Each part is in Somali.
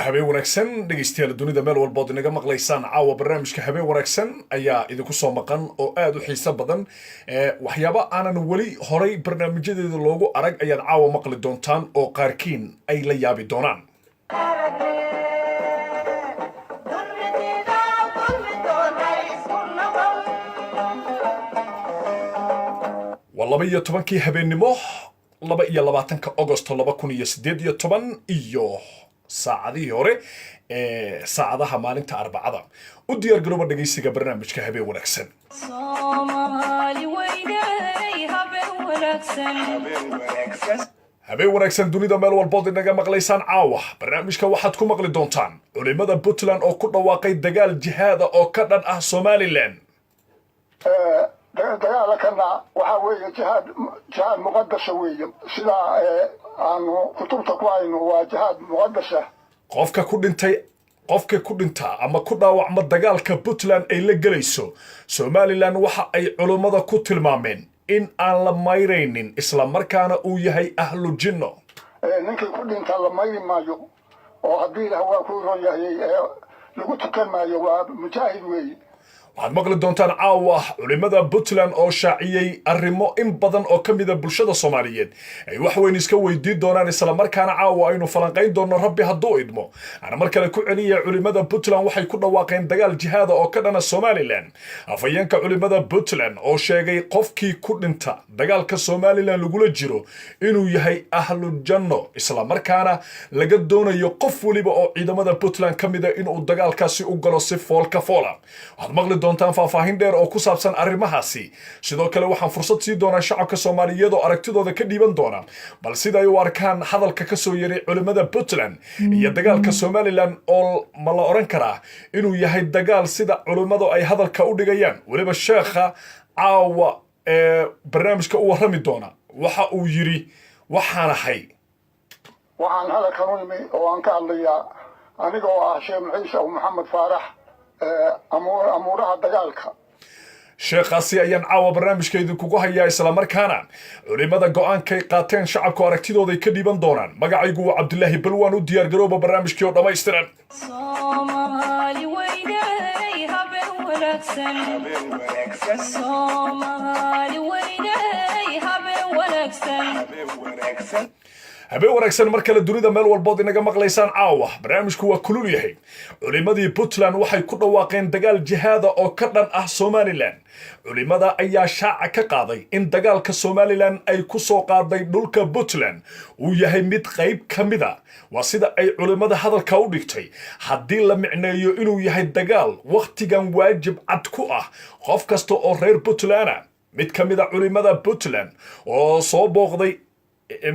habeen wanaagsan dhegeystayaal dunida meel walbood inaga maqlaysaan caawa barnaamijka habeen wanaagsan ayaa idinku soo maqan oo aad u xiiso badan waxyaabo aanan weli horay barnaamijyadeeda loogu arag ayaad caawa maqli doontaan oo qaarkiin ay la yaabi doonaan waa 12 habeennimo 22 Agosto 2018 iyo saacadii hore saacadaha maalinta Arbacada u diyaar garooba dhageysiga barnaamijka habeen wanaagsan habeen wanaagsan dunida meel walbood inaga maqlaysaan caawa barnaamijka waxaad ku maqli doontaan culimada Puntland oo ku dhawaaqay dagaal jihaad oo ka dhan ah Somaliland dagaalkana waxa weeye jihaad muqaddas weeye sida aanu kutubta ku aynu waa jihaad muqaddas qofka ku dhinta ama ku dhaawacma dagaalka Puntland ay la galayso Somaliland waxa ay culimada ku tilmaameen in aan la mayreynin isla markaana uu yahay ahlu jinno ninkii ku dhinta la mayri maayo oo haddii waa ku royahay lagu tukan maayo waa mujaahid weeye waxaad maqli doontaan caawa culimada Puntland oo shaaciyay arrimo in badan oo ka mid ah bulshada Soomaaliyeed ay wax weyn iska weydiin doonaan isla markaana caawa aynu falanqayn doono rabbi hadduu idmo ana mar kale ku celiyay culimada Puntland waxay ku dhawaaqeen dagaal jihaad oo ka dhana Somaliland afayeenka culimada Puntland oo sheegay qofkii ku dhinta dagaalka Somaliland lagula jiro inuu yahay ahlu janno isla markaana laga doonayo qof waliba oo ciidamada Puntland ka mid ah inuu dagaalkaasi u galo si foolka foola waxaad maqli doontaan faahfaahin dheer oo ku saabsan arrimahaasi sidoo kale waxaan fursad sii doonaa shacabka Soomaaliyeed oo aragtidooda ka dhiiban doona bal sida ay u arkaan hadalka ka soo yeeray culimada Puntland iyo dagaalka Somaliland oo ma la oran karaa inuu yahay dagaal sida culimadu ay hadalka u dhigayaan waliba sheekha caawa barnaamijka u warami doona waxa uu yiri waxaan hadalkan u yimi oo aan ka hadlayaa anigoo ah Sheekh Ciise Maxamed Faarax amuraha dagaalka sheekhaasi ayaan caawa barnaamijkeedu kugu hayaa isla markaana culimada go'aankay qaateen shacabku aragtidooda ka dhiiban doonaan magacaygu waa Cabdullaahi Balwaan u diyaar garooba barnaamijkii oo dhameystiran Soomaali weynay habeen wanaagsan habeen wanaagsan mar kale dunida meel walbood inaga maqlaysaan caawa barnaamijku waa kulul yahay culimadii Puntland waxay ku dhawaaqeen dagaal jihaad oo ka dhan ah Somaliland culimada ayaa shaaca ka qaaday in dagaalka Somaliland ay ku soo qaaday dhulka Puntland uu yahay mid qayb kamida waa sida ay culimada hadalka u dhigtay haddii la micneeyo inuu yahay dagaal waqtigan waajib cad ku ah qof kasta oo reer Puntland mid kamida culimada Puntland oo soo booqday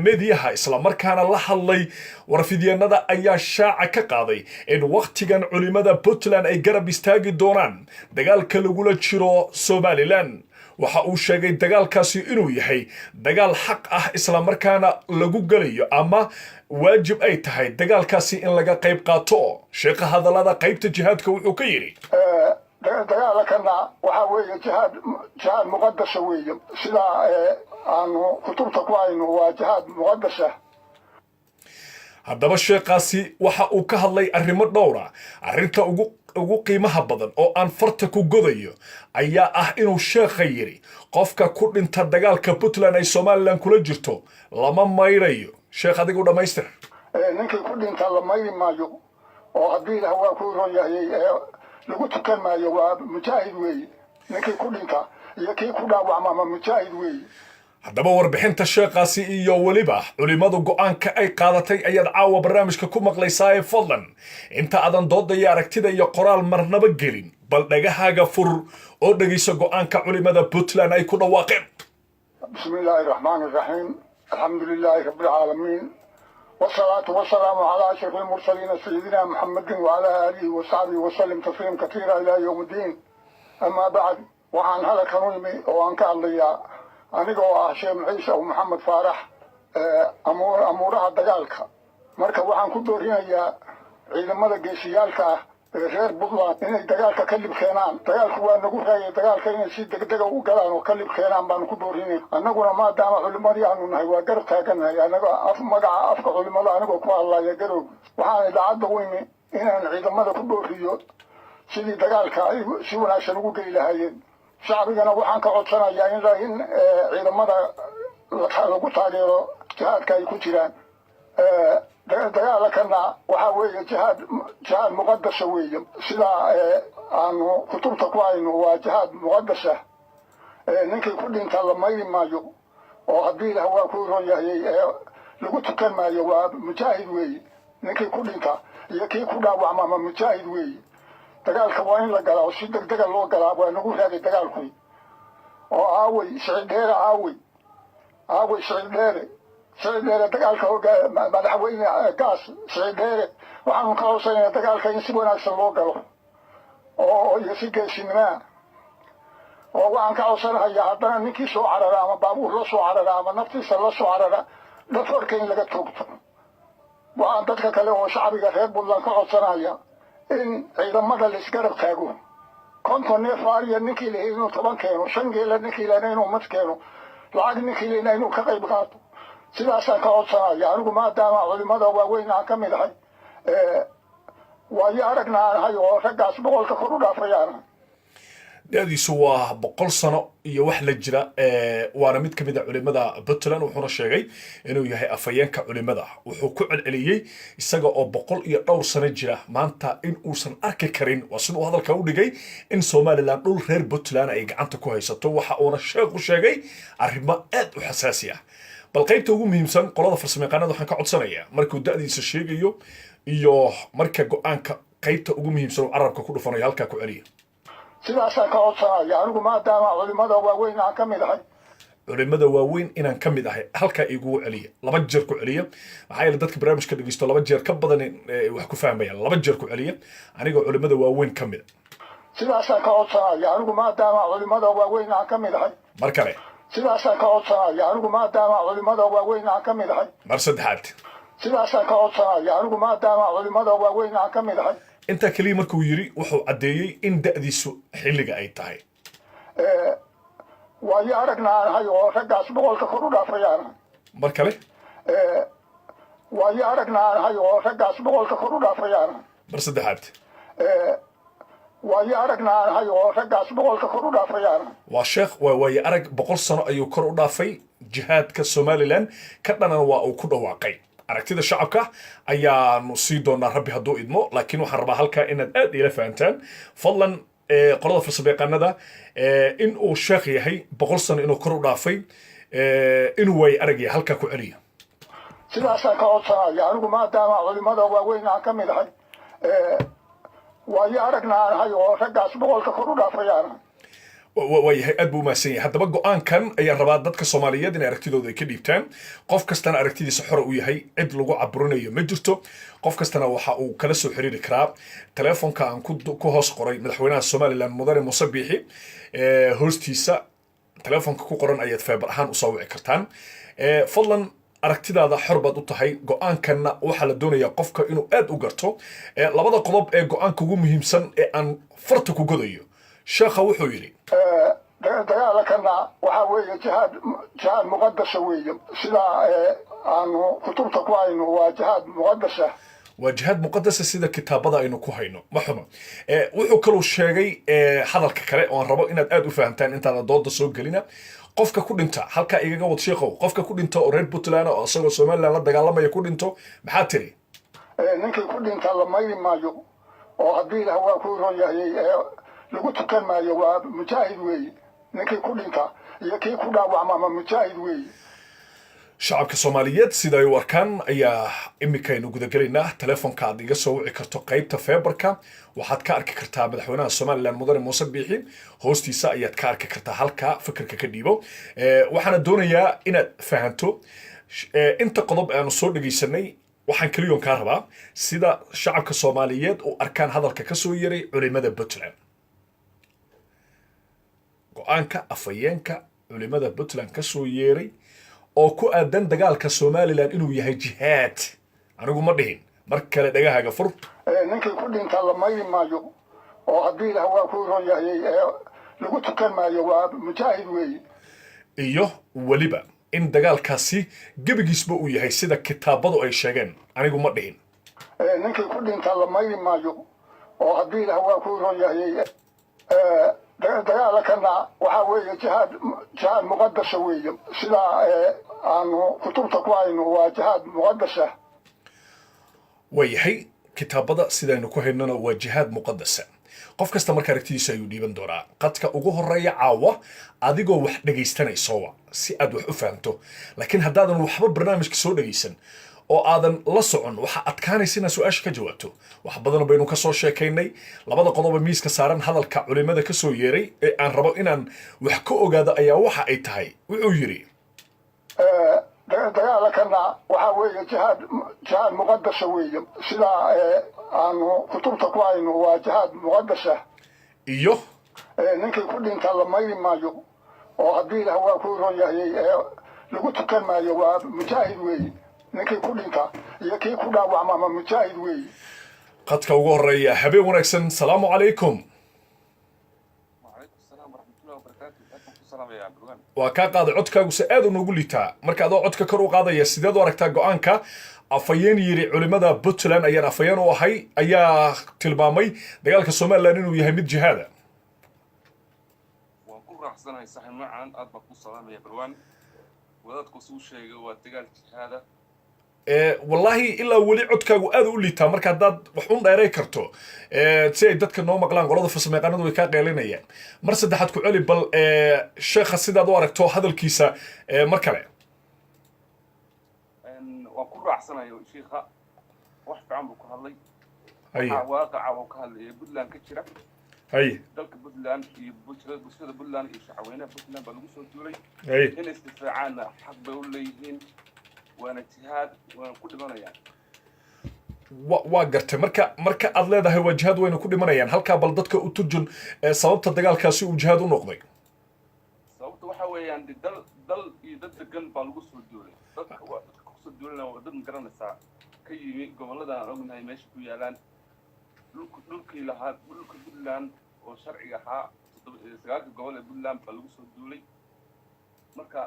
meediyaha isla markaana la hadlay warfidyanada ayaa shaaca ka qaaday in waqtigan culimada Puntland ay garab istaagi doonaan dagaalka lagula jiro Somaliland waxa uu sheegay dagaalkaasi inuu yahay dagaal xaq ah isla markaana lagu galayo ama waajib ay tahay dagaalkaasi in laga qayb qaato sheekha hadalada qaybta jihaadka wuxuu ka yiri dagaalkana waxa weeye jihaad muqaddas weeye sida aanu kutubta ku aynu waa jihaad muqaddas haddaba sheekhaasi waxa uu ka hadlay arrimo dhowra arrinta ugu qiimaha badan oo aan farta ku godayo ayaa ah inuu sheekha yiri qofka ku dhinta dagaalka Puntland ay Somaliland kula jirto lama mayrayo sheekh adigu dhameystir ninkii ku dhinta la mayri maayo oo haddii waa ku royahay lagu tukan maayo waa mujaahid weeye ninkii ku dhinta iyo kii ku dhaawacma ma mujaahid weeye. haddaba warbixinta sheekhaasi iyo weliba culimmadu go'aanka ay qaadatay ayaad caawa barnaamijka ku maqlaysaa ee fadlan inta aadan dooda iyo aragtida iyo qoraal marnaba gelin bal dhagahaaga fur oo dhegayso go'aanka culimmada puntland ay ku dhawaaqeen. بسم الله الرحمن الرحيم الحمد لله رب العالمين والصلاة والسلام على أشرف المرسلين سيدنا محمد وعلى آله وصحبه وسلم تسليما كثيرا إلى يوم الدين. أما بعد وعن هذا كنومي وعن كالليا أنيقوا شيخ عيسى ومحمد فارح أمورها دجالك مركب وعن كدورين يا عيد مدى جيشيالك reer Puntland inay dagaalka ka lib keenaan dagaalku waa nagu raayay dagaalka inay si degdeg u galaan oo ka lib keenaan baan ku doorinay annaguna maadaama culimadii aanu nahay waa garab taaganahay anaga magaca afka culimada anigoo ku hadlaya garow waxaan idaacadda weyne inaan ciidamada ku dooriyo sidii dagaalka ay si wanaagsan ugu geli lahaayeen shacbigana waxaan ka codsanayaa in ciidamada lagu taageero jihaadka ay ku jiraan dagaalkana waxaa weeye jihaad muqadasa weeye sidaa aanu kutubta ku hayno waa jihaad muqadasa ninkii ku dhinta la mayri maayo oo haddii ilaah waa ku ron yahay lagu tukan maayo waa mujaahid weeye ninkii ku dhinta iyo kii ku dhaawacma ma mujaahid weeye dagaalka waa in la galaa oo si degdega loo galaa waa nagu raagay dagaalku oo aawey sicildheere aawey sicildheere dagaalka madaxweyne gaas sicildheere waxaanu ka codsanayna dagaalka in si wanaagsan loo galo oo iyo si geesinimaa oo waxaan ka codsanayaa haddana ninkii soo carara ama baabuur la soo carara ama naftiisa la soo carara dhafoorka in laga toogto waxaan dadka kale oo shacbiga reer Puntland ka codsanaya in ciidamada la isgarab taago konton neef ariya ninkii leeyahay inuu 10 keeno 5 geela ninkii leeyahay inuu mad keeno lacag ninkii leeyahay inuu ka qayb qaato sidaasaan ka codsanaya anigu maadaama culimada waaweyn aan ka mid ahay waayo aragna aan ahay oo raggaas boqolka kor u dhaafayaan da'diisu waa 100 sano iyo wax la jira waana mid ka mid ah culimada Puntland wuxuuna sheegay inuu yahay afayeenka culimada wuxuu ku celceliyay isaga oo 100 iyo dhowr sano jira maanta in uusan arki karin waa sidoo hadalka u dhigay in Soomaaliland dhul reer Puntland ay gacanta ku haysato waxa uuna sheekhu sheegay arrimo aad u xasaasi ah bal qaybta ugu muhiimsan qolada farsamayaqaanada waxaan ka codsanayaa markuu da'diisa sheegayo iyo marka go'aanka qaybta ugu muhiimsan oo carabka ku dhufanayo halka ku celiya sidaasaan ka codsanaya anigu maadaama culimada waaweyn aan ka mid ahay culimada waaweyn inaan ka mid ahay halka igu celiya laba jeer ku celiya maxaa yeelay dadka barnaamijka dhageysto laba jeer ka badan wax ku fahmayaan laba jeer ku celiya aniga culimada waaweyn ka mid sidaasaan ka codsanaya anigu maadaama culimada waaweyn aan ka mid ahay mar kale sidaasaan ka codsanaya anigu maadaama culimada waaweyn aan ka mid ahay mar saddexaad sidaasaan ka codsanaya anigu maadaama culimada waaweyn aan ka mid ahay inta kaliya markuu yiri wuxuu cadeeyay in da'diisu xilliga ay tahay waayo aragna aan ahay oo raggaas boqolka kor u dhaafayaan mar kale waayo aragna aan ahay oo raggaas boqolka kor u dhaafayaan mar saddexaad waayo aragna aan ahay oo raggaas boqolka kor u dhaafayaan waa sheekh waayo arag 100 sano ayuu kor u dhaafay jihaadka Soomaaliland ka dhanan waa uu ku dhawaaqay aragtida shacabka ayaanu sii doonaa rabbi hadduu idmo laakiin waxaan rabaa halkaa inaad aad ila fahantaan fadlan qolada farsamayaqaanada in uu sheekh yahay 100 sano inuu kor u dhaafay inuu way aragaya halkaa ku celiya sidaasaan ka codsanaya anigu maadaama culimada waaweyn aan ka mid ahay waayo aragna aan ahay oo raggaas boqolka kor u dhaafayaan waayahay aad buu maasan yahay haddaba go'aankan ayaan rabaa dadka Soomaaliyeed in aragtidooda ay ka dhiibtaan qof kastana aragtidiisa xor u yahay cid lagu caburinayo ma jirto qof kastana waxa uu kala soo xiriiri karaa telefoonka aan ku hoos qoray madaxweynaha Soomaaliland mudane Muuse Biixi hoostiisa telefoonka ku qoran ayaad faybar ahaan u soo wici kartaan fadlan aragtidaada xor baad u tahay go'aankanna waxa la doonayaa qofka inuu aad u garto labada qodob ee go'aanka ugu muhiimsan ee aan farta ku godayo sheekha wuxuu yiri dagaalkana waxaa weeye jihaad muqadasa weeye sidaa aanu kutubta ku hayno waa jihaad muqadasa وجهاد مقدسة سيدا كتابة إنه كوهينو محمد وحو كلو شاقي حضر ككري وان ربو إناد آدو فهمتان إنتا ضد سوق قلينا qofka ku dhinta halka igaga wad sheekhow qofka ku dhinta oo reer Puntland oo asagoo Soomaaliland la dagaalamaya ku dhinto maxaa tiri ninkii ku dhinta la mayri maayo oo haddii la waa ku ron yahay lagu tukan maayo waa mujaahid weeye ninkii ku dhinta iyo kii ku dhaawacma ama mujaahid weeye shacabka Soomaaliyeed sida ay u arkaan ayaa imikaynu gudagalaynaa telefoonka aad iga soo wici karto qaybta Feebarka waxaad ka arki kartaa madaxweynaha Soomaaliland Mudane Muuse Biixi hoostiisa ayaad ka arki kartaa halka fikirka ka dhiibo waxaana doonayaa inaad fahanto inta qodob aanu soo dhageysanay waxaan kaliyoon ka rabaa sida shacabka Soomaaliyeed u arkaan hadalka ka soo yeeray culimada Puntland go'aanka afayeenka culimada Puntland ka soo yeeray oo ku aadan dagaalka Soomaaliland inuu yahay jihaad anigu ma dhihin mar kale dhagahaaga fur ninkii ku dhinta la mayri maayo oo haddii la waa ku royay lagu tukan maayo waa mujaahid weeye iyo waliba in dagaalkaasi gabigiisba uu yahay sida kitaabadu ay sheegeen anigu ma dhihin ninkii ku dhinta la mayri maayo oo haddii la waa ku royay dagaalkana waxa weeye jihaad muqaddasa weeye sida aanu kutubta ku hayno waa jihaad muqaddasa wayahay kitaabada sidaynu ku haynana waa jihaad muqaddasa qof kasta marka aragtiisa ayuu dhiiban doonaa qadka ugu horeeya caawa adigoo wax dhageystanayso si aad wax u fahanto laakiin haddaadan waxba barnaamijka soo dhageysan oo aadan la socon waxa adkaanaysa inaad su'aasha ka jawaabto wax badan baynu ka soo sheekaynay labada qodob ee miiska saaran hadalka culimada ka soo yeeray ee aan rabo inaan wax ka ogaado ayaa waxa ay tahay wuxuu yiri dagaalkana waxa weeye jihaad muqaddasa weeye sida aanu kutubta ku hayno waa jihaad muqaddasa iyo ninkii ku dhinta la mayri maayo oo haddii la waa ku royay lagu tukan maayo waa mujaahid weeye ninkii ku dhinta iyo kii ku dhaawacma ama mujaahid weeye qadka ugu horeeya habeen wanaagsan salaamu calaykum waa kaa qaaday codkaagu si aad u noogu liitaa marka adoo codka kor u qaadaya sideed u aragtaa go'aanka afayeen yiri culimada Puntland ayaan afayeen u ahay ayaa tilmaamay dagaalka Soomaaliland inuu yahay mid jihaada waan ku raaxsanahay saxan macaan aad baan ku salaamaya barwaan wadaadku soo sheegay waa dagaal jihaada والله إلا ولي عدك وأذ ولي تامر كذا وحون دايري كرتو تسي دتك نو مقلان قرض في السماء قانون ويكاق يلينيا مرسد حد كعلي بل الشيخ السيدة دوارك تو هذا الكيسة مركلة وكل أحسن يا شيخة واحد عمرك هاللي هي واقع وكهاللي بدلان كتيرة هي دلك بدلان بسيط بدلان يشعوينا بدلان بلوسو جوري هي إن استفاعنا حق بيقول لي وانا اجتهاد وانا كل ما يعني وقرت مركا aad leedahay wajahad wayna ku dhimanayaan halka bal dadka u turjun sababta dagaalkaasi uu jihad u noqday sababta waxa weeyaan dal iyo dad degan baa lagu soo duulay dadka ku soo duulana waa dad garanaysa ka yimi gobolada aan ognahay meesha ku yaalaan dhulkii lahaa dhulka Puntland oo sharciga ahaa sagaalka gobol ee Puntland baa lagu soo duulay marka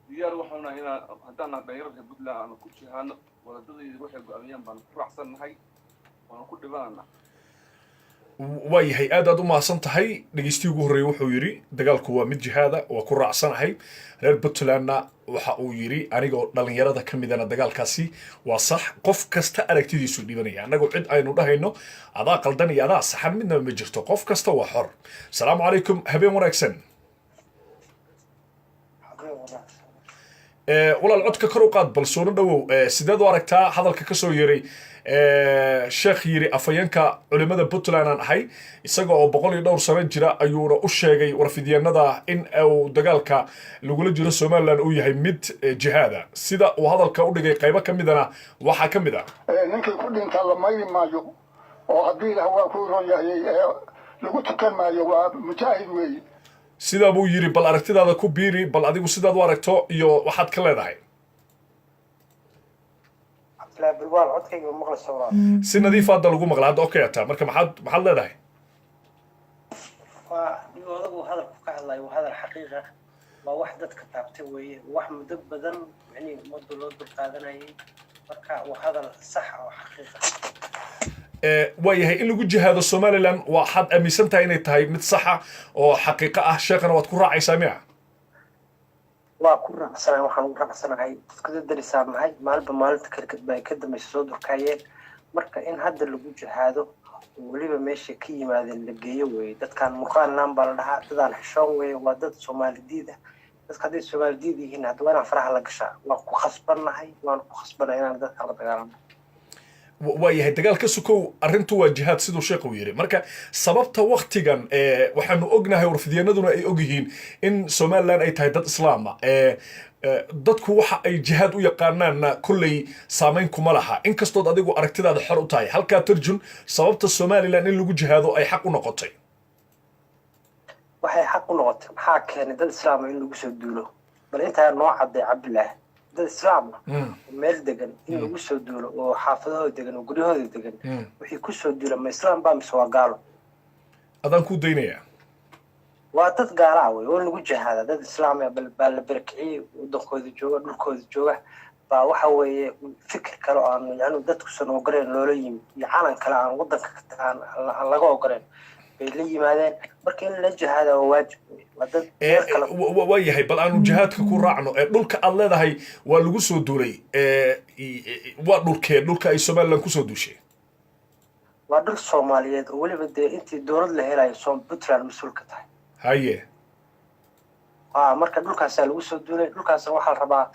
diyaar waxaana inaan haddaan dhalinyarada Puntland aan ku jihaano wadadii waxay go'aamiyaan baan ku raacsanahay waan ku dhibaana way aad u maasan tahay dhageystii ugu horeeyay wuxuu yiri dagaalku waa mid jihaada waa ku raacsanahay reer Puntlandna waxa uu yiri aniga oo dhalinyarada kamidana dagaalkaasi waa sax qof kasta aragtidiisu dhibanaya anagu cid aynu dhahayno adaa qaldan iyo adaa saxan midna ma jirto qof kasta waa xor salaamu calaykum habeen wanaagsan walaal codka kor u qaad bal soo dhawow sideed u aragtaa hadalka ka soo yeeray sheekh yiri afayeenka culimada Puntland aan ahay isaga oo 102 sano jira ayuuna u sheegay warfidyanada in uu dagaalka lagula jiro Soomaaliland uu yahay mid jihaada sida uu hadalka u dhigay qaybo kamidana waxa kamid ah ninkii ku dhinta la mayri maayo oo haddii la waa ku royay lagu tukan maayo waa mujaahid weeye sida buu yiri bal aragtidaada ku biiri bal adigu sidaad u aragto iyo waxaad ka leedahay لا بالوال عدك مغلى السورة si nadiif ah lagu maqlaa hadda okay ata marka maxaad leedahay وهذا هذا كفك الله وهذا الحقيقة ما واحدة كتابته وهي واحد مدبدا يعني مدلول بالقادنا هي مركا وهذا صح وحقيقة waayahay in lagu jihaado Soomaaliland waxaad aaminsan tahay inay tahay mid sax ah oo xaqiiqo ah sheekana waad ku raacaysaa miya waa ku raacsanahay waxaan u raacsanahay dadka darisaanahay maalba maalinta kale bay ka dambeysay soo durkaayeen marka in hadda lagu jihaado weliba meesha ka yimaadeen la geeyo weeye dadkan muqaanan baa la dhahaa dadaan xishoon weeye waa dad soomaalidiid ah dadka hadday soomaalidiid yihiin hadda waa inaan faraha la gashaa waan ku khasbannahay inaan dadka la dagaalamo waayahay dagaalka sukow arrintu waa jihaad siduu sheekhu yiri marka sababta waqtigan waxaanu ognahay warfidyanaduna ay ogyihiin in Soomaaliland ay tahay dad islaam ah dadku waxa ay jihaad u yaqaanaanna kulley saameyn kuma laha inkastoo adigu aragtidaada xor u tahay halka tarjun sababta Soomaaliland in lagu jihaado ay xaq u noqotay waxay xaq u noqotay maxaa keenay dad islaam in lagu soo duulo bal inta noo caday Cabdillah dad islaam meel degan in lagu soo duulo oo xaafadahooda degan oo guryahooda degan wixii ku soo duula ma islaam baa mise waa gaalo adan ku daynaya waa dad gaalo ah oo lagu jihaada dad islaam ah bal la barkiciyay wadankooda jooga dhulkooda jooga baa waxa weeye fikir kale oo aan yaani dadku soo ogoleen loola yimid iyo calan kale aan wadanka aan laga ogoleen bay la yimaadeen markii la jihaada waa waajib waayahay bal aanu jihaadka ku raacno dhulka aad leedahay waa lagu soo duulay waa dhulka ay Soomaaliland ku soo duushay waa dhul Soomaaliyeed oo waliba intii dawlad la helayo Puntland mas'uul ka tahay haye marka dhulkaas lagu soo duulay dhulkaas waxa la rabaa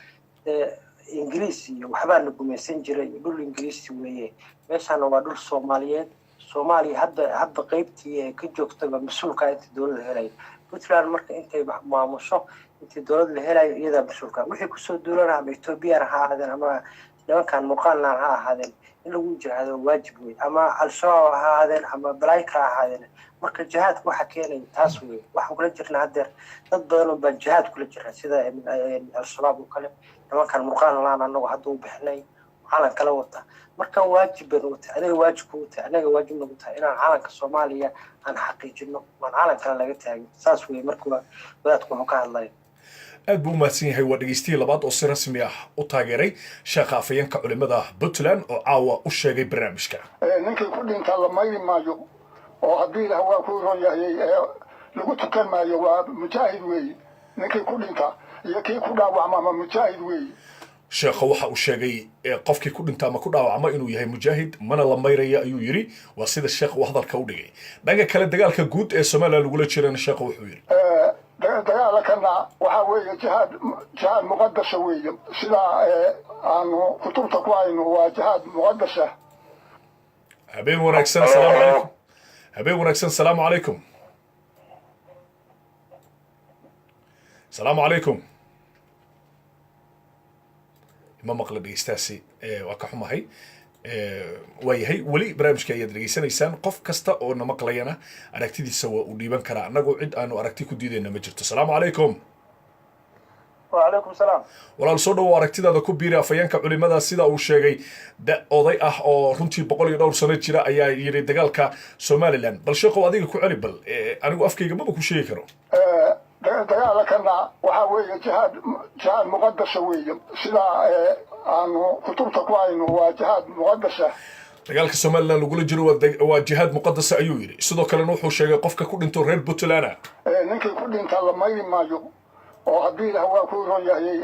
Ingiriisi iyo waxba la gumaysan jiray dhul Ingiriisi weeye meeshana waa dhul Soomaaliyeed Soomaaliya hadda qaybtii ka joogtaba mas'uulka intii dawlad la helayo Puntland marka intay maamusho intii dawlad la helayo iyada mas'uulka wixii ku soo duulana ama Ethiopia ha ahaadeen ama nimankan muqaanan ha ahaadeen in lagu jihaado waajib weey ama al-shabaab ha ahaadeen ama balaayka ha ahaadeen marka jihaadku waxa keenay taas weey waxaan kula jirnaa hadda dad badan oo baan jihaad kula jirnaa sida al-shabaab oo kale nimankan muqaanan anagu hadda u bixnay calan kala wata marka waajib wata aniga waajib nagu tahay inaan calanka Soomaaliya aan xaqiijino waan calanka laga taagay saas weey marka dadku wuxuu ka hadlay aad buu mahadsan yahay waa dhageystiye labaad oo si rasmi ah u taageeray sheekha afayeenka culimada Puntland oo caawa u sheegay barnaamijka ninkii ku dhinta la mayri maayo oo haddii la waa ku royay lagu tukan maayo waa mujaahid weey ninkii ku dhinta iyo kii ku dhaawacma mujaahid weey sheekha waxa uu sheegay qofkii ku dhinta ama ku dhaawacma inuu yahay mujaahid mana la mayraya ayuu yiri waa sida sheekhu uu hadalka u dhigay dhanka kale dagaalka guud ee Soomaaliland lagu la jirana sheekhu wuxuu yiri dagaalkana waxa weeye jihaad muqaddas weeye sida aanu kutubta ku aynu waa jihaad muqaddas habeen wanaagsan salaamu calaykum salaamu calaykum ما مقلب يستاسي وكحوم هاي وياهي ولي برامج كي يدري سنة قف كستا أو نمقلينا أركتي دي سوا وديبان كرا نقعد أنا أركتي كديد إنه مجرد السلام عليكم وعليكم السلام ولا الصدق وأركتي ده كبيرة فيانك علماء سيدا أو شيء ده أضيء أو رنتي بقولي دور سنة جرا أي يريد دجال كسوماليلاند بل شيء قواديك كعلي بل أنا وأفكي جنبه كشيء كرو dagaalkana waxa weeye jihaad muqaddas weeye sida aanu kutubta ku aynu waa jihaad muqaddas dagaalka Soomaaliland lagu jiro waa jihaad muqaddas ayuu yiri sidoo kale wuxuu sheegay qofka ku dhinto reer Puntland ninkii ku dhinta la mayri maayo oo haddii la waa ku royay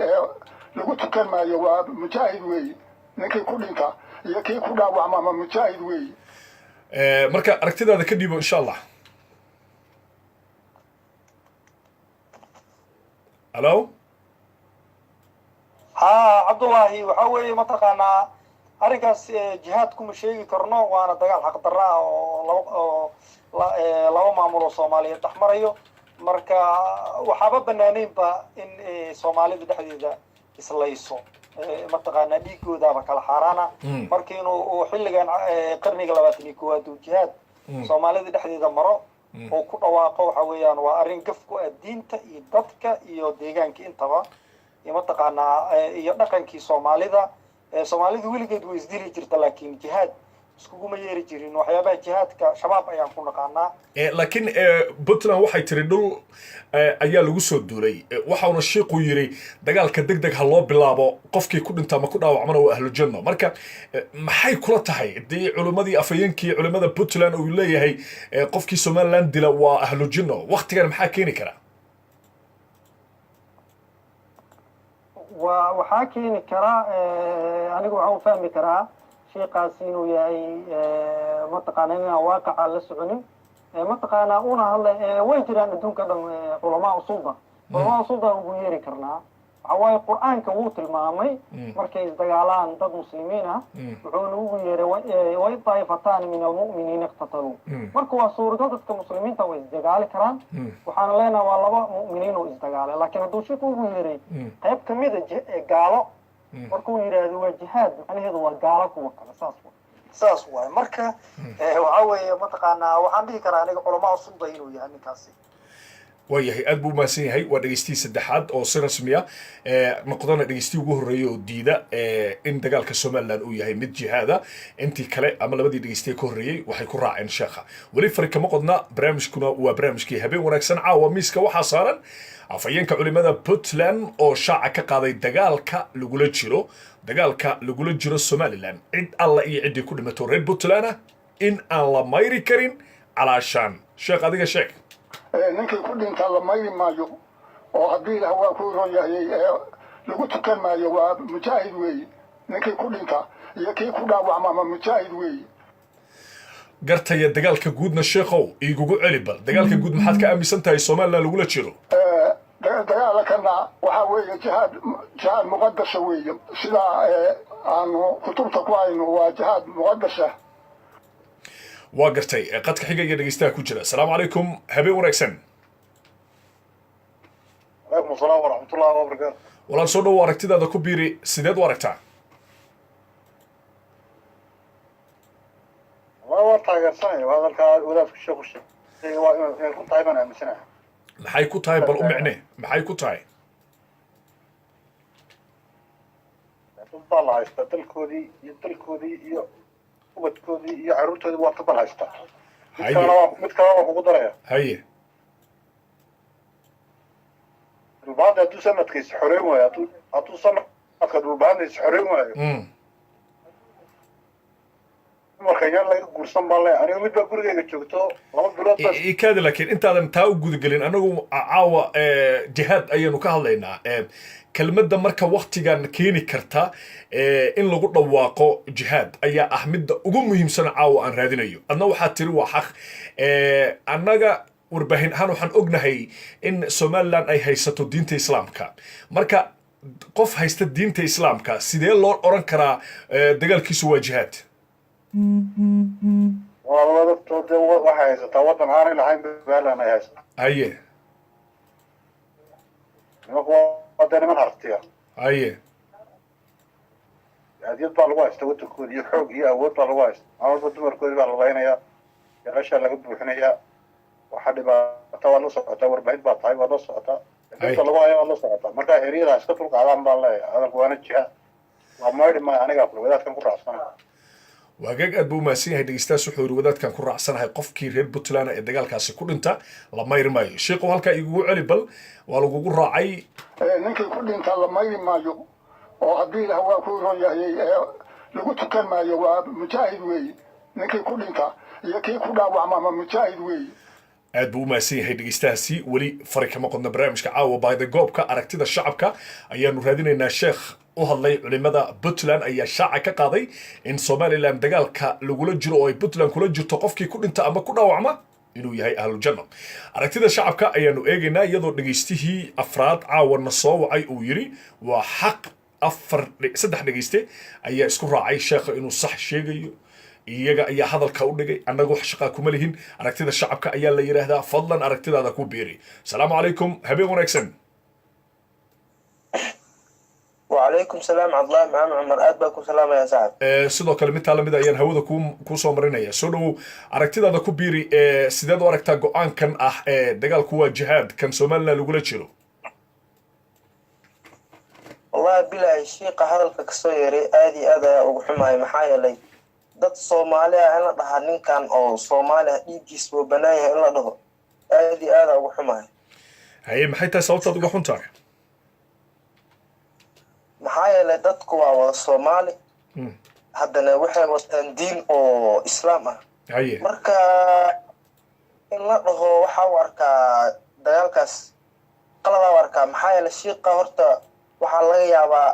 lagu tukan maayo waa mujaahid weeye ninkii ku dhinta iyo kii ku dhaawacma mujaahid weeye marka aragtidaada ka dhiibo insha Allah الو عبد الله وحوي متقنا arrinkaas jihaadku ma sheegi karno waana dagaal xaq darra oo laba maamulo Soomaaliyeed dhaxmarayo marka waxaba banaaneenba in Soomaalida dhexdeeda islayso mataqaana dhiigoodaba kala xaraana markii inuu xilligan qarniga 21 uu jihaad Soomaalida dhexdeeda maro oo ku dhawaaqo waxa weeyaan waa arrin gaf ku ah diinta iyo dadka iyo deegaanka intaba mataqaana iyo dhaqankii Soomaalida weligeed way isdiri jirta laakiin jihaad iskuguma yeeri jirin waxyaabaha jihaadka shabaab ayaan ku naqaanaa laakiin Puntland waxay tiri dhul ayaa lagu soo duulay waxaana sheekhu yiri dagaalka degdeg ha loo bilaabo qofkii ku dhinta ama ku dhaawacmana waa ahlu janno marka maxay kula tahay hadii culimadii afayeenkii culimada Puntland uu leeyahay qofkii Soomaaliland dila waa ahlu janno waqtigan maxaa keeni kara waxaa keeni kara anigu waxaan fahmi karaa sheekaasi inuu yahay mataqaana inaan waaqaca la soconin mataqaana una hadle way jiraan adduunka dhan culamaa usulda ugu yeeri karnaa waxa waaye qur-aanka wuu tilmaamay markay isdagaalaan dad muslimiin ah wuxuuna ugu yeeray way daa'ifataani min almu'miniina iqtataluu marka waa suuragal dadka muslimiinta way isdagaali karaan waxaana leenahay waa laba mu'miniin oo isdagaalay laakiin hadduu sheeku ugu yeeray qayb ka mid a gaalo markuu yidhaahdo waa jihaad macnaheedu waa gaalo kuwa kale saas waay marka waxa weeye mataqaanaa waxaan dhihi karaa aniga culamaa usulda inuu yahay ninkaasi waayahay aad buu umahadsan yahay waa dhegeystii saddexaad oo si rasmiya noqdana dhegeystii ugu horreeyay oo diida in dagaalka somaliland uu yahay mid jihaada intii kale ama labadii dhegeystay ka horreeyey waxay ku raaceen sheekha weli fari kama qodna barnaamijkuna waa barnaamijkii habeen wanaagsan caawa miiska waxaa saaran afhayeenka culimada puntland oo shaaca ka qaaday dagaalka lagula jiro somaliland cid alla iyo ciddii ku dhimato reer puntland ah in aan la mayri karin calaashaan sheekh adiga sheeg ninkii ku dhintaa la mayri maayo oo haddii ilaah waa ku ron yahay lagu tukan maayo waa mujaahid weeye ninkii ku dhinta iyo kii ku dhaawacma ama mujaahid weeye gartaya dagaalka guudna sheekhow iigugu celi bal dagaalka guud maxaad ka aaminsan tahay somaliland lagula jiro dagaalkana waxaa weeye jihaad muqadasa weeye sidaa aanu kutubta ku hayno waa jihaad muqadasa waa gartay qadka xiga iyo dhegeystaha ku jira asalaamu calaykum habeen wanaagsan وعليكم السلام ورحمة الله وبركاته. walaal soo dhowo aragtidaada ku biiri sideed u aragtaa والله وأنت قرصني وهذا الكلام وذا في الشغل كنت أيضا أنا مسنا. maxay ku tahay bal u micne maxay ku tahay تطلع يستدلكودي يدلكودي وبتكودي يعرض هذا وتطلع يستد. متكلم وقدرة. haye البعض هتو سنة كيس حريم ويا هتو سنة أكيد البعض كيس حريم ويا. markayaan laga guursan baa leh aniga mid baa gurigayga joogto laba bilood bas ikaada laakiin intaadan taa u gudagelin anagu caawa jihaad ayaanu ka hadlaynaa kelmadda marka waktigan keeni karta in lagu dhawaaqo jihaad ayaa ah midda ugu muhiimsan caawa aan raadinayo adna waxaad tiri waa xaq annaga warbaahin ahaan waxaan ognahay in somaliland ay haysato diinta islaamka marka qof haysta diinta islaamka sidee loo oran karaa dagaalkiisu waa jihaad والله دكتور ده واحد توضن عاري لحين بقال أنا هسه. haye هو قدر من هرتيا. haye يعني يطلع الواش توت الكود يحوق يا ويطلع الواش. أنا بدمر كود على الغينا يا غشة اللي قبل إحنا يا واحد بقى توا نص توا بعيد بقى طيب نص أتا. يطلع الواش يا نص أتا. مركا هريد أسكت القعدان بالله هذا هو أنا جها. وما ما أنا قبل وذات كان كل رأسنا. waagaag aad buu umahadsan yahay dhegeystayaas wuxuu yidhi wadaadkan ku raacsanahay qofkii reer puntland ee dagaalkaasi ku dhinta la mayri maayo sheekhu halkaa igugu celi bal waa lagugu raacay ninkii ku dhinta la mayri maayo oo haddii ilaah waa ku ron yahay lagu tukan maayo waa mujaahid weeye ninkii ku dhinta iyo kii ku dhaawacma ama mujaahid weeye aad buu umahadsan yahay dhegeystahaasi weli fari kama qodna barnaamijka caawa baayda goobka aragtida shacabka ayaanu raadinaynaa sheekh u hadlay culimada puntland ayaa shaaca ka qaaday in somaliland dagaalka lagula jiro oo ay puntland kula jirto qofkii ku dhinta ama ku dhaawacma inuu yahay ahlujanna aragtida shacabka ayaanu eegaynaa iyadoo dhegeystihii afraad caawana soo wacay uu yidhi waa xaq saddex dhegeyste ayaa isku raacay sheekha inuu sax sheegayo iyaga ayaa hadalka u dhigay annaga wax shaqaa kuma lihin aragtida shacabka ayaa la yidhaahdaa fadlan aragtidaada ku biiri asalaamu calaykum habeen wanaagsan وعليكم السلام عبد الله محمد عمر أدبك وسلام يا سعد sidoo kale mid taa lamid ayaan hawada ku soo marinaya soo dhowow aragtidaada ku biiri sideed u aragtaa go-aankan ah dagaalku waa jihaad kan somaliland lagula jiro والله بلا شيء هذا الكسر يري آدي هذا وحماي محايا لي dad Soomaali ah in la dhahaa ninkan oo Soomaali ah dhiiggiis oo banaayay in la dhaho aadi aad ugu xumaay haye maxay tahay sababtaad uga xuntahay maxaa yeelay dadku waa wada Soomaali haddana waxay wataan diin oo islaam ah haye marka in la dhaho waxa uu arkaa dagaalkaas qalada u arkaa maxaa yeelay shiiqa horta waxaa laga yaabaa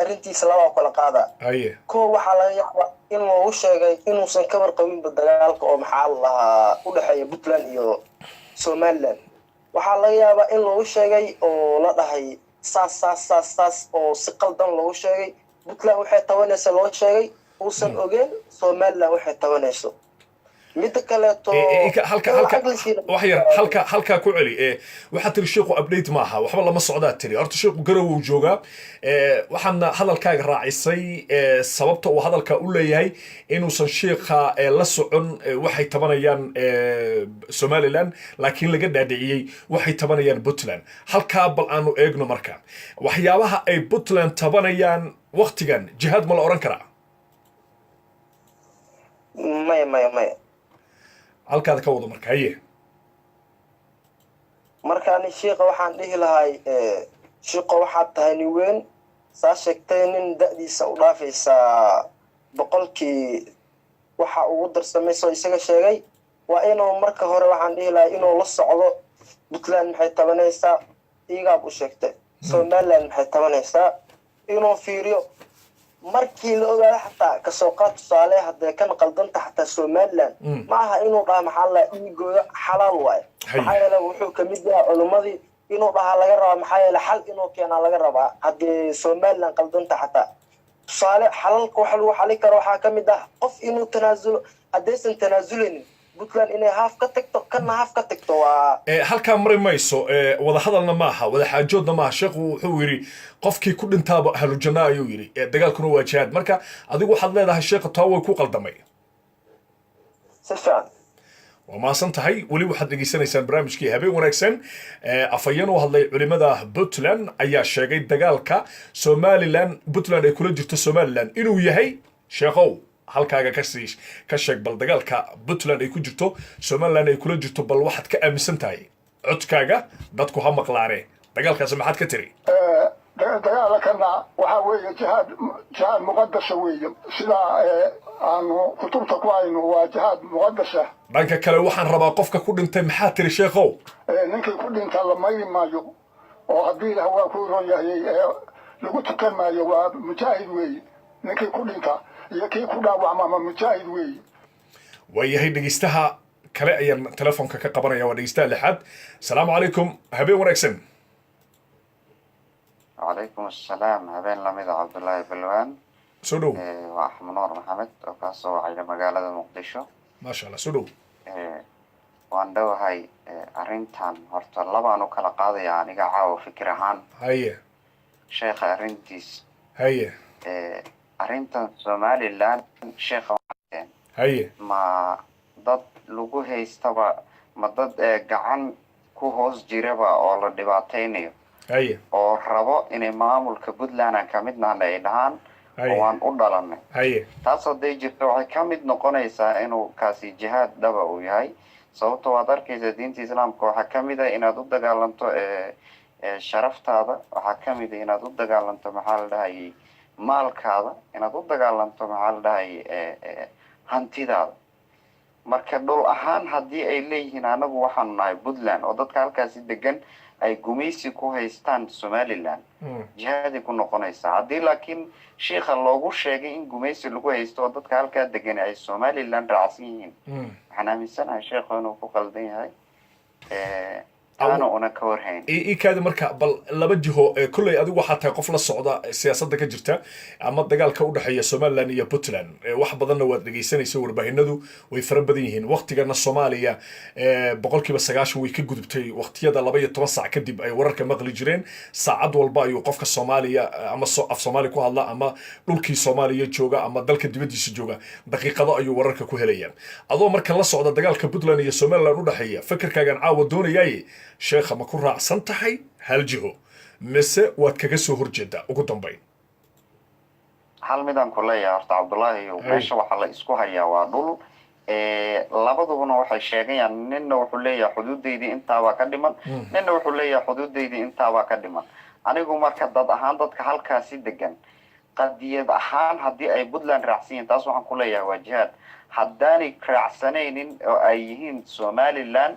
arrintiisa laba kala qaada haye koo waxaa laga yaabaa in loogu sheegay inuusan ka warqabinba dagaalka oo maxaa la lahaa u dhexeeya puntland iyo somaliland waxaa laga yaabaa in loogu sheegay oo la dhahay saas oo si qaldan loogu sheegay puntland waxay tabanaysa loo sheegay uusan ogeen somaliland waxay tabanayso midda kaleeto halkaa ku celi waxaa tiri sheekhu update maaha waxba lama socdaa tiri horta sheekhu garow uu joogaa waxaadna hadalkaaga raacisay sababta uu hadalka u leeyahay inuusan sheekha la socon waxay tabanayaan somaliland laakiin laga dhaadhiciyey waxay tabanayaan puntland halkaa bal aanu eegno marka waxyaabaha ay puntland tabanayaan waktigan jihaad ma la odhan karaa maya halkaada ka wado marka haye markaani shiiqa waxaan dhihi lahay shiiqo waxaad tahay nin weyn saa sheegtay nin da-diisa u dhaafaysaa boqolkii waxa ugu darsamayso isaga sheegay waa inuu marka hore waxaan dhihi lahay inuu la socdo puntland maxay tabanaysaa igaab u sheegtay somaliland maxay tabanaysaa inuu fiiriyo markii la ogaado xataa kasoo qaad tusaale haddee kan qaldanta xataa somaliland ma aha inuu dhaha maxaa la dhiigooda xalaal waayo maxaa yeele wuxuu kamid yahay culimmadii inuu dhahaa laga rabaa maxaa yeele xal inuu keenaa laga rabaa haddii somaliland qaldanta xataa tusaale xalalka waxa lagu xali karo waxaa kamid ah qof inuu tanaasulo haddaysan tanaasuleynin puntland inay haaf ka tagto kana haaf ka tagto waa halkaa mari mayso wada hadalna maaha wada xaajoodna maaha sheekhu wuxuu yidhi qofkii ku dhintaaba ahlujanna ayuu yidhi dagaalkuna waa jihaad marka adigu waxaad leedahay sheekha taa way ku qaldamay si fiican waa maasan tahay weli waxaad dhegaysanaysaan barnaamijkii habeen wanaagsan afhayeen u hadlay culimada puntland ayaa sheegay dagaalka somaliland puntland ay kula jirto somaliland inuu yahay sheekhow halkaaga ka sheeg bal dagaalka puntland ay ku jirto somaliland ay kula jirto bal waxaad ka aaminsan tahay codkaaga dadku ha maqlaane dagaalkaasi maxaad ka tiri dagaalkana waxaa weeye jihaad muqadasa weeye sidaa aanu kutubta ku hayno waa jihaad muqadasa dhanka kale waxaan rabaa qofka ku dhintay maxaa tiri sheekhow ninkii ku dhinta la mayri maayo oo haddii ilaah waa ku ron yahay lagu tukan maayo waa mujaahid weeye ninkii ku dhinta iyo kii ku dhaawacmama mujaahid weeye waayahay dhegeystaha kale ayaan telefoonka ka qabanaya waa dhegeystaha lixaad asalaamu calaykum habeen wanaagsan وعليكم السلام هبين لميد عبد الله بلوان سودو وأحمد نور محمد وكاسو على مقالة مقدشو ما شاء الله سودو وان دو هاي أرنتان هرت اللبا أنو كلا قاضي يعني قاعو فكرهان هيا شيخ أرنتيس هيا أرنتان سومالي لان شيخ وحدين هيا ما ضد لغو هيستبا ما ضد قعان كو هوس جيربا أولا دباتينيو هيا oo rabo inay maamulka puntland aan ka mid nahnay ay dhahaan oo aan u dhalanay haya taas hadday jirto waxay ka mid noqonaysaa inuu kaasi jihaad dhaba uu yahay sababtoo waad arkaysa diinta islaamka waxaa ka mid ah inaad u dagaalanto sharaftaada waxaa ka mid ah inaad u dagaalanto maxaa la dhahayay maalkaada inaad u dagaalanto maxaa la dhahayay hantidaada marka dhul ahaan haddii ay leeyihiin anagu waxaanu nahay puntland oo dadka halkaasi degan ay gumaysi ku haystaan somaliland jihaadi ku noqonaysaa haddii laakiin sheikha loogu sheegay in gumaysi lagu haysto oo dadka halkaa degan ay somaliland raacsan yihiin waxaan aaminsanahay sheekhu inuu ku qaldan yahay aana una ka warhayn ikaadi marka bal laba jiho kolley adigu waxaa tahay qof la socda siyaasadda ka jirta ama dagaalka u dhexeeya somaliland iyo puntland wax badanna waad dhegaysanaysa warbaahinadu way fara badan yihiin waqtigana soomaaliya boqolkiiba 90 way ka gudubtay waqtiyada 12 saac kadib ay wararka maqli jireen saacad walba ayuu qofka soomaaliya ama af soomaali ku hadla ama dhulkii soomaaliya jooga ama dalka dibadiisa jooga daqiiqado ayuu wararka ku helayaan adoo marka la socda dagaalka puntland iyo somaliland u dhexeeya fikirkaagan caawa doonayay sheekha ma ku raacsan tahay hal jiho mise waad kaga soo horjeedaa ugu dambayn hal midaan ku leeyahay horta cabdullaahi meesha waxaa la isku hayaa waa dhul labadubana waxay sheegayaan ninna wuxuu leeyahay xuduudaydii intaabaa ka dhiman ninna wuxuu leeyahay xuduudaydii intaabaa ka dhiman anigu marka dad ahaan dadka halkaasi degan qadiyad ahaan haddii ay puntland raacsan yihiin taas waxaan ku leeyahay waa jihaad haddaanay raacsanaynin oo ay yihiin somaliland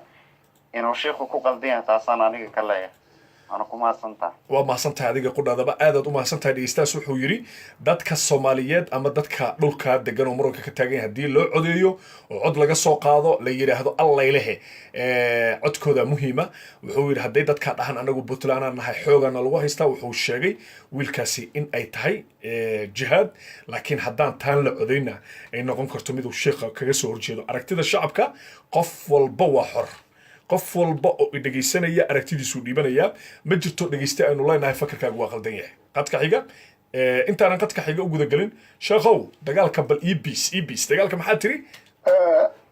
inuu sheekhu ku qaldan yahay taasaan aniga ka leeyahay أنا كما سنتا waa mahadsantahay adiga qudhaadaba aadaad u mahadsantahay dhegeystaas wuxuu yidhi dadka soomaaliyeed ama dadka dhulka degan oo muranka ka taagan yahay haddii loo codeeyo oo cod laga soo qaado la yidhaahdo allaylehe codkooda muhiima wuxuu yidhi hadday dadkaa dhahan anagu puntland aan nahay xoogana lagu haystaa wuxuu sheegay wiilkaasi in ay tahay jihaad laakiin haddaan taan la codayna ay noqon karto miduu sheekha kaga soo horjeedo aragtida shacabka qof walba waa xor qof walba oo dhegeysanaya aragtidiisu dhiibanaya ma jirto dhegeyste aynu leenahay fakarkaagu waa qaldan yahay qadka xiga intaanan qadka xiga u gudagelin sheekhow dagaalka bal ebis dagaalka maxaa tiri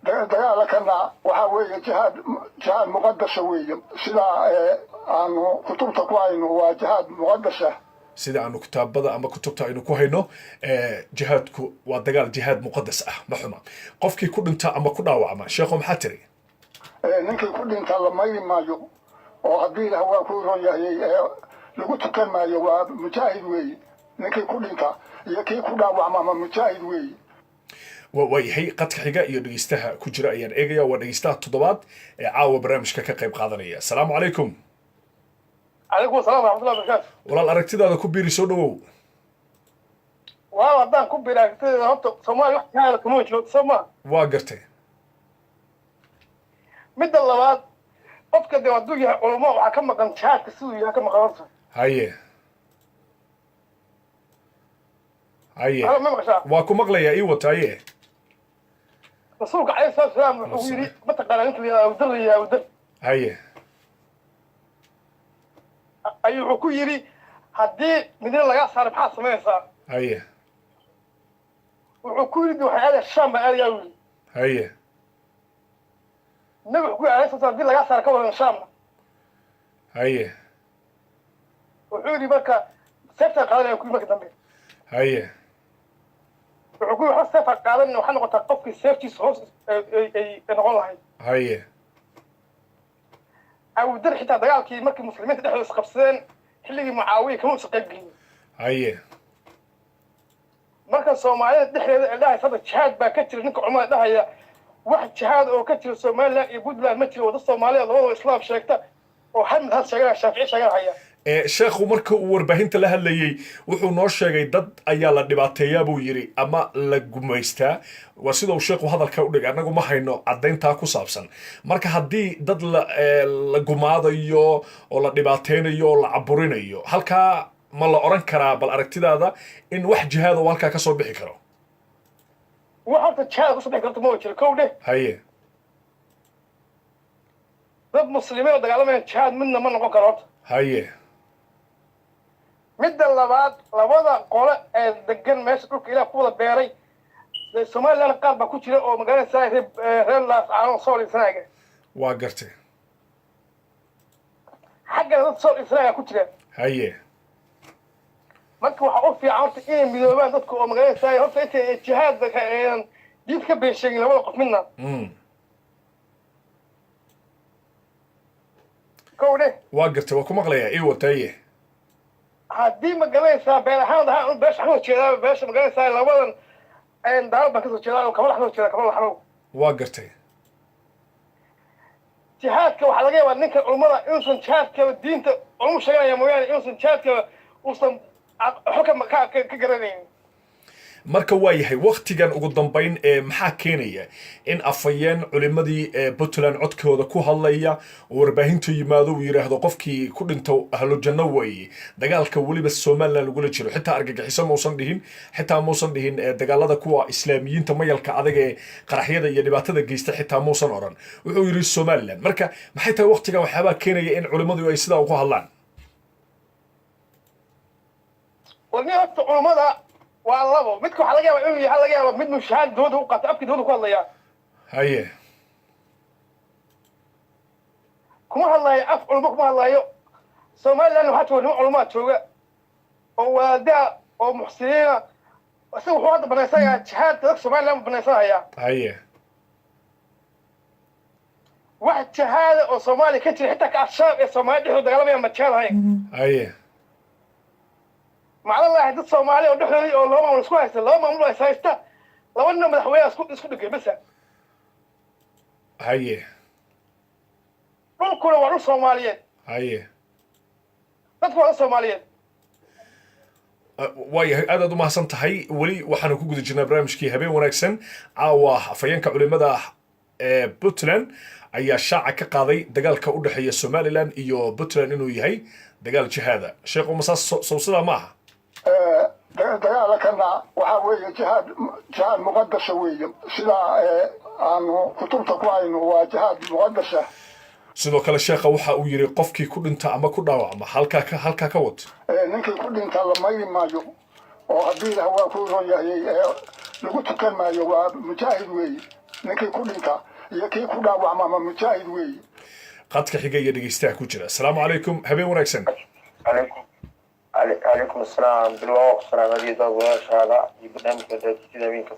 dagaalkana waxaa weeye jihaad muqadasa weeye sidaa aanu kutubta ku hayno waa jihaad muqadasa sida aanu kitaabada ama kutubta aynu ku hayno jihaadku waa dagaal jihaad muqadas ah ma xuma qofkii ku dhinta ama ku dhaawacma sheekhow maxaa tiri ninkii ku dhinta la mayri maayo oo haddii ilaah waa ku ron yahay lagu tukan maayo waa mujaahid weeye ninkii ku dhinta iyo kii ku dhaawacma ama mujaahid weeye waayahay qadka xiga iyo dhegeystaha ku jira ayaan eegaya waa dhegeystaha toddobaad ee caawa barnaamijka ka qayb qaadanaya asalaamu calaykum calaykum asalaam waraxmatullahi wabarakaatu walaal aragtidaada ku biiri soo dhawow waaw haddaan ku biiri aragtideeda horta soomaaliya wax jihaada kuma jiro soo maa waa gartay midda labaad qofka dee hadduu yahay culamo waxaa ka maqan jihaadka siduu yahay ka maqan horta haye ma maqashaa waa ku maqlayaa ii wata haye rasuulka calayhi salatu wasalaam wuxuu yidhi mataqaanaa ninka la yidhahdo awdar la yidhahdo awdar haye ayuu wuxuu ku yidhi haddii midna lagaa saaray maxaad samaynaysaa haye wuxuu ku yidhi waxay aadayaa shaam baa aadayaa u yidhi haye nabi wuxuu ku yidhi alayhi salatu haddii lagaa saaray ka wadan shaamna haye wuxuu yidhi marka seeftaan qaadanaya ku yidhi marka dambe haye wuxuu ku yidhi wax seefaa qaadan waxaa noqotaa qofkii seeftiisa hoos ay noqon lahayd haye awdar xitaa dagaalkii markii muslimiinta dhexdooda isqabsadeen xilligii mucaawiya kama usa qayb gelin haye marka soomaalida dhexdeeda ee dhahaysa hadda jihaad baa ka jira ninka culamada dhahaya wax jihaad oo ka jira somaliland iyo puntland ma jiro wadda soomaaliya labadaba islaam sheegta oo hal mid had sheeganaya shaafici sheeganahaya sheekhu marka uu warbaahinta la hadlayey wuxuu noo sheegay dad ayaa la dhibaateeyaa buu yidhi ama la gumaystaa waa sida uu sheekhu hadalka u dhigay annagu ma hayno caddayntaa ku saabsan marka haddii dad la gumaadayo oo la dhibaateynayo oo la caburinayo halkaa ma la odhan karaa bal aragtidaada in wax jihaad oo halkaa ka soo bixi karo wax horta jihaad kasoo bixi karta ma jiro kow dheh haye dad muslimiin oo dagaalamaya jihaad midna ma noqon karo horta haye midda labaad labada qole ee degan meesha dhulka ilaah ku wada beeray somaliland qaar baa ku jira oo magaranaysaa reer laascaano sool isnaaga waa gartay xaggana dad sool isnaaga ku jira haye marka waxaa u fiican horta inay midoobaan dadka oo magaranaysaa horta intay jihaad diid ka been sheegin labada qof midna kow dheh waa gartay waa ku maqlayaa ii wataye haddii magaranaysaa been ahaan ahaan beesha kasoo jeedaa beesha magaranaysaa labadan daal baan kasoo jeedaa oo kabala kasoo jeeda kabala xanow waa gartay jihaadka waxaa laga yaabaa ninka culummada inuusan jihaadka diinta culumu sheeganaya mooyaane inuusan jihaadka uusan xog ka garanaynin marka waa yahay waktigan ugu dambayn maxaa keenaya in afayeen culimadii puntland codkooda ku hadlaya oo warbaahintu yimaado uu yidhaahdo qofkii ku dhinto ahlu janno weeye dagaalka weliba somaliland lagula jiro xitaa argagixiso mausan dhihin xitaa mausan dhihin dagaalada kuwa islaamiyiinta mayalka adag ee qaraxyada iyo dhibaatada geysta xitaa mausan odhan wuxuu yidhi somaliland marka maxay tahay waktigan waxyaabaa keenaya in culimadu ay sidaa ugu hadlaan warni horta culummada waa labo midka waxaa laga yaabaa inuu yahay laga yaabaa mid mushahaad dooda u qaato afkii dooda ku hadlaya haye kuma hadlayo af culmo kuma hadlayo somaliland waxaa jooga niman culumaa jooga oo waadaha oo muxsiniina isaga wuxuu hadda banaysanayaa jihaadka dadka somaliland buu banaysanayaa haye wax jihaada oo soomaaliya ka jira xitaa ka al-shabaab ee soomaaliya dhexdooda dagaalamaya ma jihaad ahayn haye macna lahay dad soomaali oo dhexdoodii oo laba maamul isku haysta laba maamul is haysta laba nin madaxweyne isku dhigay basa haye dhulkuna waa dhul soomaaliyeed haye dadku waa soomaaliyeed waayahay aad u mahadsan tahay weli waxaanu ku guda jirnaa barnaamijkii habeen wanaagsan caawa afhayeenka culimada ee puntland ayaa shaaca ka qaaday dagaalka u dhexeeya somaliland iyo puntland inuu yahay dagaal jihaada sheekh umasaas sow sidaa ma aha dagaalkana waxaa weeye jihaad muqadasa weeye sidaa aanu kutubta ku hayno waa jihaad muqadasa sidoo kale sheekha waxa uu yiri qofkii ku dhinta ama ku dhaawacma halkaa ka wad ninkii ku dhinta la mayri maayo oo haddii ilaah waa ku ron yahay lagu tukan maayo waa mujaahid weeye ninkii ku dhinta iyo kii ku dhaawacma ma mujaahid weeye qadka xiga iyo dhegeystaha ku jira asalaamu calaykum habeen wanaagsan عليكم السلام بالواقع السلام عليكم وشهادة برنامج كذا منك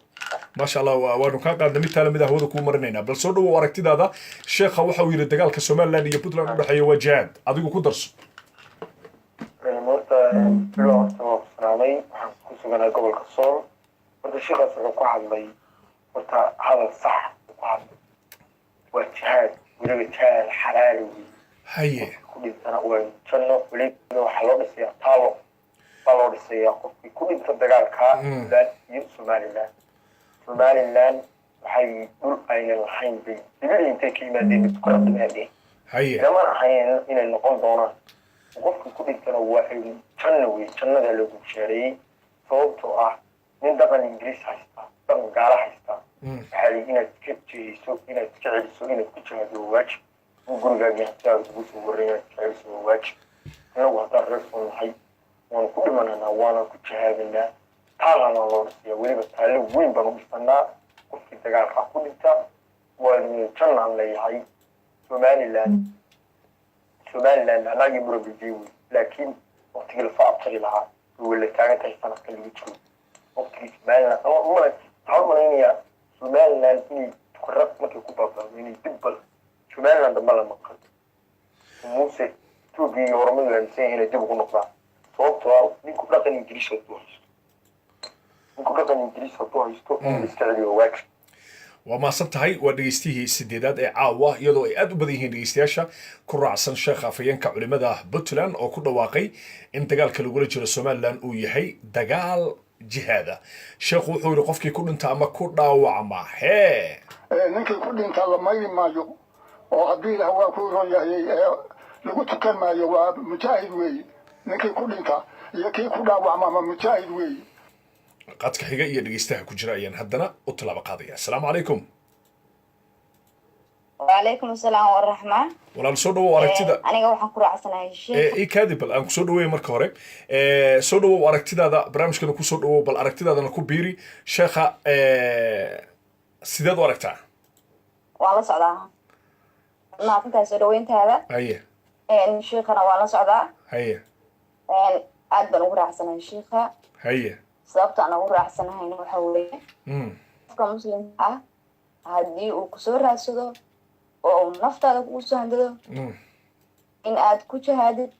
ما شاء الله waanu ka qaadnay mid kale mid ah wada ku marinaynaa bal soo dhawo aragtidaada sheekha waxa uu yiri dagaalka Soomaaliland iyo Puntland u dhaxeeya waa jihaad adigu ku darso marta bilowga oo salaamay waxaan ku suganaa gobolka Sool marka sheekhaas wuxuu ku hadlay horta hadal sax ku hadlay waa jihaad weliba jihaad xalaal haye kudintana waa janno weliba waxaa loo dhisayaa taalo baa loo dhisayaa qofkii ku dhinta dagaalka Puntland iyo Somaliland waxay dhul aynan lahayn bay dibadii intay ka yimaadeen mid kala dhimaadeen haye lama ahayn inay noqon doonaan qofkii ku dhintana waa janno wey jannada loogu sheereeyey sababtoo ah nin dhaqan ingiriis haysta dhaqan gaala haysta waxaa lii inaad ka jehayso inaad ka celiso inaad ku jihaado waajib gurigaaga hataada ugu soo warreyn jeceyso waajib inagu haddaan reer soo nahay waanu ku dhimananaa waana ku jihaadanaa taalana loo dhisiya weliba taallo weyn baanu dhisanaa qofkii dagaalkaa ku dhinta waanu jannaan leeyahay somaliland anagii murabijey wey laakiin waqtigii lasoo abtari lahaa way la taagan tahay sanadka lagu jiro waqtigii somaliland waxaan u malaynayaa somaliland inay tukarad markay ku baabaado inay dibbal somaliland damba la maqan muuse tuugii iyo horumaradu aaminsan inay dib ugu noqdaan sababtoo ah ninku dhaqan ingiriis hadduu haysto in la iska celiyo waajib waa maasan tahay waa dhegeystihii sideedaad ee caawa iyadoo ay aad u badan yihiin dhegeystayaasha ku raacsan sheekha afhayeenka culimada Puntland oo ku dhawaaqay in dagaalka lagula jiro Somaliland uu yahay dagaal jihaada sheekhu wuxuu yiri qofkii ku dhinta ama ku dhaawacma ninkii ku dhinta la mayri maayo oo haddii ilaah waa ku ron yahay lagu tukan maayo waa mujaahid weeye ninkii ku dhinta iyo kii ku dhaawacma ma mujaahid weeye qadka xiga iyo dhegeystaha ku jira ayaan haddana u talaabo qaadaya asalaamu calaykum وعليكم السلام والرحمة walaal soo dhawow aragtida aniga waxaan ku raacsanahay sheekh ii kaadib bal aan ku soo dhaweey marka hore soo dhawow aragtidaada barnaamijkana ku soo dhawow bal aragtidaadana ku biiri sheekha sideed u aragtaa waan la socdaa maafintaa soo dhaweyntaada haye sheekhana waan la socdaa haye aad baan ugu raacsanahay sheekha haye sababta aan ugu raacsanahayn waxa weeye qofka muslimka ah haddii uu kusoo raadsado oo uu naftaada kugu soo handado in aad ku jihaadid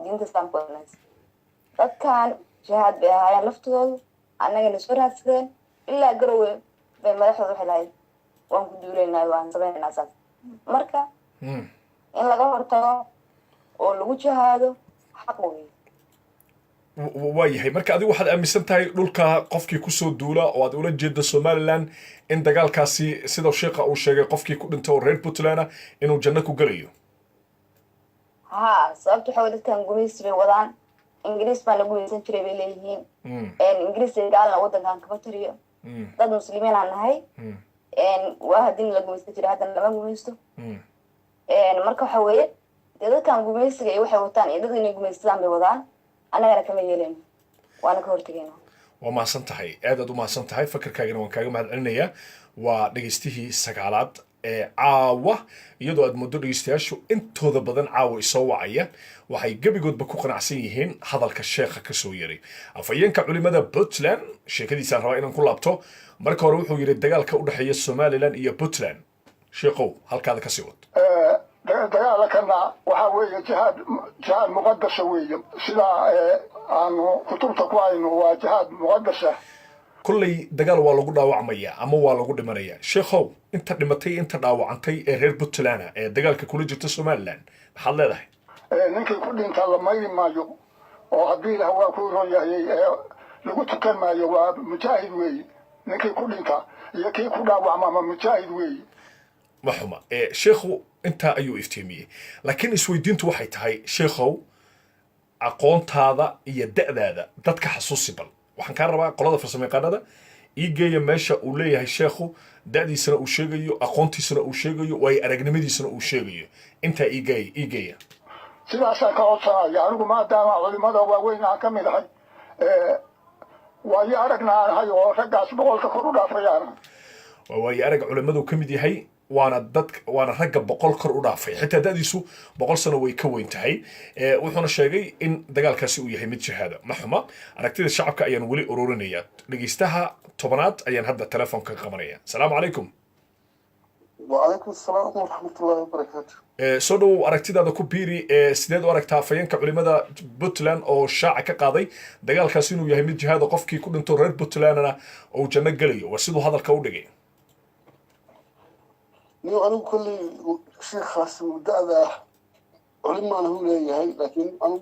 diinta islaamka wanaagsan dadkan jihaad bay ahaayeen laftoodu annagana soo raadsadeen ilaa garowe bay madaxdooda waxay lahayd waan ku duulaynaa waan samaynaynaa saas marka in laga hortago oo lagu jihaado xaq weeye waayahay marka adigu waxaad aaminsan tahay dhulka qofkii kusoo duula oo aad ula jeeda Somaliland in dagaalkaasi sida sheekha uu sheegay qofkii ku dhintay oo reer Puntland inuu janno ku galayo sababta waxa dadkan gumaysi bay wadaan ingiriis baa lagu gumaysan jiray bay leeyihiin ingiriis gaalna wadankan kama tiriyo dad muslimiin aan nahay waa haddii la gumaysan jiray haddana lama gumaysto marka waxa weeye dee dadkan gumaysiga iyo waxay wataan iyo dad inay gumaysadaan bay wadaan annagana kama yeelayno waana ka hortagayna waa mahadsan tahay aad u mahadsan tahay fakarkaagana waan kaaga mahad celinayaa waa dhegeystihii sagaalaad ee caawa iyadoo aad muddo dhegeystayaashu intooda badan caawa isoo wacaya waxay gebigoodba ku qanacsan yihiin hadalka sheekha ka soo yaray afhayeenka culimada Puntland sheekadiisaan rabaa inaan ku laabto marka hore wuxuu yiri dagaalka u dhaxeeya Somaliland iyo Puntland sheekhow halkaada ka sii wad dagaalkana waxaa weeye jihaad muqadasa weeye sidaa aanu kutubta ku hayno waa jihaad muqadasa kulley dagaal waa lagu dhaawacmaya ama waa lagu dhimanaya sheekhow inta dhimatay inta dhaawacantay ee reer Puntland ee dagaalka kula jirta Somaliland maxaad leedahay ninkii ku dhinta la mayri maayo oo haddii ilaah waa ku ron yahay lagu tukan maayo waa mujaahid weeye ninkii ku dhinta iyo kii ku dhaawacma ma mujaahid weeye محمد شيخو انت ايو افتيميه لكن اسويدينتو waxay tahay sheekhow aqoontaada iyo da'daada dadka xasuusi bal waxaan ka rabaa qolada farsamayaqaanada iigeeya meesha uu leeyahay sheekhu da'diisana uu sheegayo aqoontiisana uu sheegayo way aragnimadiisana uu sheegayo inta iigeeya sidaasaan ka codsanaya anigu maadaama culimada waaweyn aan ka mid ahay waayo aragna aan ahay oo raggaas boqolka kor u dhaafayaana waayo arag culimadu ka mid yahay وانا رجع بقول كر أضافي حتى ده ديسو بقول سنة ويكون تهي وحنا شاقي إن دجال كسي هي متش هذا محمد أنا كتير الشعب كأيان ولي أورورينيات لقيستها طبنات أيان هذا التلفون كقمرية السلام عليكم وعليكم السلام ورحمة الله وبركاته سودو أركتيدا ده كبيري سداد أركتها فين كعلماء بوتلان أو الشاعة كقاضي دجال كسينو يهي متش هذا قفكي كل انتورير بوتلان أنا أو جنة جلي وسيدو هذا الكودجي نيو أنا كل شيء خاص مدة علماء هو ليه لكن أنا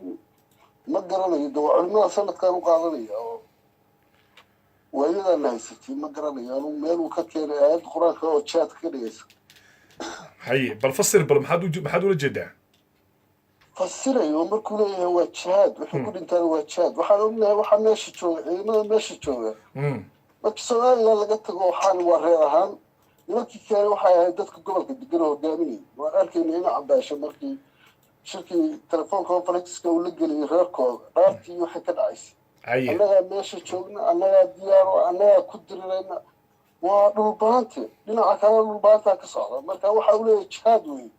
ما قرأني دو علماء سنة كانوا قاضي وإذا نايستي ما قرأني أنا ميل وكتير آيات قرآن كأو تشات كريس هاي بالفسر بالمحدو الجدة فسر يوم كله هو تشات وحكون إنت هو تشات وحنا ماشي شو إيه ماشي شو بس سؤال لا لقيت روحان وريرهان nimankii kale waxay ahayd dadka gobolka degan oo hogaaminayay waan arkayna ina cambaasho markii shirkii telefoon conferenceska uu la geliyay reerkooda dhaartii waxay ka dhacaysay annagaa meesha joogna annagaa diyaaro annagaa ku dirirayna waa dhulbaante dhinaca kale dhulbaantaa ka socda marka waxa uu leeyahay jihaad weeye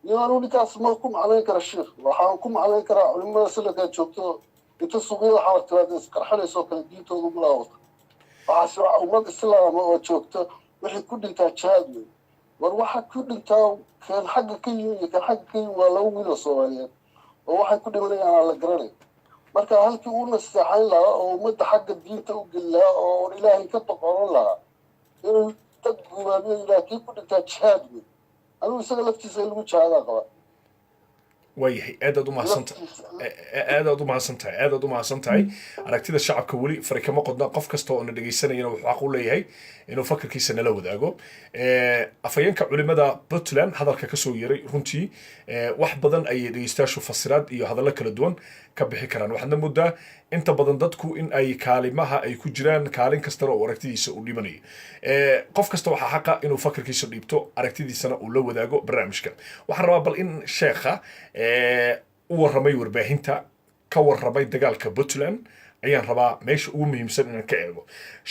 nimaanu ninkaas ma ku macnayn kara sheekh waxaan ku macnayn karaa culimada sanadkaa joogto inta suuqyada xawartibaad isqarxanaysoo kale diintoodu mulaawata waxaase waa ummad islaama oo joogto wixii ku dhintaa jihaad wey war waxa ku dhintaa kan xagga ka yimi iyo kan xagga ka yimi waa laba wiil oo soomaaliyeed oo waxay ku dhimanayaan aan la garanay marka halkii uu naseexayn lahaa oo ummadda xagga diinta u geli lahaa oo ilaahay ka boqoran lahaa inuu dad guubaabiyo ilaah kii ku dhintaa jihaad wey anigu isaga laftiisa in lagu jihaadaa qabaa وياهي أدد وما سنت أدد وما سنتاي أركتيد الشعب كولي فريق ما قدنا قف كستو إنه دقي سنة ينو عقول ليه هاي إنه فكر كي سنة لو ذاقو أفيان كعلماء بوتلان هذا الكسو يري هنتي واحد بدن أي يستاشوا فسرات إيو هذا لك الدوان كبحي كران واحد مدة أنت بدن دتكو إن أي كلمة أي كجران كالين كسترو وركتيد يسوي لمني قف كستو حقا إنه فكر كي سليبتو أركتيد سنة ولو ذاقو برامجك وحرب بل إن شيخة warramay warbaahinta ka warramay dagaalka Puntland ayaan rabaa meesha ugu muhiimsan inaan ka eego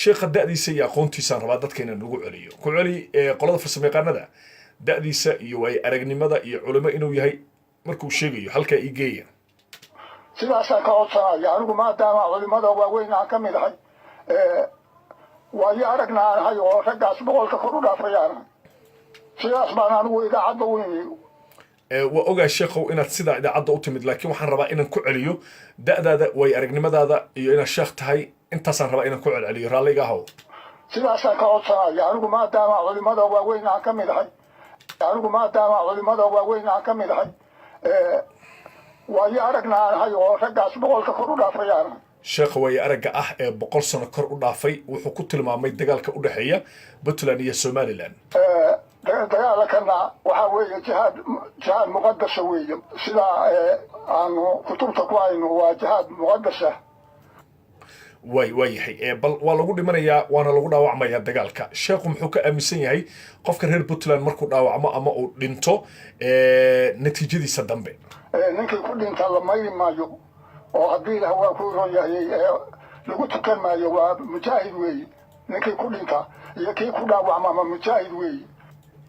sheekha da'diisa iyo aqoontiisa rabaa dadka inaan ugu celiyo ku celi qolada farsamayaqaanada da'diisa iyo way aragnimada iyo culimo inuu yahay markuu sheegayo halka ay geeyaan sidaasaan ka codsanaya anigu maadaama culimada waaweyn aan ka mid ahay waayo aragna aan ahay oo raggaas boqolka kor u dhaafayaana sidaas baan anigu idaacadda u yimi وأوجا الشيخ وإن تصيدا إذا عض أوتمد لكن وحن ربا إن كعليو ده ويرجع هذا إن الشيخ تهاي أنت صار ربا إن كعل علي رالي جاهو. سيدا شكاوتها يعني ما دام علماء وين أكمل هاي يعني ما دام علماء وين أكمل هاي وهي أرجعنا هاي ورجع سبقول كخروج فيانا. sheekh way araga ah ee 100 sano kor u dhaafay wuxuu ku tilmaamay dagaalka u dhaxeeya Puntland iyo Somaliland dagaalkana waxa weeye jihaad muqaddas weeye sida aanu kutubta ku aynu waa jihaad muqaddas way bal waa lagu dhimanayaa waana lagu dhaawacmayaa dagaalka sheekhu muxuu ka aaminsan yahay qofka reer Puntland markuu dhaawacmo ama uu dhinto natiijadiisa dambe ninkii ku dhinta la mayri maayo oo haddii ilaah waa ku ron yahay lagu tukan maayo waa mujaahid weeye ninkii ku dhinta iyo kii ku dhaawacma ama mujaahid weeye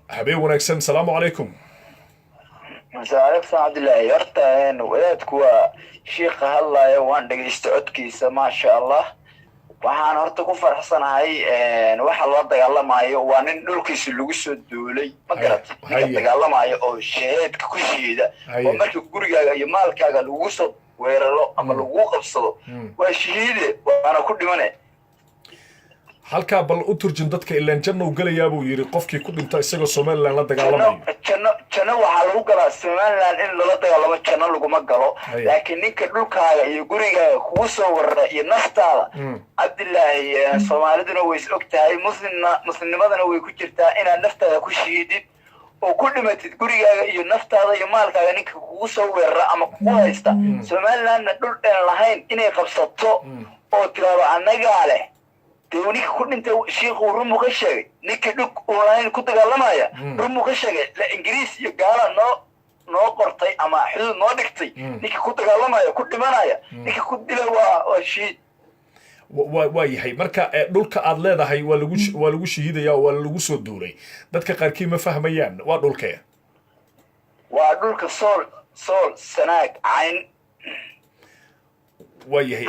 habeen wanaagsan salaamu calaykum مساء عبد الله يرتين ولادكوا شيخ هلا يوان دقيست عدكيسة ما شاء الله waxaan horta ku faraxsanahay waxa la dagaalamayo waa nin dhulkiisa lagu soo duulay ma garat dagaalamayo oo sheedka ku shiida oo markii gurigaaga iyo maalkaaga lagu soo weeraro ama lagu qabsado waa shahiide waana ku dhimane halkaa bal u turjin dadka ilaan janno u gelayaa buu yidhi qofkii ku dhinta isagoo somaliland la dagaalamayo janno waxaa lagu galaa somaliland in lala dagaalamo janno laguma galo laakiin ninka dhulkaaga iyo gurigaaga kugu soo warara iyo naftaada cabdilaahi soomaaliduna way is og tahay muslimnimadana way ku jirtaa inaad naftaada ku shiidid oo ku dhimatid gurigaaga iyo naftaada iyo maalkaaga ninka kugu soo weerara ama kugu haysta somalilandna dhul dhan lahayn inay qabsato oo tiraado annagaa leh dee ninka ku dhintay shiikhuu rumu ka sheegay ninkii dhug uu lahayn ku dagaalamaya rumu ka sheegay la ingiriis iyo gaala noo qortay ama xuduud noo dhigtay ninka ku dagaalamaya ku dhimanaya ninka ku dila waa shiid waa yahay marka dhulka aad leedahay waa lagu shahiidaya oo waa lagu soo duulay dadka qaarkii ma fahmayaan waa dhulkee waa dhulka sool sanaag cayn waa yahay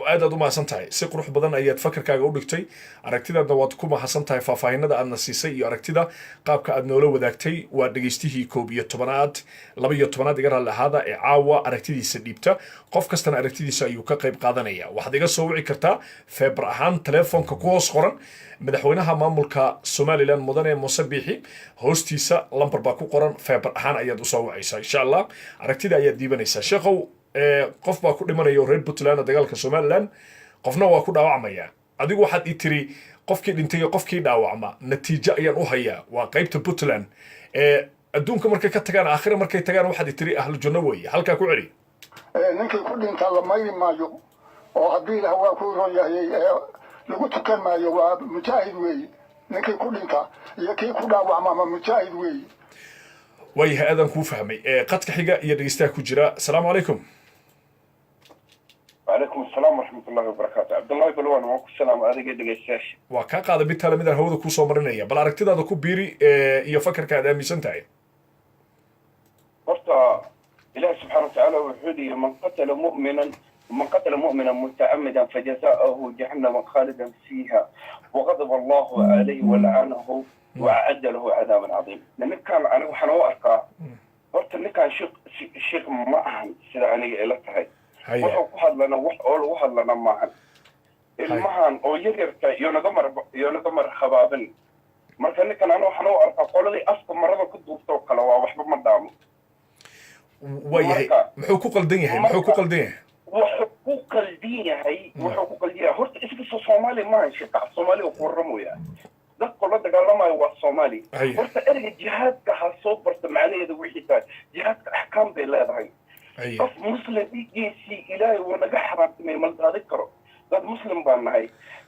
aadaad u mahadsan tahay si qurux badan ayaad fakarkaaga u dhigtay aragtidaadna waad ku mahadsan tahay faahfaahinada aadna siisay iyo aragtida qaabka aad noola wadaagtay waa dhegaystihii 12 iga raalli ahaada ee caawa aragtidiisa dhiibta qof kastana aragtidiisa ayuu ka qayb qaadanaya waxaad iga soo wici kartaa feebar ahaan telefoonka ku hoos qoran madaxweynaha maamulka somaliland mudane muuse biixi hoostiisa lambar baa ku qoran feebar ahaan ayaad usoo wicaysaa insha allah aragtida ayaad dhiibanaysaa sheekhow qof baa ku dhimanaya oo reer puntland dagaalka somaliland qofna waa ku dhaawacmaya adigu waxaad ii tiri qofkii dhintay iyo qofkii dhaawacma natiijo ayaan u hayaa waa qaybta puntland adduunka markay ka tagaan aakhira markay tagaan waxaad ii tiri ahlu janno weeye halkaa ku celi ninkii ku dhinta la mayri maayo oo haddii ilaah waa ku ron yahay lagu tukan maayo waa mujaahid weeye ninkii ku dhinta iyo kii ku dhaawacma ma mujaahid weeye waayahay aadaan kuu fahmay qadka xiga iyo dhegeystaha ku jira asalaamu calaykum وعليكم السلام ورحمة الله وبركاته عبد الله بلوان وعليكم السلام أديك دقيقة waa kaa qaada mid tale midaan hawada kuu soo marinaya bal aragtidaada ku biiri iyo fakarka aad aaminsan tahay horta إله سبحانه وتعالى وحده من قتل مؤمنا متعمدا فجزاؤه جهنم خالدا فيها وغضب الله عليه ولعنه وأعد له عذابا عظيما لأن كان أنا وحنا وأركا horta ninkaan sheekh ma ahan sida aniga ila tahay wuxuu ku hadlana wax oo lagu hadlana maahan ilmahan oo yaryarka iyo naga mar khabaabin marka ninkan ana waxaan u arkaa qoladii afka marada ku duubtoo kale waa waxba ma dhaamo waayahay muxuu ku qaldan yahay wuxuu ku qaldan yahay horta iska Soomaali maahan sheekh Soomaali oo ku warramaya dadka la dagaalamayo waa Soomaali horta erga jihaadka ha soo barta macnaheedu wixii tahay jihaadka ahkaam bay leedahay qof muslim dhigiisii ilaahay uu naga xaraamtay ma qaadi karo dad muslim baan nahay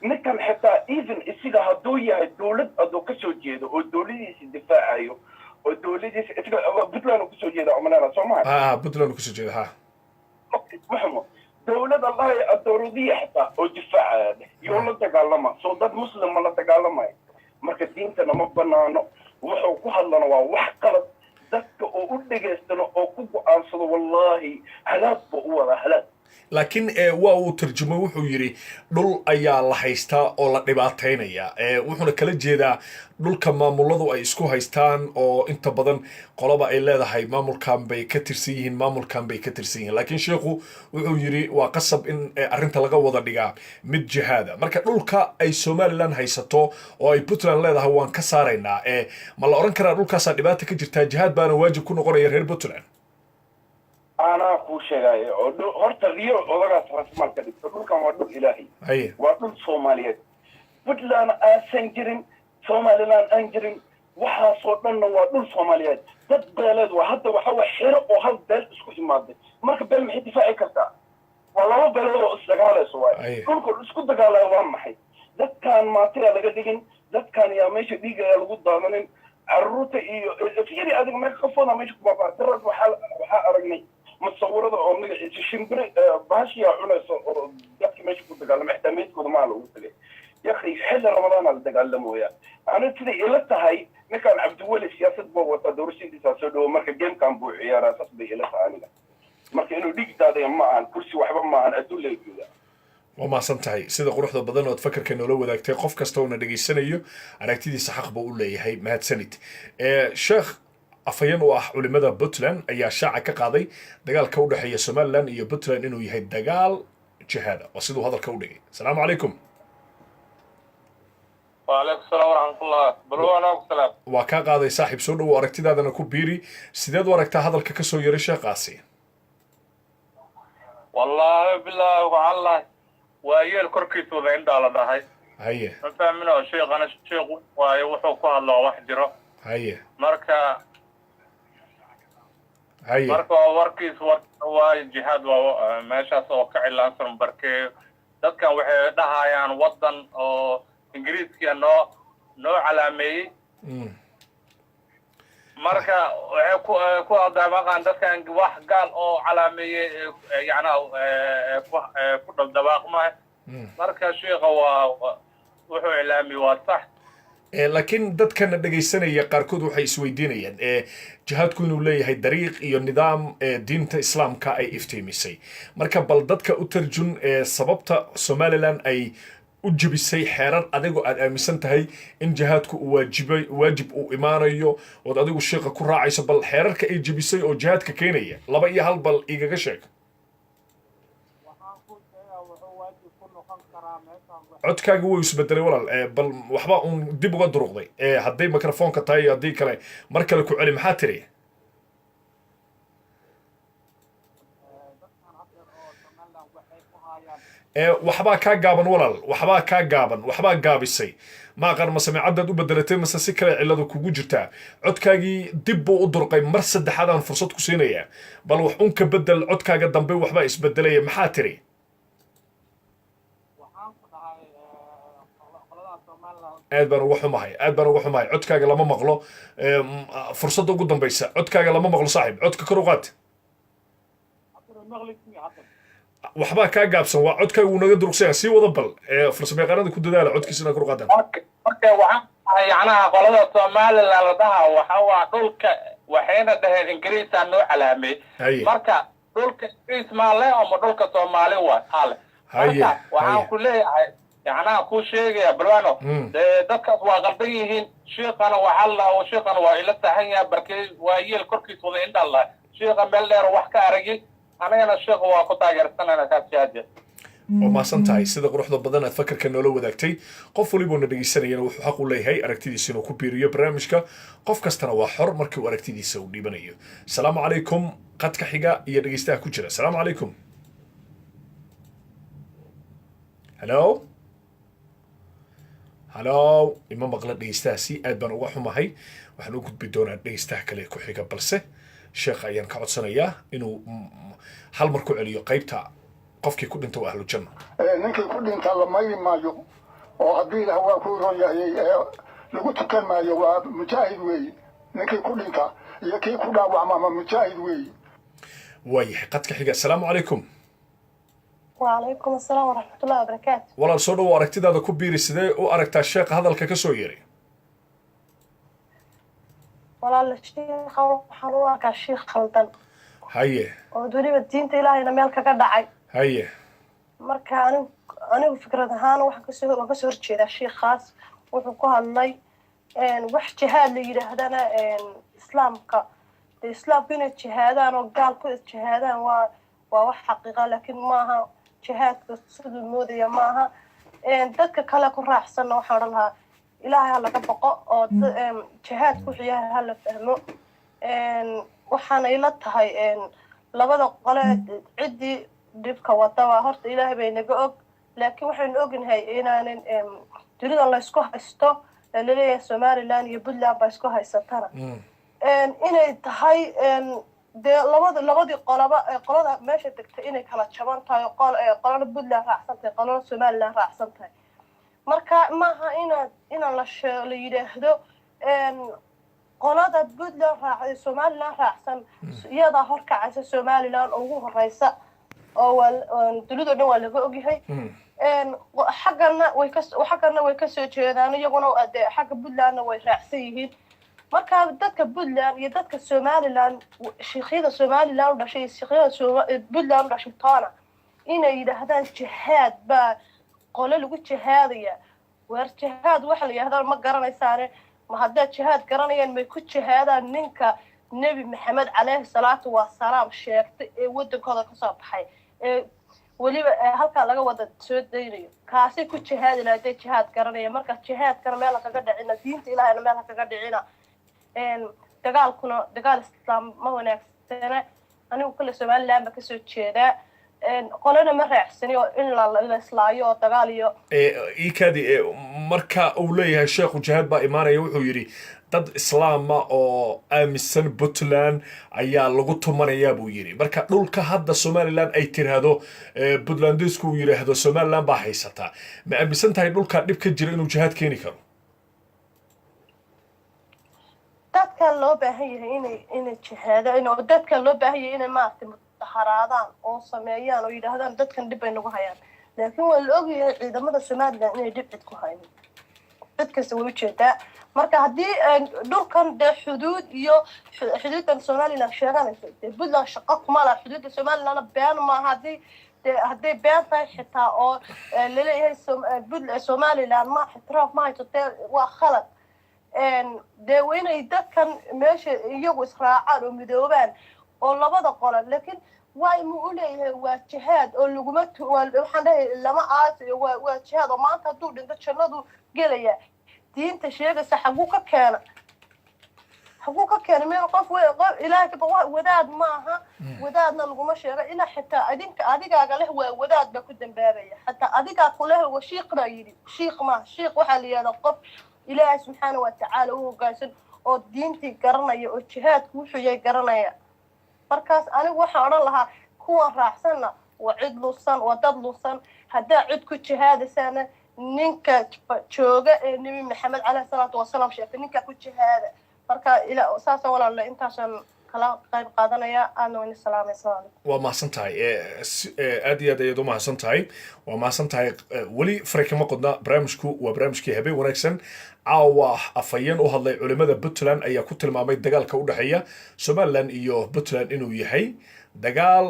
ninkan xitaa even isiga hadduu yahay dowlad adoo ka soo jeedo oo dowladiisa difaacayo oo dowladiisa isaga Puntland ku soo jeeda umanaana Soomaali Puntland ku soo jeeda ha maxamed dowlad Allah adoorudiya xitaa oo difaacaya iyo la dagaalama soo dad muslim ma la dagaalamayo marka diintana ma banaano wuxuu ku hadlana waa wax qalad dadka oo u dhageystano oo ku go'aansado wallahi halaad buu u wada halaad laakiin waa uu tarjumay wuxuu yiri dhul ayaa la haystaa oo la dhibaateynaya wuxuuna kala jeedaa dhulka maamuladu ay isku haystaan oo inta badan qoloba ay leedahay maamulkan bay ka tirsan yihiin laakiin sheekhu wuxuu yiri waa qasab in arrinta laga wada dhigaa mid jihaada marka dhulka ay Somaliland haysato oo ay Puntland leedahay waan ka saaraynaa ma la oran karaa dhulkaas dhibaato ka jirta jihaad baana waajib ku noqonaya reer Puntland أنا كوشة هرت الريو أوضاع رسمال كذي تقول كم وادو إلهي وادو الصوماليات بدلان أسنجرين صوماليان أنجرين وحصلنا وادو الصوماليات ضد بلد وحتى وحوا حرق وحل بلد اسكو إمادة ما كبل محيط دفاعي كذا والله بلد استقالة سواء كل اسكو دقالة وهم محي ذات كان ما ترى لقدين ذات كان يا ماشي ديجا يلقط ضامنين الروت فيري هذا ما خفونا ماشي بابا ترى وحال أرجني متصورة أو من الشمبر باشي عنا ذاك ماشي كنت قال محتمل كذا ما له وصله يا أخي حل رمضان على تقلم وياه أنا تري إلتها هاي نكان عبد الولي سياسة بوا تدرسين تساسدو مرك جيم كان بو عيار أساس بإلتها أنا مرك إنه ديك هذا معن كرسي وحبا معن أدول يجوده وما سنتهي سيدا قروحدا بدن oo tafakar kan loo wadaagtay qof kasta oo na dhageysanayo aragtidiisa xaq buu u leeyahay mahadsanid sheekh afayeen oo ah culimada Puntland ayaa shaaca ka qaaday dagaalka u dhaxeeya Somaliland iyo Puntland inuu yahay dagaal jihaad oo sidoo hadalka u dhigay salaamu calaykum وعليكم السلام ورحمة الله بلوانا وسلام waa kaa qaaday saaxiib soo dhowow aragtidaadana ku biiri sideed u aragtaa hadalka ka soo yeray sheekhaasi والله بالله وعلى ويل كركيت وذا إن دالة ده haye فاهمنا الشيخ أنا الشيخ وحوكوا الله وحجرة haye مركا haye marka warkiis waa jihaad waa meeshaas oo ka cilaansan barkee dadkan waxay dhahayaan wadan oo ingiriiska noo calaameeyey marka waxay ku adamaqaan dadkan wax gaal oo calaameeyey yani ku dabdabaaqma marka sheekha waa wuxuu ilaamiyey waa sax laakiin dadkana dhegaysanaya qaarkood waxay isweydiinayaan jihaadku inuu leeyahay dariiq iyo nidaam diinta islaamka ay iftiimisay marka bal dadka u tarjun sababta somaliland ay u jebisay xeerar adigoo aad aaminsan tahay in jihaadku uu waajib uu imaanayo ood adigu sheekha ku raacayso bal xeerarka ay jebisay oo jihaadka keenaya laba iyo hal bal igaga sheeg codkaaga wuu isbedelay walaal bal waxba uun dib uga duruqday hadday microfoonka tahay iyo haddii kale mar kale ku celi maxaa tiri waxbaa kaa gaaban walaal waxbaa kaa gaaban waxbaa gaabisay ma aqaan ma samiicadaad u bedelatay mase si kale cilladu kugu jirtaa codkaagii dib buu u durqay mar saddexaad aan fursad ku siinayaa bal wax un ka bedel codkaaga dambe waxbaa isbedelaya maxaa tiri aad baan uga xumahay codkaaga lama maqlo fursadda ugu dambaysa codkaaga lama maqlo saaxiib codka kor u qaad waxbaa kaa gaabsan waa codkaaga wuu naga duruqsaya sii wada bal farsamayaqaanada ku dadaala codkiisana kor u qaadaan marka waxaa yacnaha qolada somaliland la dhaha waxa waa dhulka waxayna dhaheen ingiriisaa noo calaameey marka dhulka ingiriis maa le ama dhulka soomaali waa ale marka waxaan ku leeyahay yacnaha kuu sheegaya balwano dadkaas waa qaldan yihiin sheekana sheekana waa ila saxan yahay barkee waa yeel korkiis wada indhaan lahay sheeka meel dheer wax ka aragay anagana sheeka waa ku taageersanayna kaas jihaadya waa mahadsan tahay sida quruxda badan aad fakarka noola wadaagtay qof waliboona dhegaysanayana wuxuu xaq u leeyahay aragtidiisa inuu ku biiriyo barnaamijka qof kastana waa xor markii uu aragtidiisa uu dhiibanayo asalaamu calaykum qadka xiga iyo dhegaystaha ku jira asalaamu calaykum halo ima maqla dhegaystahaasi aad baan uga xumahay waxaan u gudbi doonaa dhegaystaha kale ku xiga balse sheekha ayaan ka codsanayaa inuu hal mar ku celiyo qaybta qofkii ku dhinta waa ahlu janna ninkii ku dhinta la mayri maayo oo haddii ilaah waa ku ron yahay lagu tukan maayo waa mujaahid weeye ninkii ku dhinta iyo kii ku dhaawacma ma mujaahid weeye waayahay qadka xiga asalaamu calaykum وعليكم السلام ورحمة الله وبركاته walaal soo dhowo aragtidaada ku biiri sidee u aragtaa sheekha hadalka ka soo yeeray walaal الشيخ waxaan u arkaa sheekh khaldan haye oo weliba diinta ilaahayna meel kaga dhacay haye marka anigu fikrad ahaan waxaan kasoo horjeedaa sheekhaas wuxuu ku hadlay wax jihaad la yidhaahdana islaamka islaamku inay jihaadaan oo gaal ku jihaadaan waa wax xaqiiqa laakiin maaha jihaadka siduu moodaya maaha dadka kale ku raacsanna waxaan odhan lahaa ilaahay ha laga boqo oo jihaadku wuxuu yahay ha la fahmo waxaana ila tahay labada qole ciddii dhibka wadaba horta ilaahay bay naga og laakiin waxaynu ognahay inaanan dunida laysku haysto laleeyahay somaliland iyo puntland baa isku haysatana inay tahay dee labadii qolada meesha degtay inay kala jaban tahay qolana puntland raacsan tahay qolana somaliland raacsan tahay marka maaha inaan la yidhaahdo qolada puntland raacday somaliland raacsan iyadaa horkacaysa somaliland ugu horeysa oo dunidao dhan waa laga ogyahay xaggana way kasoo jeedaan iyaguna xagga puntlandna way raacsan yihiin marka dadka puntland iyo dadka somaliland sheekhyada somaliland u dhashay iyo sheekhyada puntland u dhashay toona inay yidhaahdaan jihaad baa qole lagu jihaadaya weer jihaad waxa la yidhahdaa ma garanaysaane ma haddaad jihaad garanayaan may ku jihaadaan ninka nebi maxamed caleyhi salaatu wasalaam sheegtay ee wadankooda kasoo baxay weliba halkaa laga wada soo daynayo kaasay ku jihaadi lahaa hadday jihaad garanaya marka jihaadkana meel ha kaga dhicina diinta ilaahayna meel ha kaga dhicina dagaalkuna dagaal islaam ma wanaagsana anigu kale somaliland ba kasoo jeedaa qolana ma raacsani oo in la islaayo oo dagaal iyo iikadi marka uu leeyahay sheekhu jihaad baa imaanaya wuxuu yidhi dad islaama oo aaminsan puntland ayaa lagu tumanayaa buu yidhi marka dhulka hadda somaliland ay tiraahdo puntlandisku uu yidhaahdo somaliland baa haysataa ma aaminsan tahay dhulka dhib ka jira inuu jihaad keeni karo dadka loo baahan yahay inay jihaadaan oo dadka loo baahan yahay inay maaragtay mudaharaadaan oo sameeyaan oo yidhaahdaan dadkan dhib bay nagu hayaan laakiin waa la ogyahay ciidamada somaliland inay dhib cid ku haynin cid kasta way ujeedaa marka haddii dhulkan dee xuduud iyo xuduudan somaliland sheeganayso dee puntland shaqo kuma laha xuduudda somalilandna been maaha hadday been tahay xitaa oo laleeyahay somaliland ma ixtiraaf ma hayso dee waa khalad dee waa inay dadkan meesha iyagu israacaan oo midoobaan oo labada qole laakiin waa mu u leeyahay waa jihaad oo laguma waxaan leeyahay lama aasayo waa jihaad oo maanta hadduu dhinto jannadu gelaya diinta sheegaysa xaguu ka keena meel qof ilaahay wadaad maaha wadaadna laguma sheego ilaa xitaa adigaaga leh waa wadaad baa ku dambaabaya xataa adigaa ku leh waa shiiq baa yidhi shiiq maaha shiiq waxaa la yidhahdaa qof ilaahay subxaana watacaala u hoggaansan oo diintii garanaya oo jihaadku wuxuu yahay garanaya markaas anigu waxaan odhan lahaa kuwan raacsanna waa cid lusan waa dad lusan haddaa cid ku jihaadasaana ninka jooga ee nebi maxamed caleyhi salaatu wasalaam sheegay ninka ku jihaada marka saasaan walaala intaasaan kala qayb qaadanaya aadna waan salaamay salaam waa mahadsan tahay aad iyo aad ayaad u mahadsan tahay waa mahadsan tahay weli fare kama qodna barnaamijku waa barnaamijkii habeen wanaagsan caawa afhayeen u hadlay culimada puntland ayaa ku tilmaamay dagaalka u dhexeeya somaliland iyo puntland inuu yahay dagaal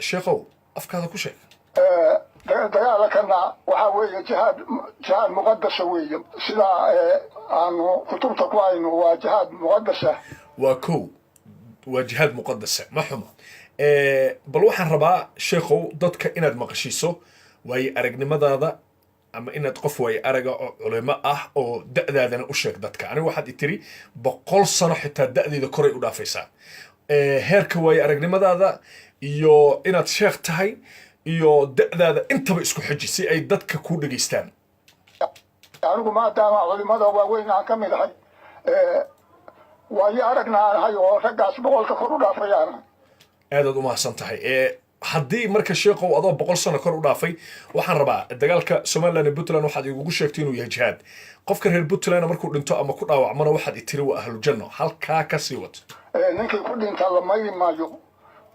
sheekhow afkaada ku sheeg dagaalkana waxaa weeye jihaad muqadasa weeye sidaa aanu kutubta ku hayno waa jihaad muqadasa waa kow waa jihaad muqadasa ma xumo bal waxaan rabaa sheekhow dadka inaad maqashiiso waaye aragnimadaada ama inaad qof waaye araga oo culimo ah oo da'daadana u sheeg dadka aniga waxaad tiri 100 sano xitaa da'deeda koray u dhaafaysaa heerka waaye aragnimadaada iyo inaad sheekh tahay iyo da'daada intaba isku xiji si ay dadka ku dhageystaan anigu maadaama culimada waaweyn aan ka mid ahay waayo aragna aan ahay oo raggaas 100 kor u dhaafayaana aadaad u mahadsan tahay haddii marka sheekhow adoo 100 sano kor u dhaafay waxaan rabaa dagaalka somaliland iyo puntland waxaad igugu sheegtay inuu yahay jihaad qofka reer puntland markuu dhinto ama ku dhaawacmana waxaad tiri waa ahlu janno halkaa ka sii wad ninkii ku dhinta la mayri maayo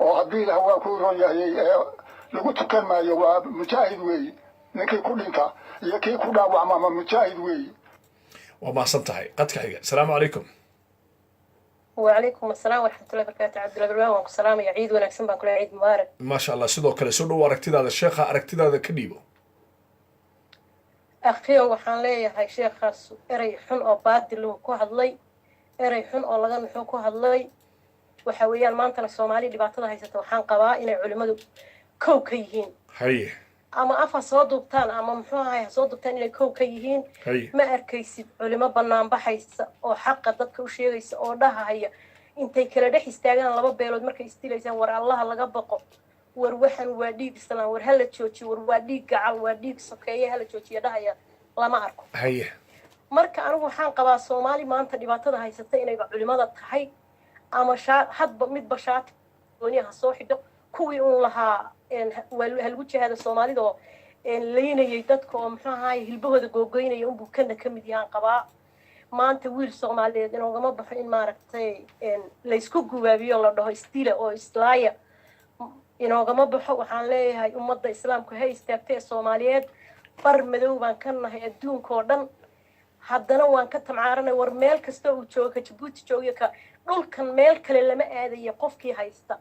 oo haddii ilaah waa ku ron yahay lagu tukan maayo waa mujaahid weeye ninkii ku dhinta iyo kii ku dhaawacma ama mujaahid weeye waa mahadsan tahay qadka xiga asalaamu calaykum وعليكم السلام ورحمة الله وبركاته عبد الله وانكم سلام يا عيد ونكسن بان كل عيد مبارك ما شاء الله sidoo kale soo dhaw aragtidaada sheekha aragtidaada ka dhiibo أخي waxaan leeyahay sheekhaas eray xun oo baadil ku hadlay eray xun oo laga nuxo ku hadlay waxa weeyaan maanta Soomaali dhibaatada haysata waxaan qabaa inay culimadu kow ka yihiin haye ama afa soo dubtaan ama muxuu ahay soo dubtaan inay kow ka yihiin ma arkaysid culimo banaan baxaysa oo xaq dadka u sheegaysa oo dhahaya intay kala dhex istaagaan laba beelood markay istiilaysan war Allah laga baqo war waxan waa dhiig islaan war hal jooji war waa dhiig gacal waa dhiig sokeeye hal jooji dhahaya lama arko haye marka anigu waxaan qabaa Soomaali maanta dhibaatada haysata inay culimada tahay ama hadba mid bashaat gooniyaha soo xidho kuwii uu lahaa halgu jihaada Soomaalida oo leeynayay dadka oo muxuu ahaay hilbahooda googoynaya uu kana kamid yahan qabaa maanta wiil Soomaaliyeed inagama baxo in maaragtay la isku gubaabiyo la dhaho istiila oo islaaya inagama baxo waxaan leeyahay ummadda islaamku hay istaagtay Soomaaliyeed bar madow baan ka nahay adduunka oo dhan haddana waan ka tamcaaranay war meel kasta uu joogo Djibouti joogo ka dhulkan meel kale lama aadayo qofkii haysta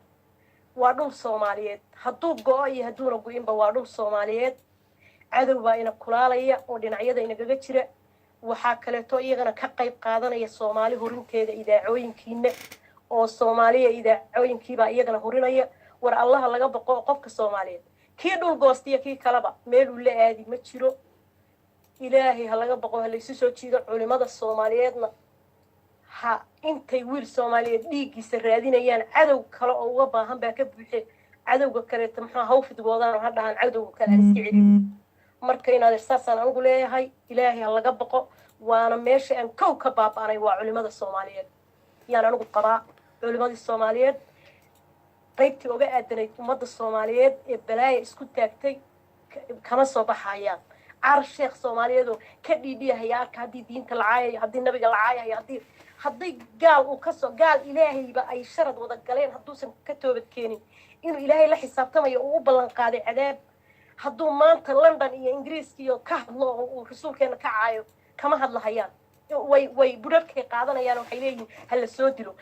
waa dhul Soomaaliyeed hadduu go'o iyo hadduuna go'inba waa dhul Soomaaliyeed cadow baa ina kulaalaya oo dhinacyada inaga jira waxaa kaleeto iyagana ka qayb qaadanaya Soomaali horinteeda idaacooyinkiina oo Soomaaliya idaacooyinkiiba iyagana horinaya war Allah laga baqo qofka Soomaaliyeed kii dhul goostiya kii kaleba meel uu la aadi ma jiro ilaahay ha laga boqo ha laysu soo jiido culimada soomaaliyeedna ha intay wiil soomaaliyeed dhiiggiisa raadinayaan cadow kale oo uga baahan baa ka buuxe cadowga kaleeta muxuu ha u fidgoodaan oo ha dhahaan cadowga kale aan iska celin marka inaad saasaan anigu leeyahay ilaahay ha laga boqo waana meesha aan kow ka baaba'anay waa culimada soomaaliyeed yaan anigu qabaa culimadii soomaaliyeed qaybtii uga aadanayd ummadda soomaaliyeed ee balaaya isku taagtay kama soo baxayaan car sheekh soomaaliyeed oo ka dhiidhiyahaya arka haddii diinta la caayayo haddii nabiga la caayayo hadday gaal uu kasoo gaal ilaahayba ay sharad wada galeen hadduusan ka toobad keenin inuu ilaahay la xisaabtamayo uu u ballan qaaday cadaab hadduu maanta london iyo ingiriiska iyo ka hadlo oo uu rasuulkeena ka caayo kama hadlahayaan way budharkay qaadanayaan waxay leeyihiin ha la soo dilo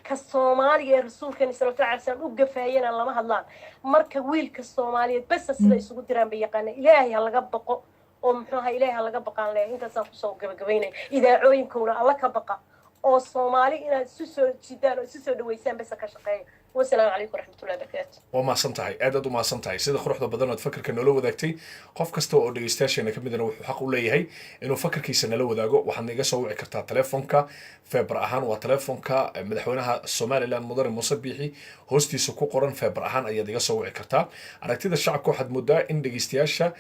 ka soomaaliga ee rasuulkeena sallallahu alayhi wasallam u gafaayana lama hadlaan marka wiilka soomaaliyeed bas sida isugu diraan bay yaqaan ilaahay ha laga baqo oo muxuu ahaa ilaahay ha laga baqaan leeyahay intaasaan kusoo gabagabaynay idaacooyinkuna alla ka baqa oo soomaali inaad isu soo jidaan oo isu soo dhaweysaan bas ka shaqeeya والسلام عليكم ورحمة الله وبركاته. وما سنتهي أدد وما سنتهي سيد خروح بدنا تفكر كأنه لو ذاكتي قف كستو أو ديستاش إنك بدنا وحق ولا هي إنه فكر كيس إنه لو ذاقو وحنا نيجي سوي كرتا تلفونك فبرهان وتلفونك مدحونها الصومالي لأن مدير مصبيحي هوستي سكو قرن فبرهان أي ديجي سوي كرتا على كده الشعب كواحد مدة إن ديستاشة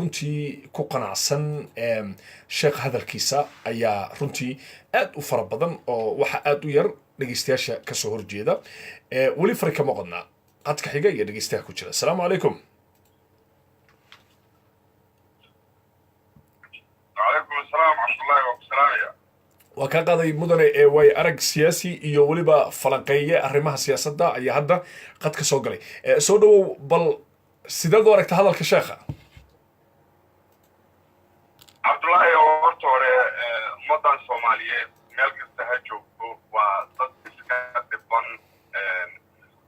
رنتي كو قناعسن شيخ هذا الكيسة أي رنتي أد وفرب بدن وح أد وير dhegeystayaasha ka soo horjeeda weli fari kama qodnaa qadka xiga iyo dhegeystayaha ku jira asalaamu calaykum وعليكم السلام ورحمة الله وبركاته waa ka qaaday mudane ee way arag siyaasi iyo weliba falanqeeye arrimaha siyaasadda ayaa hadda qad ka soo galay soo dhawow bal sideed u aragta hadalka sheekha cabdullaahi oo horta hore ummaddan soomaaliyeed meel kasta ha joogto waa dad iska dhiban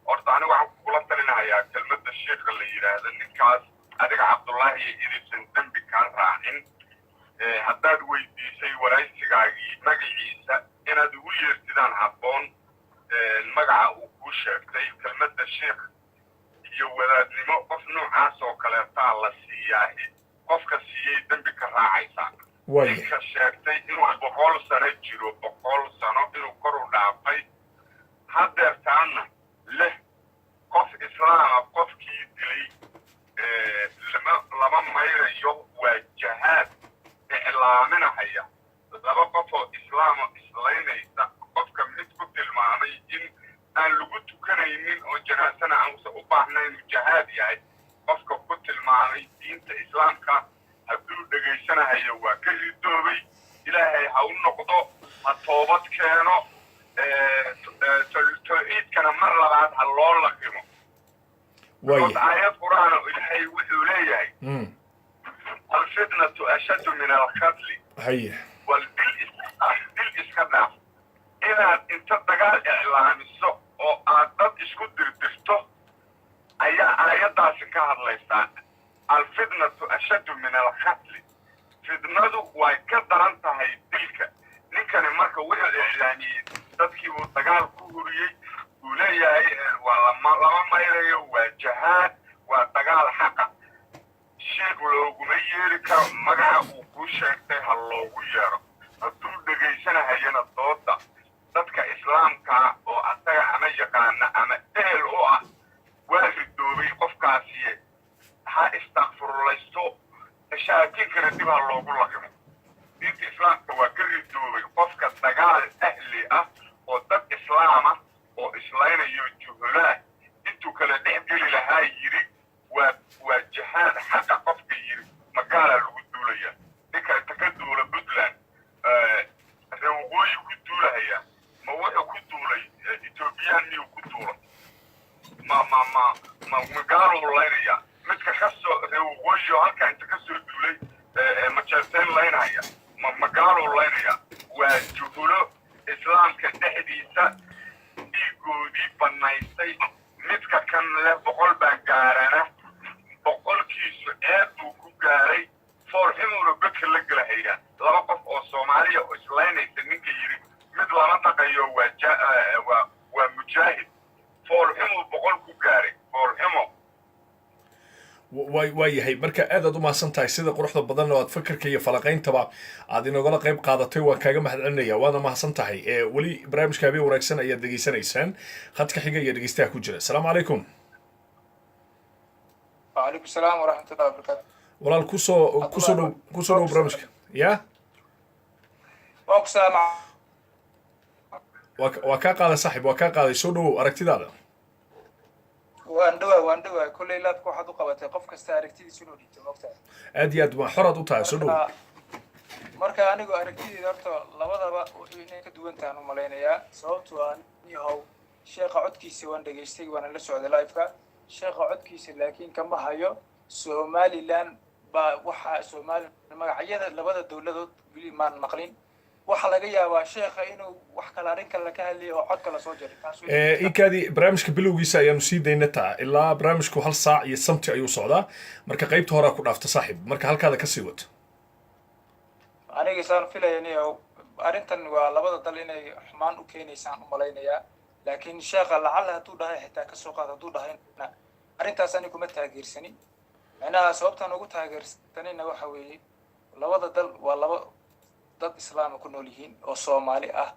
horta aniga waxaan kugula talinahayaa kelmadda sheekha la yidhaahda ninkaas adiga cabdullaahi idinsan dembi kaan raacin haddaad weydiisay waraysigaagii magaciisa inaad ugu yeertidaan habboon magaca uu kuu sheegtay kelmadda sheekh iyo wadaadnimo qof noocaas oo kaleetaa la siiyaahi qofka siiyey dembi ka raacaysaa ninka sheegtay inuu 100 sano jiro 100 sano inuu kor u dhaafay haddeertaana leh qof islaama qofkii dilay lama mayrayo waa jahaad iclaaminahaya laba qof oo islaamo islaynaysa qofka mid ku tilmaamay in aan lagu tukanaynin oo janaasana aanusa u baahnayn jahaad yahay qofka ku tilmaamay diinta islaamka hadduu dhegaysanahayo waa ka ridoobay ilaahay ha u noqdo ha toobad keeno tawxiidkana mar labaad ha loo laqimo aayad qur'aan oo ilaahay wuxuu leeyahay alfitnatu ashaddu min alqatli dil iska dhaaf inaad inta dagaal iclaamiso oo aad dad isku dirdirto ayaa aayaddaasi ka hadlaysaa alfitnatu ashaddu min alqatli fitnadu way ka daran tahay dilka ninkani marka wuxuu iclaamiyey dadkii uu dagaal ku huriyey uu leeyahay waa lama mayrayo waa jahaad waa dagaal xaqa sheekh looguma yeeri karo magaca uu kuu sheegtay ha loogu yeero hadduu dhegaysanahayana dooda dadka islaamka oo asaga ama yaqaana ama ehel u ah waa ridoobay qofkaasiye ha istakfurlaysto shaakinkana dib ha loogu laqimo diinta islaamka waa ka ridoobay qofka dagaal ahli ah oo dad islaama oo islaynayo juhulaah intuu kala dhex geli lahaa yiri waa jihaad xaqa qofka yiri magaalaa lagu duulaya ninka inta ka duula puntland reewqooyi ku duulahaya ma wuxuu ku duulay ethoobiyan miyuu ku duulay ma magaaluu laynaya midka kasoo reewqooyi oo halkaa inta kasoo duulay majeerteen laynaya ma magaaluu laynaya waa juhulo islaamka dhexdiisa dhiigoodii banaystay midka kan leh 100 baa gaarana 100kiisu ceeb buu ku gaaray foorximuuna bedka la gelahaya laba qof oo soomaaliya oo islaynaysa ninka yidhi mid lama dhaqayo waa mujaahid foorximuu 100 ku gaaray foorximo waayahay marka aadaad u mahadsan tahay sida quruxda badan oo aad fakarka iyo falaqayntaba aad inagala qayb qaadatay waan kaaga mahadcelinaya waana mahadsan tahay weli barnaamijka habeen wanaagsan ayaad degeysanaysaan khadka xiga iyo dhegeystaha ku jira asalaamu calaykum وعليكم السلام ورحمة الله وبركاته. walaal kusoo dhow barnaamijka ya وعليكم السلام. waa kaa qaaday saaxib waa kaa qaaday soo dhowow aragtidaada waan dhawaa kulley laadka waxaad u qabatay qof kasta aragtidiisa inuu dhiibto moogtahay aad iyo aad xoraad u tahay soo dhowow marka anigu aragtideeda horta labadaba inay ka duwan tahan u malaynayaa sababtoo ah yahow sheekha codkiisa waan dhegaystay waana la socday live-ka sheekha codkiisa laakiin kama hayo somaliland baa waxaa somaliland magacyada labada dowladood weli maan maqlin waxa laga yaabaa sheekha inuu wax kale arrin kale ka hadlayo oo cod kale soo jaray inkaadii barnaamijka bilowgiisa ayaanu sii dayna taa ilaa barnaamijku 1 saac iyo samti ayuu socdaa marka qaybta hore ku dhaafta saaxiib marka halkaada ka sii wato aniga saan filaynayo arrintan waa labada dal inay xumaan u keenaysaan u malaynayaa laakiin sheekha lacala hadduu dhahay xitaa kasoo qaad hadduu dhahayna arrintaas ani kuma taageersanin macnaha sababtaan ugu taageersanayna waxa weeye labada dal waa laba dad islaama ku nool yihiin oo soomaali ah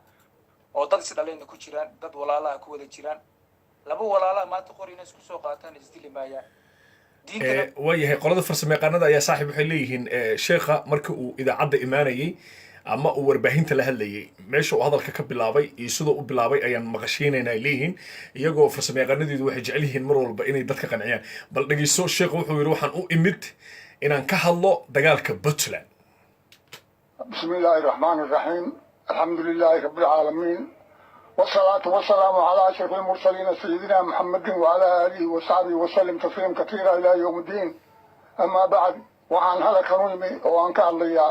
oo dad isdhalayna ku jiraan dad walaalaha ku wada jiraan laba walaalaha maanta qorina isku soo qaataan isdili maayaan waayahay qolada farsamayaqaanada ayaa saaxiib waxay leeyihiin sheekha marka uu idaacadda imaanayay ama uu warbaahinta la hadlayay meesha uu hadalka ka bilaabay iyo sidoo u bilaabay ayaan maqashiinayna ay leeyihiin iyagoo farsamayaqaanadeedu waxay jecel yihiin mar walba inay dadka qanciyaan bal dhegeyso sheekha wuxuu yidhi waxaan u imid inaan ka hadlo dagaalka puntland بسم الله الرحمن الرحيم الحمد لله رب العالمين والصلاة والسلام على أشرف المرسلين سيدنا محمد وعلى آله وصحبه وسلم تسليما كثيرا إلى يوم الدين أما بعد وعن هذا كريمي وعن كالليا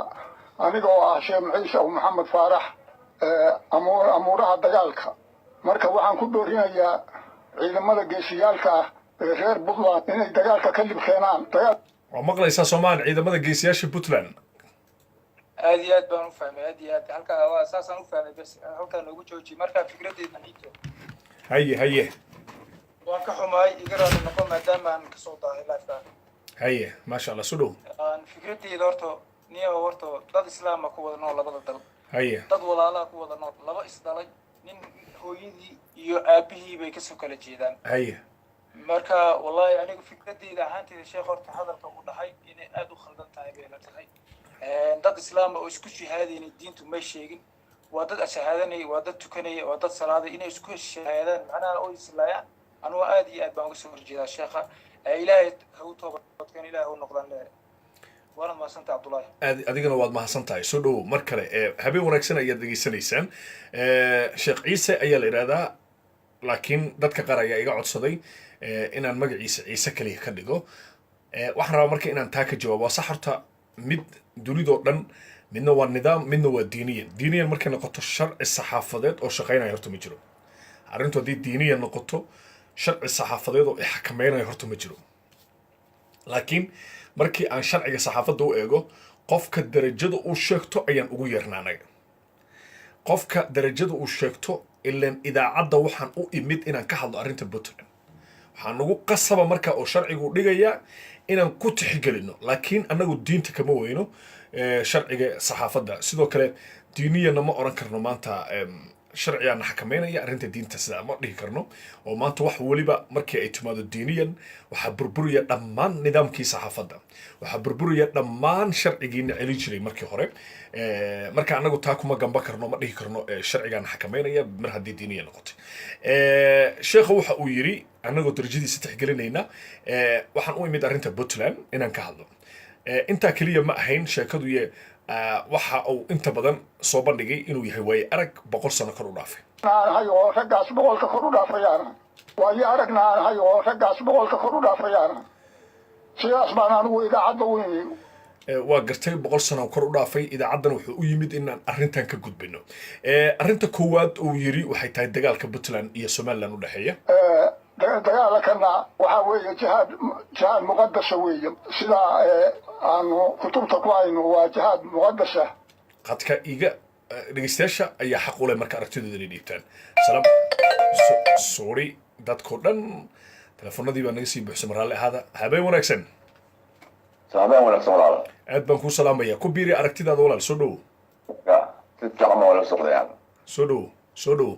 أنا شيخ عيسى ومحمد فارح أمورها دجالك مركب وعن كل هنا ciidamada geesiyaalka reer Puntland inay dagaalka ka lib keenaan maqlaysaa Soomaali ciidamada geesiyaasha Puntland aad iyo aad baan u fahmay aad iyo aad halkaa waa saasaan u fahmay bas halkaa noogu jooji markaa fikradeedna niito haye waan ka xumaay iga raali noqon maadaama aan kasoo daahay live-ka haye maasha allah soo dhow fikradeeda horta dad islaama ku wada nool labada dal haye dad walaalaha ku wada nool laba isdhalay nin hooyadii iyo aabihii bay kasoo kala jeedaan haye marka wallahi anigu fikradeeda ahaanteeda sheekh horta hadalka u dhahay inay aad u khaldan tahay bay la tahay dad islaam oo isku shahaadayna diintu ma sheegin waa dad shahaadanay waa dad tukanay waa dad salaaday inay isku shahaadaan macnaha oo islaayaan anu aad iyo aad baan uga soo horjeedaa sheekha ilaahay ha u toobadkan ilaahay u noqdaan waana mahadsantahay cabdullaahi adigana waad mahadsan tahay soo dhowow mar kale habeen wanaagsan ayaad degeysanaysaan sheekh ciise ayaa la yidhahdaa laakiin dadka qaar ayaa iga codsaday inaan magaciisa ciise kaliya ka dhigo waxaan rabaa marka inaan taa ka jawaabo waa sax horta mid dunidoo dhan midna waa nidaam midna waa diiniyan markay noqoto sharci saxaafadeed oo shaqaynaya horta ma jiro arrintu haddii diiniyan noqoto sharci saxaafadeed oo xakameynaya horta ma jiro laakiin markii aan sharciga saxaafadda u eego qofka darajada uu sheegto ayaan ugu yeernaa anaga qofka darajada uu sheegto ilaan idaacadda waxaan u imid inaan ka hadlo arrinta puntland waxaan ugu qasaba marka oo sharcigu dhigayaa inaan ku tixgelino laakiin annagu diinta kama weyno sharciga saxaafadda sidoo kale diiniyana ma oran karno maanta sharcigaana xakameynaya arrinta diinta sidaa ma dhihi karno oo maanta wax weliba markii ay timaado diiniyan waxaa burburaya dhammaan nidaamkii saxaafadda waxaa burburaya dhammaan sharcigiina celin jiray markii hore marka annagu taa kuma gamba karno ma dhihi karno sharcigaana xakameynaya mar haddii diiniya noqotay sheekha waxa uu yidhi annagoo darajadiisa tixgelinayna waxaan u imid arrinta puntland inaan ka hadlo intaa keliya ma ahayn sheekadu iyo waxa uu inta badan soo bandhigay inuu yahay waaye arag 100 sano kor u dhaafay aanahay oo raggaas 100 kor u dhaafayaana waaye aragna aanahay oo raggaas 100 kor u dhaafayaana sidaas baan anigu idaacadda u yimid waa gartay 100 sano kor u dhaafay idaacaddan wuxuu u yimid inaan arrintan ka gudbino arrinta koowaad uu yiri waxay tahay dagaalka puntland iyo somaliland u dhaxeeya dagaalkana waxaa weeye jihaad muqadasa weeye sida aanu kutubta ku hayno waa jihaad muqadasa qadka iga dhegeystayaasha ayaa xaq u leh marka aragtidooda inay dhiibtaan salaam sorry dadkoo dhan telefoonadii baa naga sii buuxsamay raalli ahaada habeen wanaagsan saabaan wanaagsan walaal aad baan kuu salaamaya ku biiri aragtidaada walaal soo dhowo si fiican baan wala socdayaan soo dhowo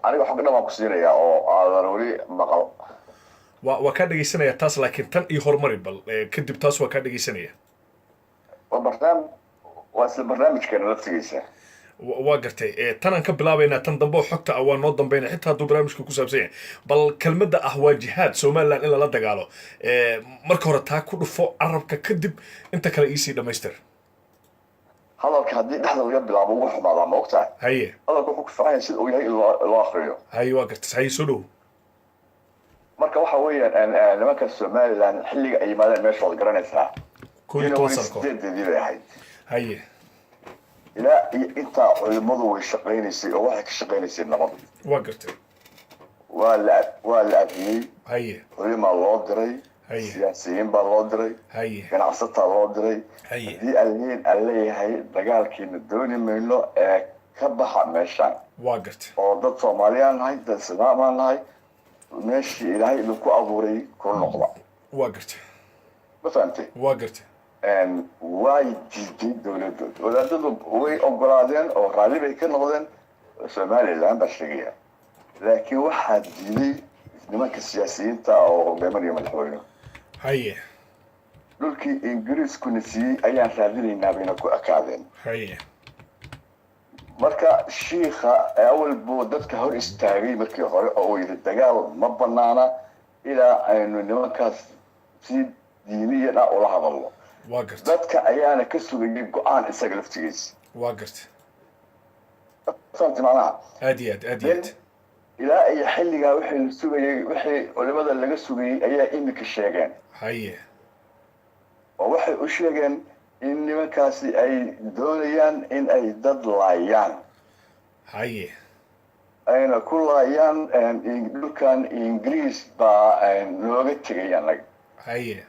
aniga xog dhan waan ku siinayaa oo aadan weli maqal waa kaa dhegaysanaya taas laakiin tan iyo horumari bal kadib taas waa kaa dhegaysanaya waa isla barnaamijkeena laftigiisa waa gartay tanaan ka bilaabaynaa tan dambe oo xogta ah waa noo dambayna xitaa hadduu barnaamijka ku saabsan yahay bal kelmadda ah waa jihaad somaliland in lala dagaalo marka hore taa ku dhufo carabka kadib inta kale iisii dhamaystir hadalka haddii dhexda laga bilaabo ugu xumaadaa ma ogtahay haye hadalka wuxuu ku fiican yahay sida uu yahay in loo akriyo haye waa gartay haye soo dhow marka waxa weeyaan nimanka somaliland xilliga ay yimaadeen meesha waad garanaysaa sideedeedii bay ahayd haye ilaa iyo intaa culimadu way shaqaynaysay oo waxay ka shaqaynaysay nabad waa gartay waa la adiyey haye culimaa loo diray siyaasiyiin baa loo diray ganacsataa loo diray haddii aan leeyahay dagaalkiina dooni mayno ee ka baxa meeshaan waa gartay oo dad soomaaliyaan nahay dad islaamaan nahay meeshii ilaahay idinku abuuray ku noqda waa gartay ma fahamtay waa gartay way diiday dowladooda wadaadadu way ogolaadeen oo raalli bay ka noqdeen somaliland baa sheegaya laakiin waxaa diiday nimanka siyaasiyiinta oo hogaaminaya madaxweyne haye dhulkii ingiriiskuna siiyey ayaan raadinaynaa bayna ku ekaadeen haye marka shiikha awal buu dadka hor istaagay markii hore oo uu yidhi dagaal ma banaana ilaa aynu nimankaas si diiniyan ah ula hadalno waa gartay dadka ayaana ka sugayay go-aan isaga laftigiisa waa gartay fahamti macnaha aad iyo aad ilaa iyo xilligaa wixii la sugayay wixii culimada laga sugayay ayaa imika sheegeen haye oo waxay u sheegeen in nimankaasi ay doonayaan in ay dad laayaan haye ayna ku laayaan dhulkan ingiriis baa nooga tegay annaga haye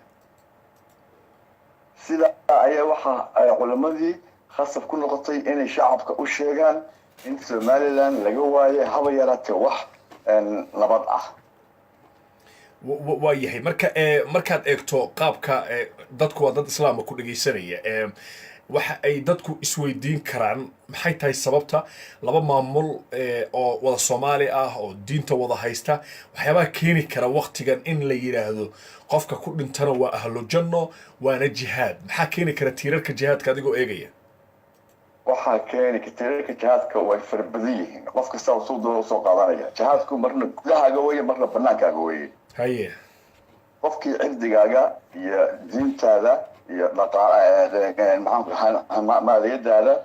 sidaa ayaa waxa ay culimadii khasab ku noqotay inay shacabka u sheegaan in somaliland laga waayo haba yaraatee wax nabad ah waa yahay markaad eegto qaabka dadku waa dad islaama ku dhegaysanaya waxa ay dadku isweydiin karaan maxay tahay sababta laba maamul oo wada soomaali ah oo diinta wada haysta waxyaabaha keeni kara waktigan in la yidhaahdo qofka ku dhintana waa ahlu janno waana jihaad maxaa keeni kara tiirarka jihaadka adigoo eegaya waxaa keeni tiirarka jihaadka way fara badan yihiin qof kasta suu doona usoo qaadanaya jihaadku marna gudahaaga weeye marna banaankaaga weeye haye qofkii cirdigaaga iyo diintaada iyo maaliyadaada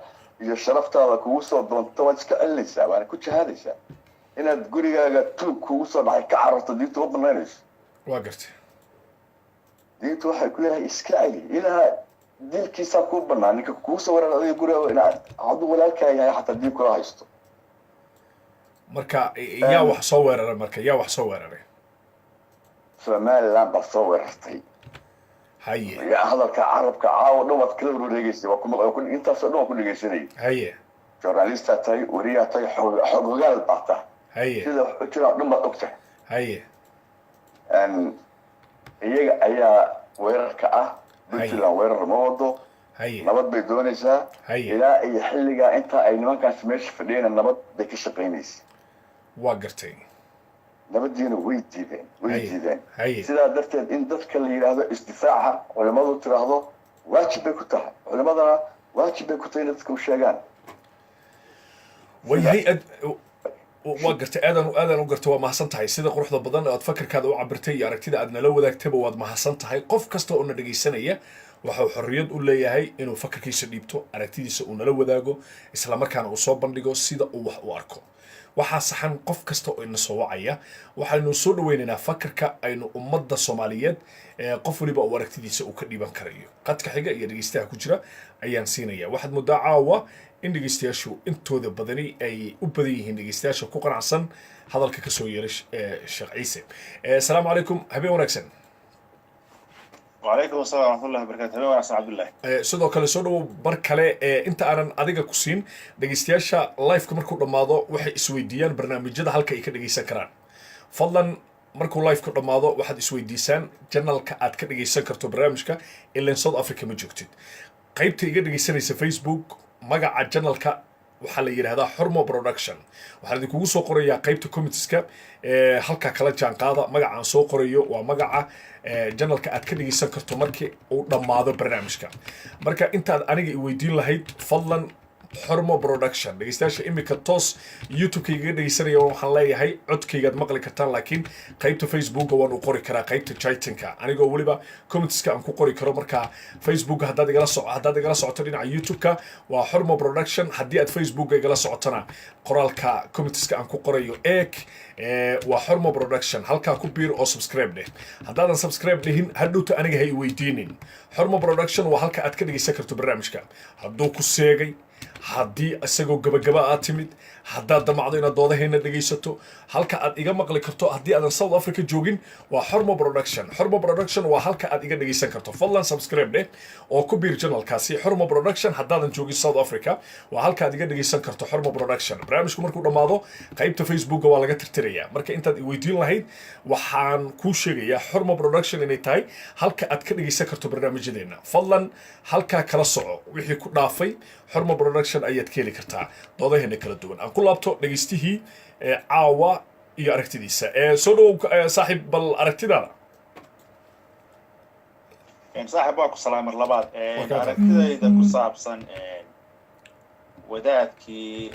iyo sharaftaada kugu soo doonto waad iska celinaysaa waana ku jihaadaysaa inaad gurigaaga tuug kugu soo dhacay ka cararto diinta uma banaynayso waa gartay diinta waxay ku leedahay iska celi ilaa diinkiisaa kuu banaan ninka kugu soo weerar adiga guriga hadduu walaalkaa yahay xataa diin kula haysto marka yaa wax soo weeraray somaliland baa soo weerartay haye hadalka carabka caawa dhan waad kala wareegaysay intaasoo dhan waa ku dhegaysanayay haye journalistaa tahay weriyaa tahay xogogaal baa tahay haye sida wax u jiraan dhan baad ogtahay haye iyaga ayaa weerarka ah puntland weerar ma wado nabad bay doonaysaa ilaa iyo xilligaa intaa ay nimankaas meesha fadhiyeen nabad bay ka shaqaynaysa waa gartay nabadiina way diideen sidaa darteed in dadka la yidhaahdo isdifaaca culimadu tiraahdo waajib bay ku tahay culimadana waajib bay ku tahay in dadka u sheegaan wayahay waa gartay aadaan u gartay waa mahadsan tahay sida quruxda badan aad fakarkaada u cabirtay iyo aragtida aad nala wadaagtayba waad mahadsan tahay qof kasta oo na dhegaysanaya waxau xorriyad u leeyahay inuu fakarkiisa dhiibto aragtidiisa uu nala wadaago islamarkaana uu soo bandhigo sida uu wax u arko waxaa saxan qof kasta oo ina soo wacaya waxaynu soo dhaweynaynaa fakarka aynu ummadda soomaaliyeed qof waliba uu aragtidiisa uu ka dhiiban karayo qadka xiga iyo dhegeystaha ku jira ayaan siinaya waxaad muddaa caawa in dhegeystayaashu intooda badani ay u badan yihiin dhegeystayaasha ku qanacsan hadalka kasoo yeelay sheekh ciise asalaamu calaykum habeen wanaagsan وعليكم السلام ورحمة الله وبركاته هبين wanaagsan cabdullahi sidoo kale soo dhawow bar kale inta aanan adiga ku siin dhegeystayaasha live-ka markuu dhammaado waxay isweydiiyaan barnaamijyada halka ay ka dhegeysan karaan fadlan markuu live ku dhamaado waxaad isweydiisaan channelka aad ka dhageysan karto barnaamijka ilan South Africa ma joogtid qaybta iga dhageysanaysa Facebook magaca channelka waxaa la yiraahdaa Xurmo Production waxaan idinku soo qorayaa qaybta comments-ka halka kala jaan qaada magaca aan soo qorayo waa magaca channelka aad ka dhageysan karto markii uu dhamaado barnaamijka marka intaad aniga i weydiin lahayd fadlan Xurmo Production dhageystayaasha imika toos YouTube-kayga dhageysanaya waxaan leeyahay codkaygaad maqli kartaan laakiin qaybta Facebook waan u qori karaa qaybta chat-ka anigoo waliba comments-ka aan ku qori karo marka Facebook haddaad igala socoto dhinaca YouTube-ka waa Xurmo Production haddii aad Facebook igala socotana qoraalka comments-ka aan ku qorayo waa Xurmo Production halka ku biir oo subscribe leh haddaadan subscribe lehin hadhowta aniga hay weydiinin Xurmo Production waa halka aad ka dhageysan karto barnaamijka hadduu ku seegay haddii isagoo gabagaba aad timid haddaad damacdo inaad doodaheena dhageysato halka aad iga maqli karto haddii aadan South Africa joogin waa Xurmo Production waa halka aad iga dhageysan karto fadlan subscribe leh oo ku biir channelkaasi Xurmo Production haddaadan joogin South Africa waa halka aad iga dhageysan karto Xurmo Production barnaamijku markuu dhamaado qaybta Facebook waa laga tirtirayaa marka intaad i weydiin lahayd waxaan kuu sheegayaa Xurmo Production inay tahay halka aad ka dhageysan karto barnaamijyadeena fadlan halka kala soco wixii ku dhaafay Xurmo Production ayaad ka heli kartaa doodaheena kala duwan aan ku laabto dhageystihii caawa iyo aragtidiisa soo dhow saaxiib bal aragtidaada saaxiib waa ku salaamay labaad aragtidayda ku saabsan wadaadkii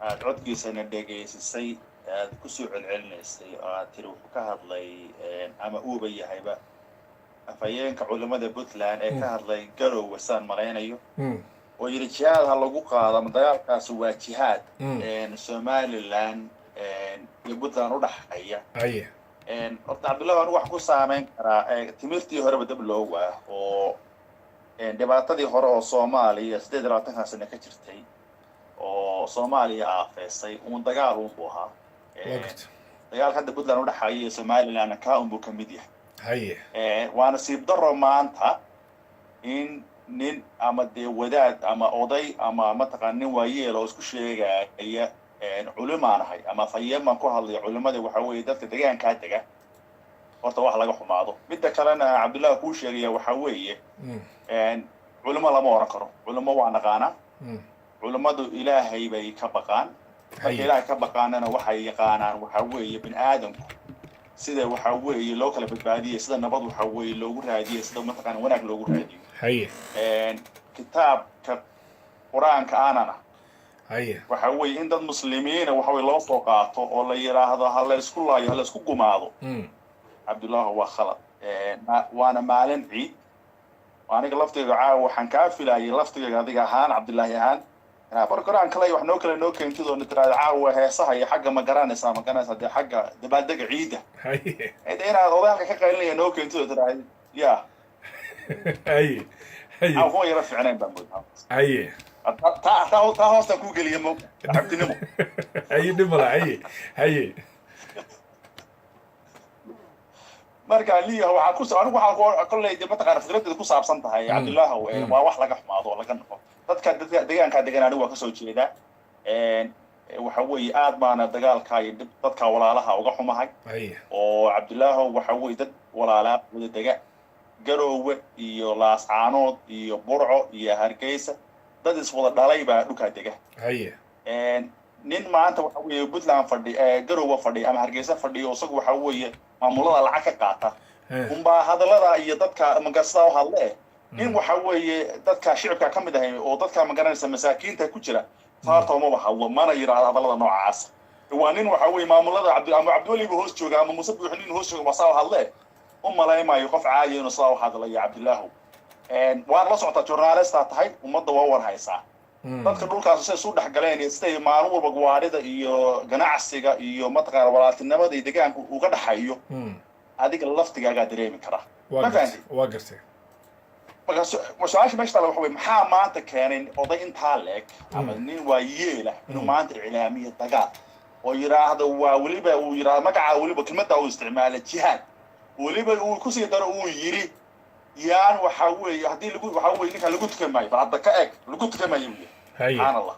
aad codkiisana dhegaysisay aad ku soo celcelinaysay oo aad tiri wuxuu ka hadlay ama uuba yahayba afhayeenka culimada Puntland ee ka hadlay Garowe saan malaynayo oo yiri jihaad ha lagu qaado ama dagaalkaas waa jihaad Somaliland iyo Puntland u dhaxaya horta Cabdullahi anigu wax ku saameyn karaa timirtii horeba dab loo waa oo dhibaatadii hore oo Soomaaliya 28 sano ka jirtay oo Soomaaliya aafeysay dagaal uu buuhaa dagaal hadda Puntland u dhaxaya Somaliland ka uu ka mid yahay waana siib daro maanta in nin ama de wadaad ama oday ama mataqaan nin waayeel oo isku sheegaya culimaanahay ama fayyaman ku hadlay culimada waxa weeye dadka deegaanka taga horta wax laga xumaado midda kalena Cabdullahi ku sheegaya waxa weeye culimo lama oran karo culimo waa naqaana culimadu Ilaahay bay ka baqaan Ilaahay ka baqaanana waxay yaqaanaan waxa weeye bin aadamku sida waxa weeye loo kala badbaadiyay sida nabad waxa weeye loogu raadiyay sida mataqaan wanaag loogu raadiyo kitaabka quraanka aanana waxa weeye in dad muslimiin waxa weeye loo soo qaato oo la yiraahdo hal la isku laayo hal isku gumaado Cabdullahi waa khalad waana maalin ciid aniga laftayda caawa waxaan ka filayay laftayda adiga ahaan Cabdullahi ahaan barqaraan kale wax noo kale noo keentid oo nitraad caawa heesaha iyo xagga ma garanaysa xagga dabaaldega ciida inaad odaanka ka qaylinaya noo keentid oo tiraahdo ya هو يرفع عنين بمود تا هوستا كو غليه مو عبدنمو دملا marka liya waxa ku soo anigu waxa kulay dib mataqaan fikradeedu ku saabsan tahay Cabdullahi waa wax laga xumaado laga noqo dadka deegaanka degan anigu waa ka soo jeeda waxa weeye aad baana dagaalka iyo dadka walaalaha uga xumahay oo Cabdullahi waxa weeye dad walaalaha wada degan Garowe iyo Laascaanood iyo Burco iyo Hargeysa dad is wada dhalay baa dhulka dega nin maanta waxa weeye Puntland fadhi Garowe fadhi ama Hargeysa fadhi oo isagu waxa weeye maamulada lacag ka qaata umba hadalada iyo dadka magasta oo hadle in waxa weeye dadka shicibka ka mid ah oo dadka magaranaysa masaakiinta ku jira saarto ma hadlo mana yiraahdo hadalada noocaas waa nin waxa weeye maamulada Cabdullahi hoos jooga ama Muuse Buuxnin hoos jooga wasaa hadle malaymay qof caadi inuu soo hadlay Cabdullahi waan la socota journalist tahay umada waa war haysaa dadka dhulkaas ay soo dhaxgaleen istay maalin walba gawaarida iyo ganacsiga iyo mataqaan walaaltinimada deegaanka uu ka dhaxayo adiga laftigaaga dareemi kara waa gartay وسؤال مش طلع وحوي محا ما أنت كان قضي أنت عليك أما نين وييله إنه ما أنت إعلامية دقات ويرى هذا وليبه ويرى مقع وليبه كلمة أو استعمال الجهاد وليبه وكوسي يقدر ويري يان وحوي هدي لقول وحوي إنك لقولت كماي بعد دقائق لقولت كماي سبحان الله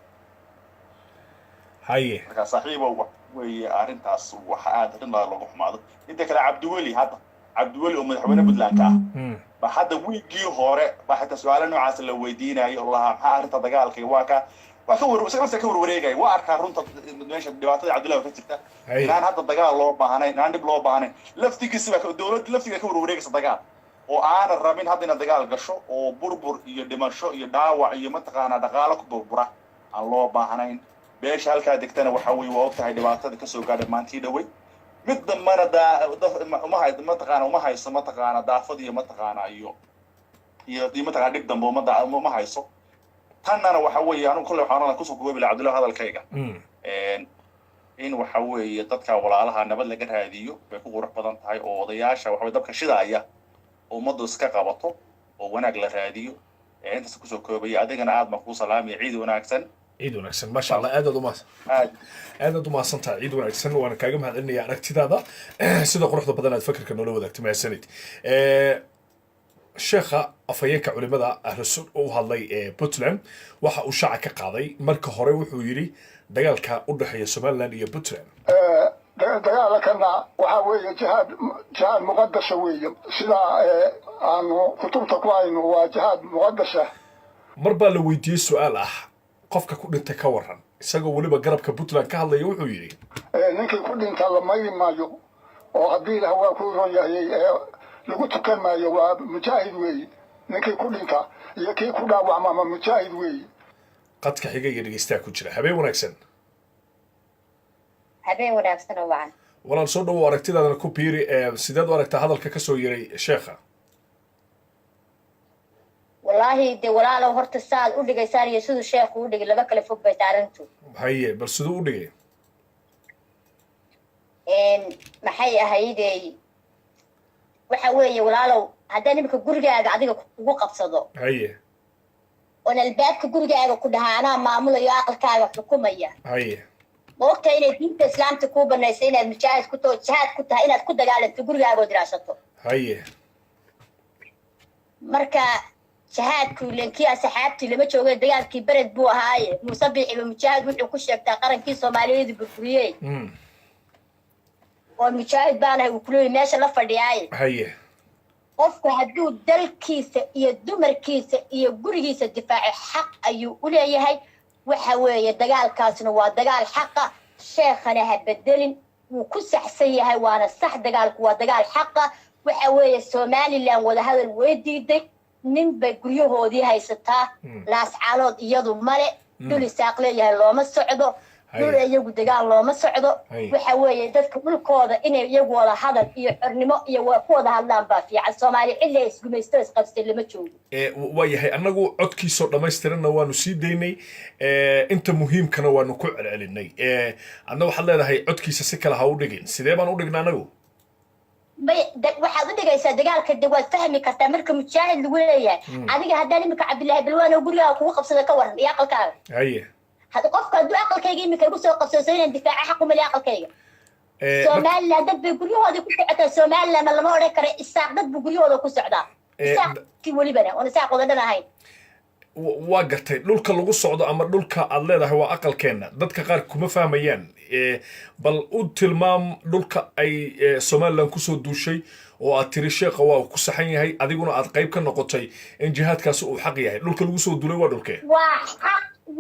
هاي صحيح weeye arrintaas waxa aad arrin looga xumaado inta kale cabdiweli oo madaxweyne puntland ka ah ba hadda wiigii hore ba xataa su-aalo noocaas la weydiinayo oo lahaa maxaa arrinta dagaalka waa ka warwareegaya waa arkaa runta meesha dhibaatada cabdullahi ka jirta inaan hadda dagaal loo baahnayn inaan dhib loo baahnayn laftigiisa dowladda laftiga ka warwareegaysa dagaal oo aanan rabin hadda inaad dagaal gasho oo burbur iyo dhimasho iyo dhaawac iyo mataqaanaa dhaqaalo ku burbura aan loo baahnayn beesha halkaa degtana waxa weeye waa ogtahay dhibaatada kasoo gaadhay maantii dhawey mid dambana uma hayso mataqaana daafad iyo mataqaana iyo mataqaana dhib dambe uma hayso tannana waxa weeye anigu kolley waxaan kusoo koobi lahaa cabdullahi hadalkayga in waxa weeye dadka walaalaha nabad laga raadiyo bay ku qurux badan tahay oo odayaasha waxa dabka shidaaya ummaddu iska qabato oo wanaag la raadiyo intaas kusoo koobaya adigana aad baan kuu salaamaya ciid wanaagsan ما شاء الله aad u mahadsantahay ciid wanaagsan waana kaaga mahadcelinaya aragtidaada sida quruxda badan aad fakarka noola wadaagtay mahadsanid sheekha afhayeenka culimada ahlusun u hadlay ee puntland waxa uu shaaca ka qaaday marka hore wuxuu yidhi dagaalka u dhexeeya somaliland iyo puntland dagaalkana waxaa weeye jihaad muqadasa weeye sida aanu kutubta ku hayno waa jihaad muqadasa mar baa la weydiiyey su-aal ah qofka ku dhintay ka waran isagoo weliba garabka puntland ka hadlaya wuxuu yidhi ninkii ku dhinta la mayri maayo oo haddii ilaah waa ku ron yahay lagu tukan maayo waa mujaahid weeye ninkii ku dhinta iyo kii ku dhaawacma ama mujaahid weeye qadka xiga iyo dhegeystaha ku jira habeen wanaagsan oo wacan walaal soo dhawow aragtidaadana ku biiri sideed u aragtaa hadalka ka soo yeray sheekha والله دي ولا لو هرت الساعة أودي جاي ساري يسود الشيخ أودي جل بكلة فوق بيتعرنتو هي بس سود أودي إن محي هيدي وحوي ولا لو هداني بك جرجع قاعدين وقف صدق هي وأنا الباب كجرجع كلها أنا معمولة يعقل كذا في حكومية هي وقت إن دين الإسلام تكون بالنسين المجاهد كنت جهاد كنت هنا كنت قاعد في جرجع ودراسته هي مركا شهادكو لنكي أصحابتي لما تشوفوا دجالكي برد بو هاي مصبح بمجاهد وحنا كل شيء تقارن كي سوماليين بالفريق والمجاهد بانا وكلوا ماشى لفة دياي هي قفك هدو دلكيسة إيه دمركيسة إيه جرجيسة دفاع حق أيو ولا يهاي وحوي دجال كاسنا ودجال حقه شيخنا هبدلن وكل حسيه وانا صح دجالك ودجال حقه وحوي السومالي اللي وده هذا الودي دي ninba guryahoodii haysataa laascaanood iyadu male dul isaaq leeyahay looma socdo dul iyagu dagaal looma socdo waxa weeye dadka dhulkooda inay iyagu wada hadal iyo xornimo iyo ku wada hadlaan baa fiican soomaali xilli ay isgumaysto isqabsay lama joogo waayahay annagu codkiisoo dhammaystiranna waanu sii daynay inta muhiimkana waanu ku celcelinay adna waxaad leedahay codkiisa si kale ha u dhigin sidee baan u dhignaa anagu waxaad u dhigaysaa dagaalka de waad fahmi kartaa marka mujaahid lagu leeyahay adiga haddaan imika cabdillaahi balwaan oo gurigaaga kugu qabsada ka waran iyo aqalkaaga haye hadda qofka hadduu aqalkayga imika igu soo qabsado inaan difaaca xaq umali aqalkayga somaliland dad bay guryahoodii ku socotaa somaliland lama odhan kara isaaq dad buu guryahooda ku socdaa isaaqkii welibana oon isaaqooda dhan ahayn waa gartay dhulka lagu socdo ama dhulka aad leedahay waa aqalkeenna dadka qaar kuma fahmayaan bal u tilmaam dhulka ay somaliland kusoo duushay oo aad tiri sheekha waa ku saxan yahay adiguna aad qayb ka noqotay in jihaadkaasi uu xaq yahay dhulka lagu soo duulay waa dhulkee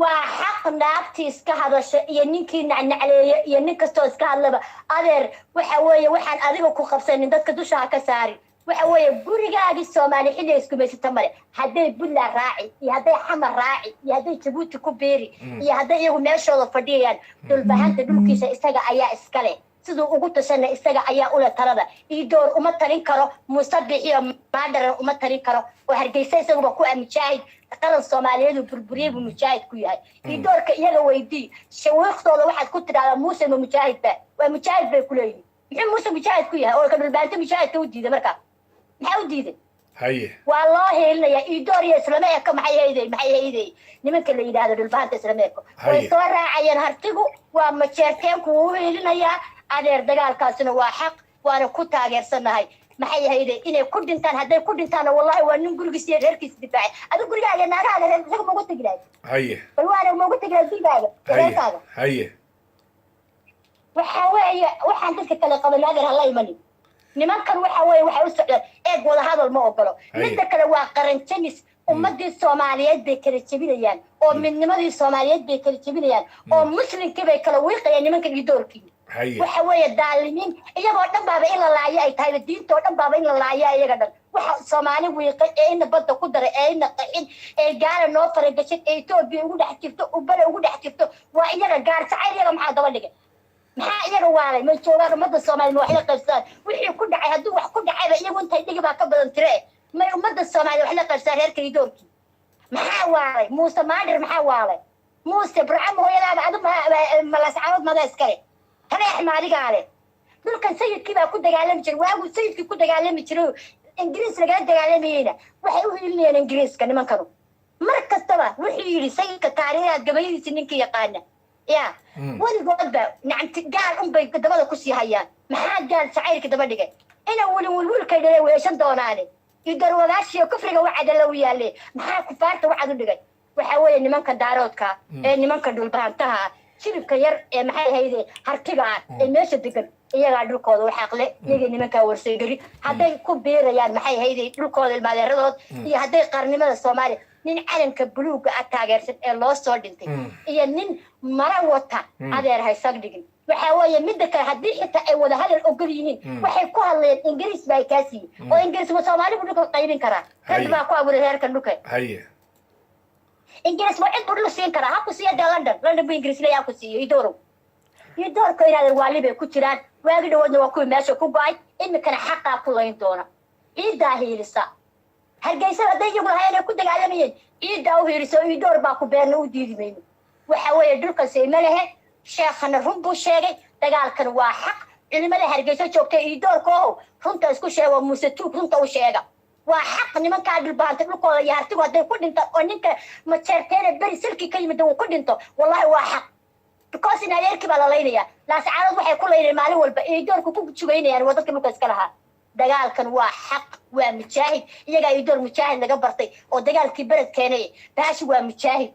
waa xaq naagtii iska hadasha iyo ninkii nacnacleeya iyo nin kastoo iska hadlaba adeer waxa weeye waxaan adiga ku qabsanin dadka dusha ha ka saari waxa weeye gurigaagii soomaali xilli ay iskumaysata male hadday buntland raaci iyo hadday xamar raaci iyo hadday jabuuti ku beeri iyo hadday iyagu meeshooda fadhiyayaan dhulbahanta dhulkiisa isaga ayaa iskale siduu ugu tashana isaga ayaa ule talada iyo door uma talin karo musabix iyo maadharan uma talin karo oo hargeysa isaguba ku ah mujaahid qaran soomaaliyeed uu burburiyey buu mujaahid ku yahay iyo doorka iyaga weydii shawiiqdooda waxaad ku tidhahdaa muuse ma mujaahid ba waa mujaahid bay ku leeyihin muxuu muuse mujaahid ku yahay oo ka dhulbaanta mujaahidka u diiday markaa maxaa u diiday haye waa loo heelinayaa iidoor iyo islama eko maxay hayday nimanka la yidhaahdo dhulbahanta islama eko way soo raacayeen hartigu waa majeerteenku wuu u heelinayaa adeer dagaalkaasina waa xaq waana ku taageersanahay maxay hayday inay ku dhintaan hadday ku dhintaana wallahi waa nin gurigiisa iyo reerkiisa difaacay adigu gurigaaga naagaaga reer isaga maugu tegi lahayd haye bal waana maugu tegi lahayd gurigaaga reerkaaga haye waxa weeye waxaan dadka kale qabanaadan hala imanin nimankan waxa weeye waxay u socdaan eeg wada hadal ma ogolo midda kale waa qaran janis ummadii Soomaaliyeed bay kala jabinayaan oo midnimadii Soomaaliyeed bay kala jabinayaan oo muslimkii bay kala wiiqayaan nimanka doorkii waxa weeye daalimiin iyagoo dhan baaba in la laayo ay tahay diinto dhan baaba in la laayo iyaga dhan waxa Soomaali wiiqay ee in badda ku daray ee in qaxin ee gaar noo faragashay ee Itoobiya ugu dhex jirto u bale ugu dhex jirto waa iyaga gaar sacayl iyaga maxaa daba dhigay maxaa iyaga waalay ma joogaan ummadda Soomaaliyeed wax la qaybsan wixii ku dhacay haddii wax ku dhacayba iyagu intay dhigi baa ka badan tire ما يمد الصومالي وحنا قرصان هيرك يدوركي محاوالي موسى مادر محاوالي موسى برعم هو يلعب عدو ملاس عوض ما دا اسكري هنا يحمالي قالي دول كان سيد كيبا كود دقالي مجر واقو سيد كي كود دقالي مجرو انجليس لقاد دقالي مينا وحي وحي انجليس كان من كانوا مركز طبعا وحي يلي سيد كتاريات قبيلي سنينكي يقانا يا ولي قوضبا نعم تقال بي كدبادا كسي هيان محاد قال سعير كدبا دقال انا ولي كيدالي ويشان دوناني يقدروا ماشي وكفرقة وعد لو يالي maxaa ku faarta waxaad u dhigay waxa weeye nimanka daaroodka ee nimanka dhulbaantaha shiribka yar ee maxay hayde hartiga ee meesha degan iyaga dhulkooda wax aqle iyaga nimanka warsay gari haday ku beerayaan maxay hayde dhulkooda ilmaadeeradood iyo haday qarnimada Soomaaliya nin calanka buluuga ah taageersan ee loo soo dhintay iyo nin mara wata adeer haysan dhigin waxa weeye midda kale haddii xitaa ay wada hadal ogol yihiin waxay ku hadleen ingiriis bay kaasi oo ingiriis ma Soomaali buu ka qaybin karaa dad baa ku abuuray heerkan dhulka haye ingiriis ma cid buu siin karaa ha ku siiya London buu ingiriis leeyahay ku siiyo idoorka inaad waalibay ku jiraan waagi dhawadna waa ku meesha ku go'ay imikana xaqaa ku layn doona ciidaa hiilisa hargeysa haday iyagu hayeen ku dagaalamayeen ciidaa u hiiliso idoor baa ku beerna u diidimayno waxa weeye dhulka seema lehe sheekhana run buu sheegay dagaalkan waa xaq cilmada hargeysa joogtay idoorka oo runta isku sheego muuse tuug runta u sheega waa xaq nimanka dhulbaanta dhulkooda iyo hartigu haday ku dhinto oo ninka ma jeerteena beri silki ka yimid uu ku dhinto wallahi waa xaq because in adeerkii baa la leynaya laascaanood waxay ku leynayeen maalin walba idoorku ku jugaynayaan wadadka dhulka iska lahaa dagaalkan waa xaq waa mujaahid iyaga idoor mujaahid laga bartay oo dagaalkii bered keenay baashi waa mujaahid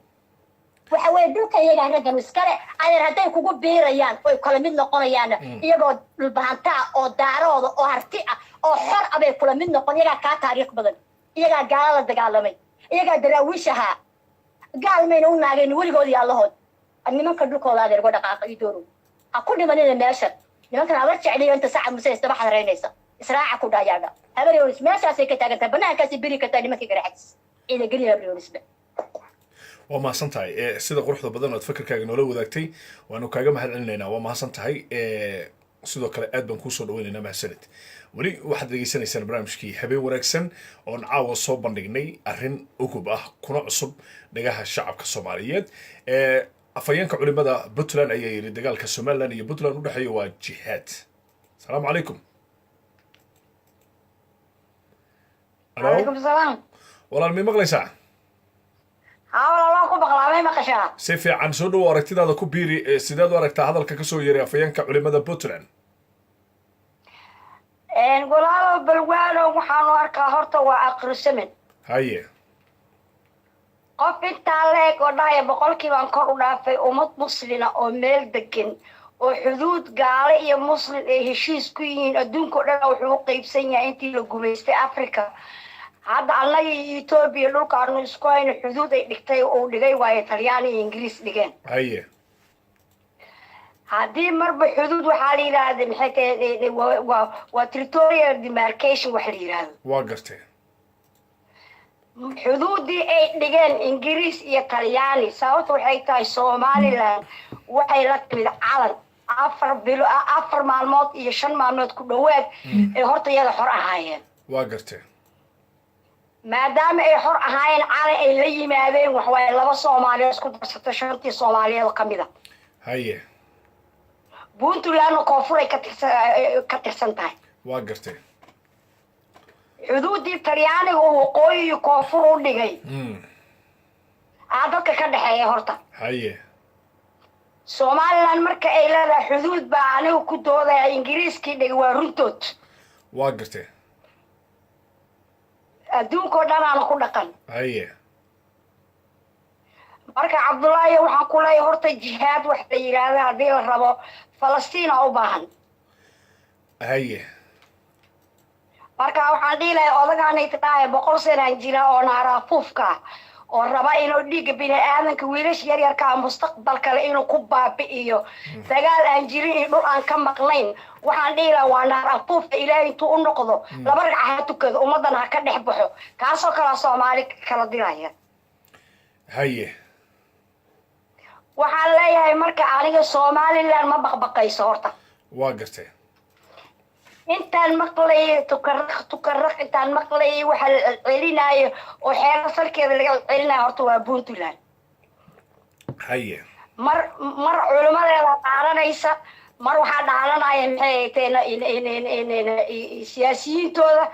waxa weeye dhulka iyaga raggan iskale adeer haday kugu beerayaan oo kala mid noqonayaan iyagoo dhulbaanta oo daarooda oo harti ah oo xor abay kula mid noqon iyaga ka taariikh badan iyaga gaalada dagaalamay iyaga daraawishaha gaalmayna u naageen weligoodii allahood nimanka dhulkooda adeer uga dhaqaaqa idooro ha ku dhimanina meesha nimankan abar jeceliyo inta saca muse isdaba xadaraynaysa israaca ku dhayaaga habaryonis meeshaasay ka taagantahay banaankaasi beri kartaa nimankii garaxis ciida geliya habaryonisba waa mahadsan tahay sida quruxda badan ood fakarkaaga noola wadaagtay waanu kaaga mahad celinaynaa waa mahadsan tahay sidoo kale aad baan kuusoo dhaweynaynaa mahadsanid weli waxaad degeysanaysaan barnaamijkii habeen wanaagsan oon caawa soo bandhignay arrin ugub ah kuna cusub dhagaha shacabka Soomaaliyeed afayeenka culimada Puntland ayaa yiri dagaalka Somaliland iyo Puntland u dhaxeeyo waa jihaad salaamu calaykum عليكم السلام walaal mi maqlaysaa والله ku baqlaamay maqashaa si fiican soo dhaw aragtidaada ku biiri sidaad u aragtaa hadalka ka soo yeeray afayeenka culimada Puntland walaalo balwaano waxaan u arkaa horta waa aqrisamin haye qof intaa leeg oo dhahaya boqolkiiba kor u dhaafay ummad muslina oo meel degan oo xuduud gaale iyo muslim ay heshiis ku yihiin adduunka oo dhan wuxuu u qaybsan yahay intii la gumaystay Afrika hadda annaga Ethiopia dhulka aanu isku hayno xuduud ay dhigtay oo dhigay waa Talyaani iyo Ingiriis dhigeen haye haddii marba xuduud waxaa la yiraahdaa maxay tahay waa territorial demarcation wax la yiraahdo waa gartay xuduudii ay dhigeen Ingiriis iyo Talyaani sababtu waxay tahay Somaliland waxay la timid calan afar maalmood iyo 5 maalmood ku dhawaad ee horta iyaga xor ahaayeen waa gartay maadaama ay xor ahaayeen calan ay la yimaadeen wax way laba Soomaaliyeed isku darsatay shantii Soomaaliyeed kamida haye Puntland koonfuray ka tirsan tahay waa gartay xuduudii Talyaaniga oo waqooyi koonfur u dhigay dadka ka dhaxeeya horta haye Somaliland marka ay leedahay xuduud baa anigu ku doodaya Ingiriiskii dhig waa runtood waa gartay adduunka oo dhan aan ku dhaqan haye marka cabdullaahi waxaan ku leeyahay horta jihaad wax la yidhaahda haddii la rabo falastiin u baahan haye marka waxaan dhihi lahay odagaanay tidhaahay 100 sanaan jira oo naaraafuufka oo raba inuu dhiigga bini'aadanka wiilasha yaryarka mustaqbalkale inuu ku baabi'iyo dagaal aan jirin iyo dhul aan ka maqnayn waxaan dhihi lahaa waa naaraafuufka ilaahay intuu u noqdo laba ragca ha tukado ummaddan ha ka dhex baxo kaasoo kale soomaali kala dilaya haye waxaan leeyahay marka aniga somaliland ma baqbaqayso horta waa gartay intaan maqlay tukarraq intaan maqlay waxa la celinaayo oo xeero salkeeda laga celinayo horta waa puntland haye mar culimadeeda dhaaranaysa mar waxaa dhaaranaya maxay siyaasiyiintooda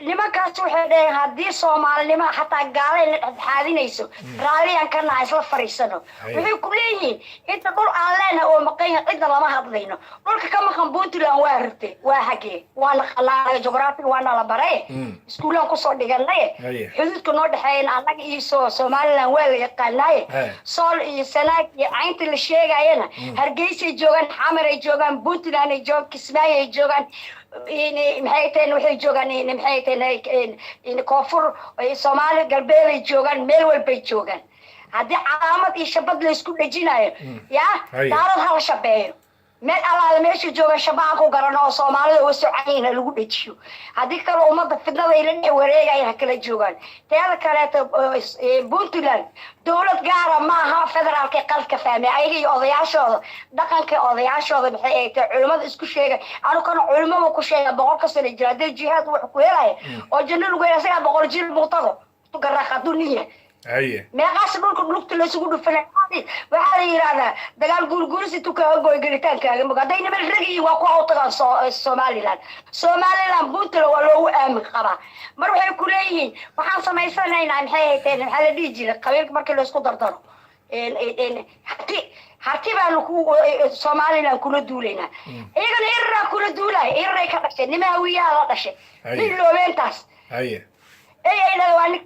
nimankaas waxay dhaheen haddii soomaalinimo xataa gaala la dhexdhexaadinayso raalliyaan ka naha isla fariisano waxay ku leeyihiin inta dhul aan leenahay oo maqan yahay cidna lama hadlayno dhulka ka maqan puntland waa ragtay waa hagee waa naqanaa jugraafiga waa nala baray iskuulaan kusoo dhiganay xuduudka noo dhexeeyana annaga iyo somaliland waa la yaqaanaaye sool iyo sanaag iyo caynta la sheegayana hargeysay joogaan xamar ay joogaan puntland ay joogaan kismaayo ay joogaan maxay tahay waxay joogaan maxay tahay koonfur Soomaali galbeed ay joogaan meel walbay joogaan haddii calaamad iyo shabad la isku dhajinayo yaa daarad hal shabeeyo meel alaale meesha jooga shabaan ku garano oo Soomaalida oo socayna lagu dhajiyo haddii kale ummadda fidnada ay la wareegayaan kala joogaan teeda kale Puntland dawlad gaar ah maaha federaalka qalka fahmay ayaga iyo odayaashooda dhaqanka odayaashooda maxay ay tahay culimada isku sheegay anu kana culimada ku sheegay 100 sano jira hadii jihaad wax ku helay oo janno lagu yeesay 100 jil muqtado tugarraqa dunya haye meeqaas dhulka la isugu dhufanay waxaa la yiraahdaa dagaal guurguursi tukaa goy gelitaankaaga magadayna meel ragi waa ku awtagaan Somaliland Puntland waa loo aamin qabaa mar waxay ku leeyihiin waxaan samaysanaynaa maxay hayteen waxa la dhigi jiray qabiilka markii la isku dardaro harti baan ku Somaliland kula duulayna iyagana irra kula duulay irray ka dhashay nimawiyaa la dhashay nin loobeentaas haye ila waan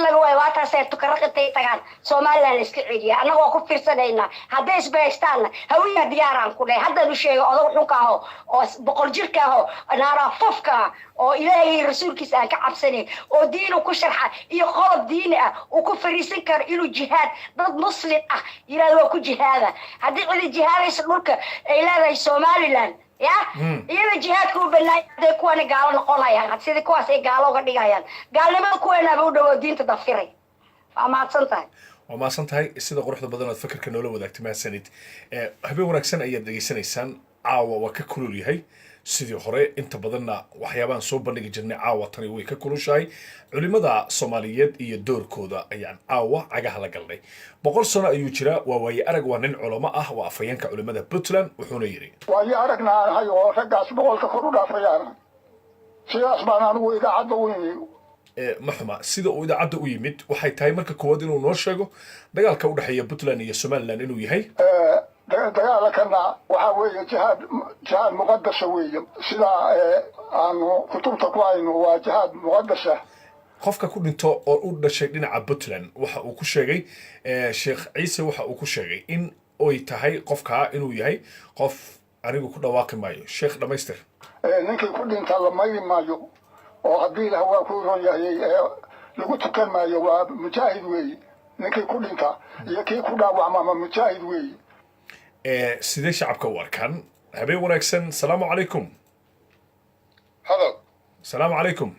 laga way waata say tukaraqtay tagaan Soomaaliland iska celiya anaga ku fiirsanayna haday isbaystaan hawiya diyaaraan ku leeyahay hadda uu sheego odag xunka ah oo 100 jirka ah naara fufka oo ilaahay rasuulkiisa aan ka cabsanay oo diinu ku sharxa iyo qodob diini ah oo ku fariisan kar inuu jihaad dad muslim ah yiraahdo ku jihaada hadii cid jihaadaysa dhulka ay leedahay Somaliland يا إذا جهات كوب الناي ده كواني قالوا نقولها يعني هتصير كواس إيه قالوا قدي يعني قال لي ما كوينا بودو دين تدفري فما تصنتها وما صنتها السيدة قروح بدنا نفكر كنا لو ذاك ما سنت هبي ونكسن أي دقيقة سنة عاوة وككلوا لي هاي سيدي خري أنت بدنا وحيابان صوب نيجي جنة عاوة تاني وككلوا شيء علماء الصوماليات يدور كودا يعني عاوة عجها لقلي بقول سنة يجرا ووي أرج ونن علماء وأفيان كعلماء بطلان وحنيري وي أرجنا هاي ورجع بقول كخروج أفيان سياس بنا نوي قعدوا محما سيدا oo idaacada u yimid waxay tahay marka koowaad inuu noo sheego dagaalka u dhaxeeya Puntland iyo Somaliland inuu yahay dagaalkana waxa weeye jihaad muqaddas weeye sida aanu kutubta ku aynu waa jihaad muqaddas qofka ku dhinto oo u dhashay dhinaca Puntland waxa uu ku sheegay Sheekh Ciise waxa uu ku sheegay in ay tahay qofka inuu yahay qof anigu ku dhawaaqi maayo Sheekh dhamaystir ninkii ku dhinta la mayri maayo oo haddii la waa ku roon yahay lagu tukan maayo waa mujaahid weeye ninkii ku dhinta iyo kii ku dhaawacma mujaahid weeye sidee shacabka u arkaan habeen wanaagsan salaamu calaykum halo salaamu calaykum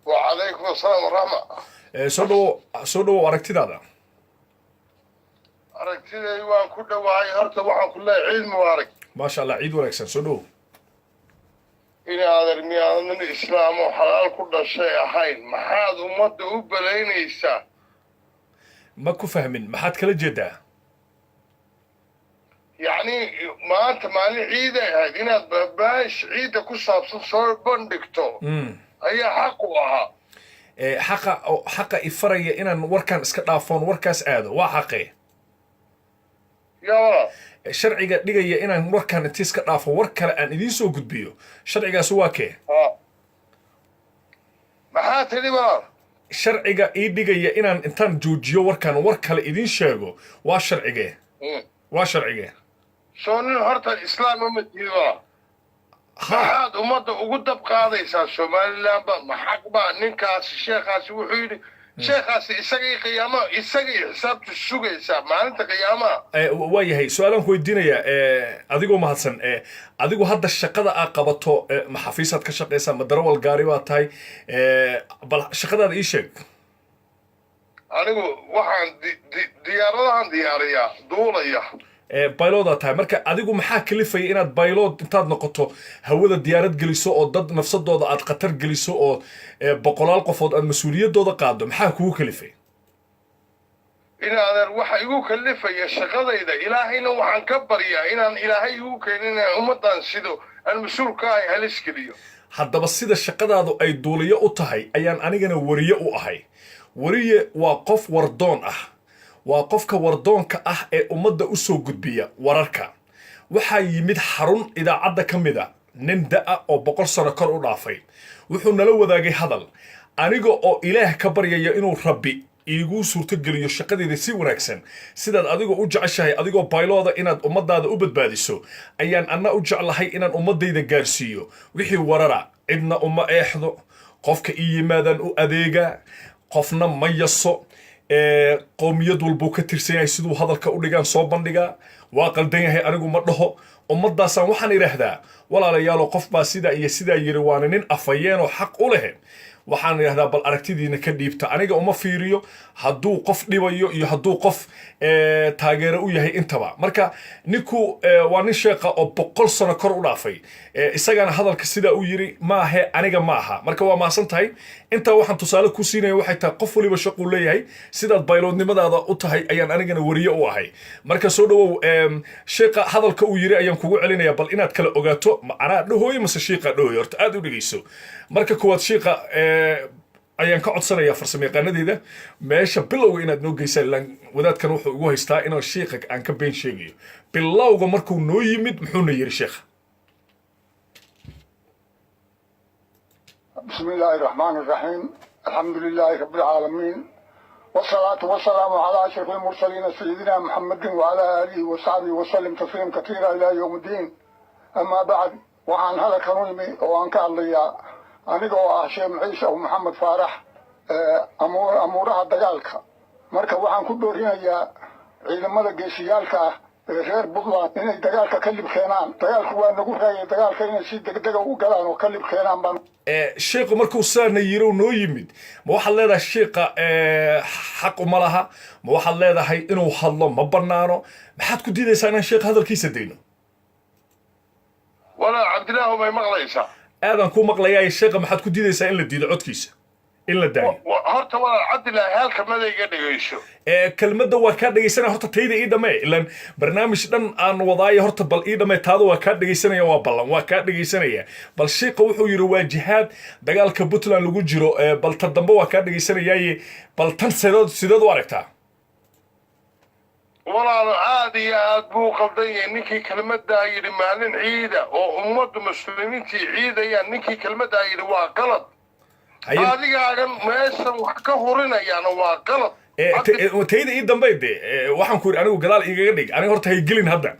وعليكم السلام ورحمة soo dhawo aragtidaada aragtiday waan ku dhawahay horta waxaan ku leeyahay ciid mubaarak maasha allah ciid wanaagsan soo dhawo in adeer miyaadan islaam oo xalaal ku dhashay ahayn maxaad ummadda u balaynaysaa ma ku fahmin maxaad kala jeedaa yacni maanta maalin ciiday ahayd inaad baash ciidda ku saabsan soo bandhigto ayaa xaq u ahaa xaqa ifaraya inaan warkaan iska dhaafoon warkaas aado waa xaqee yaa sharciga dhigaya inaan warkaan intii iska dhaafo war kale aan idiin soo gudbiyo sharcigaasi waa kee maxaa tidhi walaal sharciga ii dhigaya inaan intaan joojiyo warkan war kale idin sheego waa sharcigee waa sharcigee soo nin horta islaam uma diido maxaad ummadda ugu dab qaadaysaa somalilandba maxaqba ninkaasi sheekhaasi wuxuu yidhi sheekhaasi isagii qiyaamo isagii xisaabtu sugaysaa maalinta qiyaamaha waa yahay su-aalaan ku weydiinayaa adigoo mahadsan adigu hadda shaqada aad qabato ma xafiisaad ka shaqaysaa ma darawal gaari baad tahay bal shaqadaada ii sheeg anigu waxaan diyaaradahan diyaariyaa duulaya bayloodaa tahay marka adigu maxaa kalifaya inaad baylood intaad noqoto hawada diyaarad geliso oo dad nafsadooda aad khatar geliso oo boqolaal qofood aad mas-uuliyaddooda qaado maxaa kugu kalifay inaadan waxa igu kalifaya shaqadayda ilaahayna waxaan ka baryaa inaan ilaahay igu keenin inaan ummaddan sido aan mas-uulka ahay halis geliyo haddaba sida shaqadaadu ay duuliyo u tahay ayaan anigana wariye u ahay wariye waa qof wardoon ah waa qofka wardoonka ah ee ummadda u soo gudbiya wararka waxaa yimid xarun idaacadda ka mid a nin da'a oo 100 sano kor u dhaafay wuxuu nala wadaagay hadal aniga oo ilaah ka baryaya inuu rabbi iigu suurtogeliyo shaqadeeda si wanaagsan sidaad adigoo u jeceshahay adigoo baylooda inaad ummadaada u badbaadiso ayaan anna u jeclahay inaan ummadayda gaarsiiyo wixii warara cidna uma eexdo qofka ii yimaadaan u adeega qofna ma yaso qowmiyad walbuu ka tirsan yahay siduu hadalka u dhigaan soo bandhigaa waa qaldan yahay anigu ma dhaho ummaddaasaan waxaan idhaahdaa walaalayaalo qof baa sidaa iyo sidaa yiri waana nin afayeenoo xaq u leh waxaan idhahdaa bal aragtidiina ka dhiibta aniga uma fiiriyo hadduu qof dhibayo iyo hadduu qof taageero u yahay intaba marka ninku waa nin sheekha oo 100 sano kor u dhaafay isagana hadalka sidaa u yiri maahe aniga ma aha marka waa maasan tahay intaa waxaan tusaale ku siinaya waxay tahay qof waliba shaquu leeyahay sidaad bayloodnimadaada u tahay ayaan anigana wariye u ahay marka soo dhawow sheekha hadalka uu yiri ayaan kugu celinaya bal inaad kala ogaato macnaa dhahooyo mase sheekha dhahooyo horta aad u dhegeyso marka kuwaad sheekha ayaan ka codsanayaa farsamayaqaanadeeda meesha bilowga inaad noo geysaan ilaan wadaadkan wuxuu igu haystaa inuu sheekha aan ka been sheegayo bilowga markuu noo yimid muxuuna yiri sheekha بسم الله الرحمن الرحيم الحمد لله رب العالمين والصلاة والسلام على أشرف المرسلين سيدنا محمد وعلى آله وصحبه وسلم تسليما كثيرا إلى يوم الدين أما بعد وعن هذا كريمي وعن كالليا أنا شيخ عيسى ومحمد فارح أمورها دجالك مركب وعن كبرين يا ciidamada geesiyaalka ah ee reer Puntland inay dagaalka ka lib keenaan dagaalku waa nagu raayay dagaalka inay si degdeg ah u galaan oo ka lib keenaan baan sheekhu markuu saarna yiro noo yimid ma waxaad leedahay sheekha xaq uma laha ma waxaad leedahay inuu hadlo ma banaano maxaad ku diidaysaa inaan sheekh hadalkiisa deyno wala cabdilaahu may maqlaysaa aadan ku maqlayaa sheekha maxaad ku diidaysaa in la diido codkiisa in la daayo horta wala cabdilaahi halka madayga dhageyso kelmadda waa kaa dhegeysanaya horta tayda ii dhamee ilaan barnaamij dhan aan wadaayo horta bal ii dhamee taada waa kaa dhegeysanaya waa ballan waa kaa dhegeysanaya bal sheekha wuxuu yidhi waa jihaad dagaalka Puntland lagu jiro bal ta dambe waa kaa dhegeysanayaaye bal tan sideed u aragtaa walaalo aad iyo aad buu qaldan yahay ninkii kelmaddaa yidhi maalin ciida oo ummadda muslimiintii ciidayaan ninkii kelmaddaa yidhi waa qalad adigaagan meeshan wax ka hurinayaana waa qalad tayda ii dambe de waxaan ku yidhi anigu gadaal igaga dhig aniga horta hay gelin hadda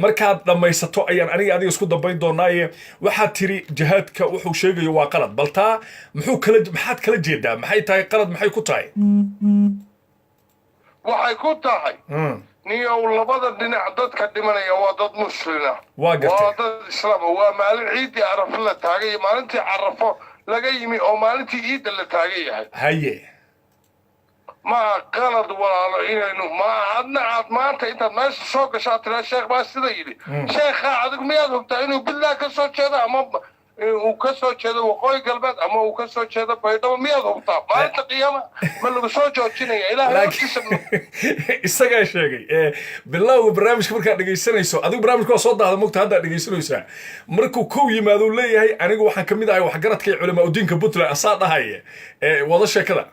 markaad dhammaysato ayaan aniga adiga isku dambayn doonaaye waxaad tiri jihaadka wuxuu sheegayo waa qalad bal taa maxaad kala jeedaa maxay tahay qalad maxay ku tahay waxay ku tahay niyow labada dhinac dadka dhimanaya waa dad muslina waa dad islaam waa maalin ciidii carafo la taagay maalintii carafo laga yimi oo maalintii ciidda la taagan yahay haye ma qalad walaalo inaynu ma adna aad maanta intaad meesha soo gashaa tiraa sheekh baa sida yidhi sheekha adigu miyaad hubtaa inuu billah ka soo jeedo ama uu ka soo jeedo waqooyi galbeed ama uu ka soo jeedo baydhabo miyaad hubtaa maalinta qiyaama ma lagu soo joojinaya ilaahay hortiisa isagaa sheegay bilowga barnaamijka markaad dhegaysanayso adigu barnaamijka waa soo daada mogta haddaad dhegaysanaysaa markuu kow yimaaduu leeyahay anigu waxaan ka mid ahay waxgaradka iyo culamaa udiinka Puntland asaa dhahaya wada sheekada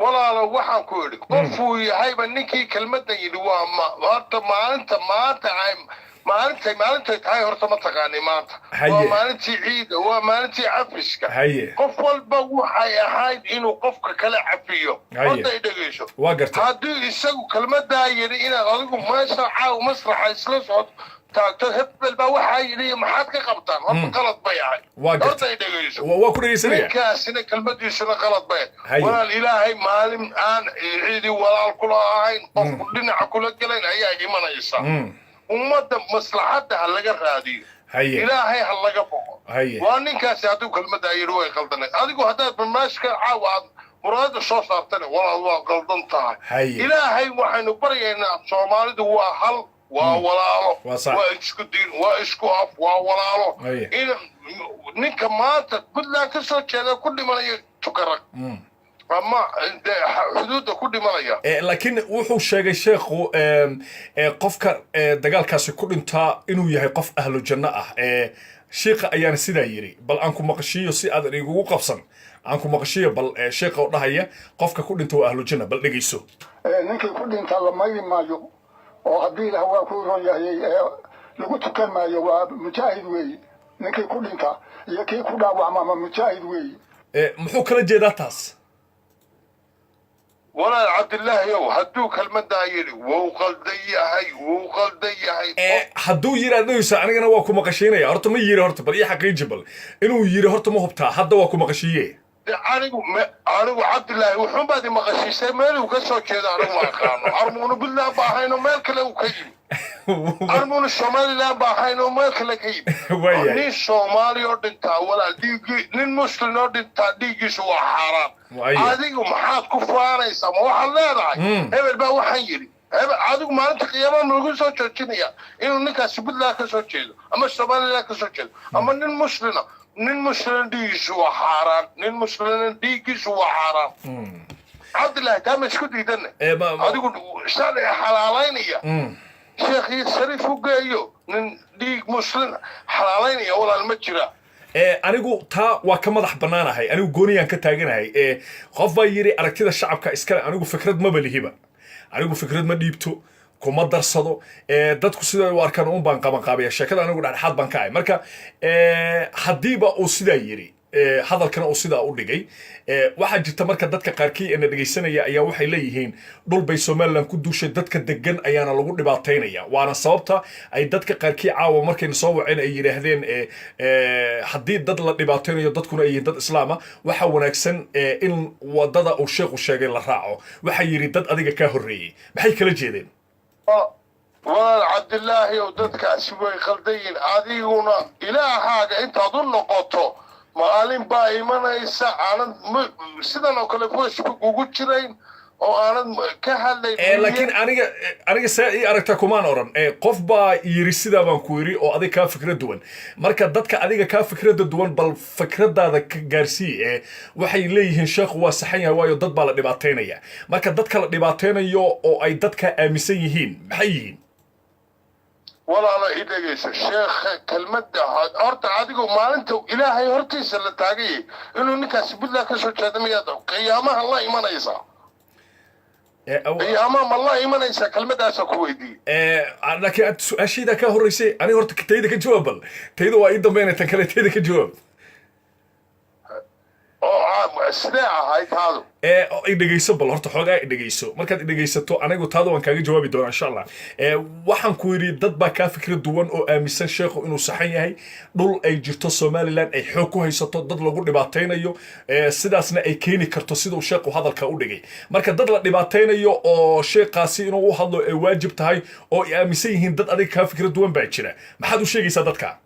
walaalo waxaan ku yidhi qofuu yahayba ninkii kelmaddan yidhi waa horta maalinta maanta maalintay tahay horta ma taqaani maanta waa maalintii ciida waa maalintii cafiska qof walba waxay ahayd inuu qofka kala cafiyo horta ay dhegeyso haddii isagu kelmadaa yidhi inaad adigu meesha caaw masraxa isla socod taagto hebel baa waxaa yidhi maxaad ka qabtaan horta qalad bay ahayd horta ay dhegeyso ninkaasina kelmadiisuna qalad bay ahayd walaal ilaahay maalin aan ciidi walaal kula ahayn qofku dhinaca kula gelayn ayaa imanaysa ummadda maslaxadda ha laga raadiyo ilaahay ha laga boqo waa ninkaasi hadduu kelmaddaa yidhi way qaldanay adigu haddaad barnaamijka caawa aad muraada soo saartana walaal waa qaldan tahay ilaahay waxaynu baryaynaa soomaalidu waa hal waa walaalo waa isku diin waa isku af waa walaalo in ninka maanta puntland ka soo jeeda ku dhimanaya tukarag ama xuduudda ku dhimanaya laakiin wuxuu sheegay sheekhu qofka dagaalkaasi ku dhintaa inuu yahay qof ahlu janno ah sheekha ayaana sidaa yidhi bal aan ku maqashiiyo si aadan igugu qabsan aan ku maqashiiyo bal sheekha oo dhahaya qofka ku dhinta waa ahlu janna bal dhegeyso ninkii ku dhintaa la mayri maayo oo haddii ilaah waa ku ron yahay lagu tukan maayo waa mujaahid weeye ninkii ku dhintaa iyo kii ku dhaawacmaama mujaahid weeye muxuu kala jeedaa taas walaal cabdillaahiyow hadduu kelmadaa yidhi wuu qaldan yahay hadduu yidhi aad dhegeyso anigana waa ku maqashiinaya horta ma yidhi horta bal ii xaqiiji bal inuu yidhi horta ma hubtaa hadda waa ku maqashiiye anigu cabdillaahi wuxuun baad i maqashiisay meel uu ka soo jeedo anigu ma aqaano armuuna puntland ba ahayno meel kale uu ka yimi armuuna somaliland ba ahayno meel kale ka yimi nin soomaali oo dhintaa walaal nin muslim oo dhintaa dhiiggiisu waa xaaraan adigu maxaad ku faanaysaa ma waxaad leedahay hebel baa waxaan yidhi adigu maalinta qiyaama nagu soo joojinaya inuu ninkaasi puntland ka soo jeedo ama somaliland ka soo jeedo ama nin muslina nin muslim dhiiggiisu waa xaaraan nin muslim dhiiggiisu waa xaaraan cabdillaahi taa ma isku diidanne adigu sharci xalaalaynaya sheekhii shariif u geeyo nin dhiig muslim xalaalaynaya walaal ma jira anigu taa waa ka madax bannaanahay anigu gooniyaan ka taaganahay qof baa yidhi aragtida shacabka iskale anigu fikrad maba lihiba anigu fikrad ma dhiibto kuma darsado dadku sida u arkaan un baan qabanqaabaya sheekada anigu dhexdhexaad baan ka ahay marka haddiiba uu sidaa yidhi hadalkana uu sidaa u dhigay waxaa jirta marka dadka qaarkii ee na dhegaysanaya ayaa waxay leeyihiin dhul bay somaliland ku duushay dadka degan ayaana lagu dhibaataynaya waana sababta ay dadka qaarkii caawa markayna soo waceen ay yidhaahdeen haddii dad la dhibaataynayo dadkuna ay yihiin dad islaama waxa wanaagsan in wadada uu sheekhu sheegay la raaco waxaa yidhi dad adiga kaa horreeyey maxay kala jeedeen walaal cabdillaahi ow dadkaasi way qaldayin adiguna ilaahaaga intaad u noqoto maalin baa imanaysa aanad sidan oo kale facebook ugu jirayn oo aanad ka hadlayn laakiin aniga see ii aragta kumaan oran qof baa yidhi sidaa baan ku yidhi oo adiga kaa fikrad duwan marka dadka adiga kaa fikradda duwan bal fikradaada ka gaarsii waxay leeyihiin sheekhu waa saxan yahay waayo dad baa la dhibaataynaya marka dadka la dhibaataynayo oo ay dadka aaminsan yihiin maxay yihiin walaalo i dhegeyso sheekha kelmadda horta adigu maalinta ilaahay hortiisa la taagayay inuu ninkaasi puntland ka soo jeeda miyaad qiyaamaha la imanaysaa qiyaamaha ma la imanaysaa kelmaddaasa ku weydiiyey laakiin su-aashaydaa kaa horreysay aniga horta tayda ka jawaab bal tayda waa ii dambeynay tan kale tayda ka jawaab sidee ahayd taadu idhegeyso bal horta xoogaa idhegeyso markaad idhegeysato anigu taada waan kaaga jawaabi doonaa insha allah waxaan ku yidhi dad baa kaa fikra duwan oo aaminsan sheekhu inuu saxan yahay dhul ay jirto somaliland ay xoog ku haysato dad lagu dhibaataynayo sidaasna ay keeni karto siduu sheekhu hadalka u dhigay marka dad la dhibaataynayo oo sheekhaasi inuu u hadlo ay waajib tahay oo ay aaminsan yihiin dad adiga kaa fikra duwan baa jira maxaad u sheegaysaa dadka